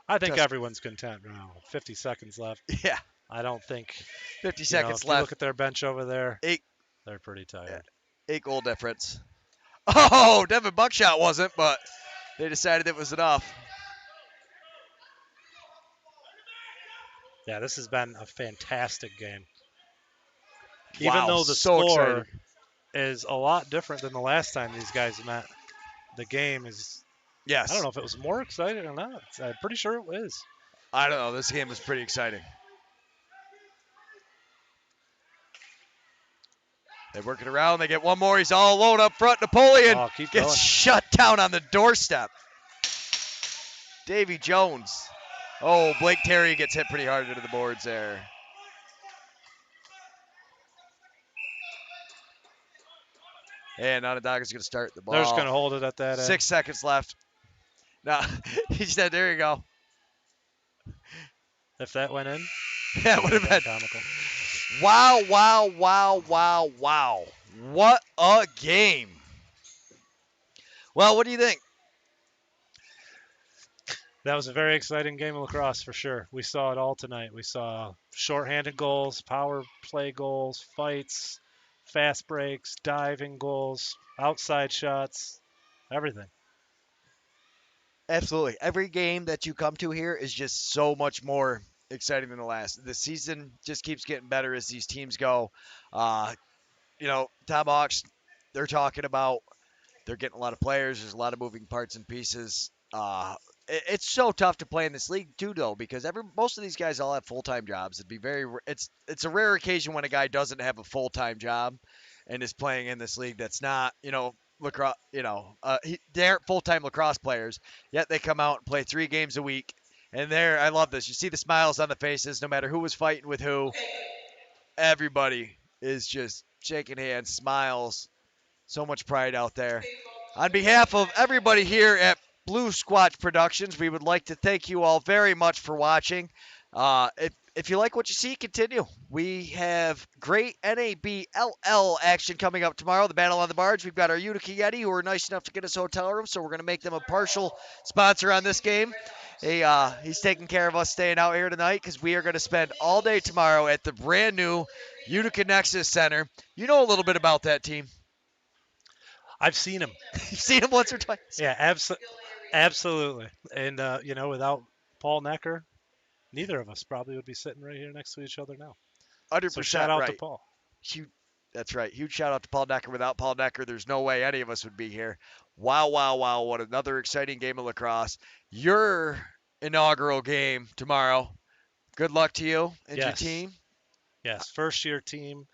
I think everyone's content now. 50 seconds left. Yeah. I don't think 50 seconds if left. You look at their bench over there. 8. They're pretty tired. Yeah, 8 goal difference. Oh, Devin Buckshot wasn't, but they decided it was enough. Yeah, this has been a fantastic game. Wow, Even though the so score exciting. is a lot different than the last time these guys met, the game is. Yes. I don't know if it was more exciting or not. I'm pretty sure it was. I don't know. This game was pretty exciting. They work it around. They get one more. He's all alone up front. Napoleon gets shut down on the doorstep. Davy Jones. Oh, Blake Terry gets hit pretty hard into the boards there. And Onondaga's going to start the They're just ball. going to hold it at that 6 seconds left. No, he said, there you go. end. If that went in, That would have been comical. wow, wow, wow, wow, wow. What a game. Well, what do you think? That was a very exciting game of lacrosse for sure. We saw it all tonight. We saw shorthanded goals, power play goals, fights, fast breaks, diving goals, outside shots, everything. Absolutely. Every game that you come to here is just so much more exciting than the last. The season just keeps getting better as these teams go. Tomahawks, they're talking about they're getting a lot of players. There's a lot of moving parts and pieces. It's so tough to play in this league too, though, because most of these guys all have full-time jobs. It's a rare occasion when a guy doesn't have a full-time job and is playing in this league. That's not lacrosse. They aren't full-time lacrosse players, yet they come out and play 3 games a week. And I love this. You see the smiles on the faces, no matter who was fighting with who. Everybody is just shaking hands, smiles. So much pride out there. On behalf of everybody here at Blue Squatch Productions, we would like to thank you all very much for watching. If you like what you see, continue. We have great NABLL action coming up tomorrow. The Battle on the Barge. We've got our Utica Yeti, who are nice enough to get us a hotel room, so we're going to make them a partial sponsor on this game. He's taking care of us staying out here tonight because we are going to spend all day tomorrow at the brand new Utica Nexus Center. You know a little bit about that team. I've seen him. You've seen him once or twice. Yeah, absolutely. And, without Paul Necker, neither of us probably would be sitting right here next to each other now. 100% So shout out right. to Paul. That's right. Huge shout out to Paul Necker. Without Paul Necker, there's no way any of us would be here. Wow, wow, wow. What another exciting game of lacrosse. Your inaugural game tomorrow. Good luck to you and your team. Yes, first-year team.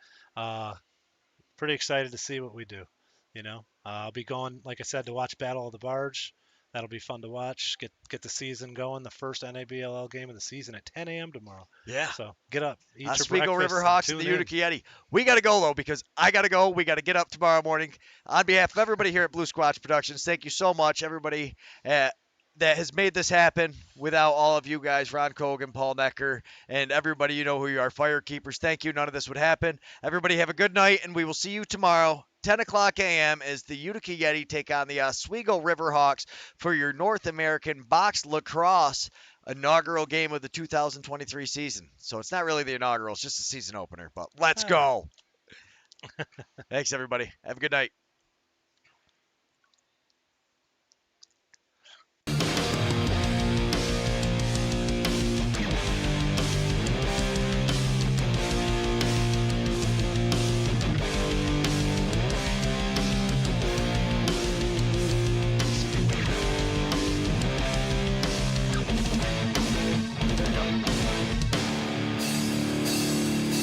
Pretty excited to see what we do. I'll be going, like I said, to watch Battle of the Barge. That'll be fun to watch. Get the season going. The first NABLL game of the season at 10 a.m. tomorrow. Yeah. So get up, eat your Oswego breakfast, Riverhawks and and the tune in. Utica Yeti. We got to go, though, because I got to go. We got to get up tomorrow morning. On behalf of everybody here at Blue Squatch Productions, thank you so much, everybody that has made this happen. Without all of you guys, Ron Cogan, Paul Necker, and everybody, you know who you are, Firekeepers. Thank you. None of this would happen. Everybody have a good night, and we will see you tomorrow, 10 o'clock a.m. as the Utica Yeti take on the Oswego Riverhawks for your North American Box Lacrosse inaugural game of the 2023 season. So it's not really the inaugural, it's just a season opener. But let's go. Thanks, everybody. Have a good night.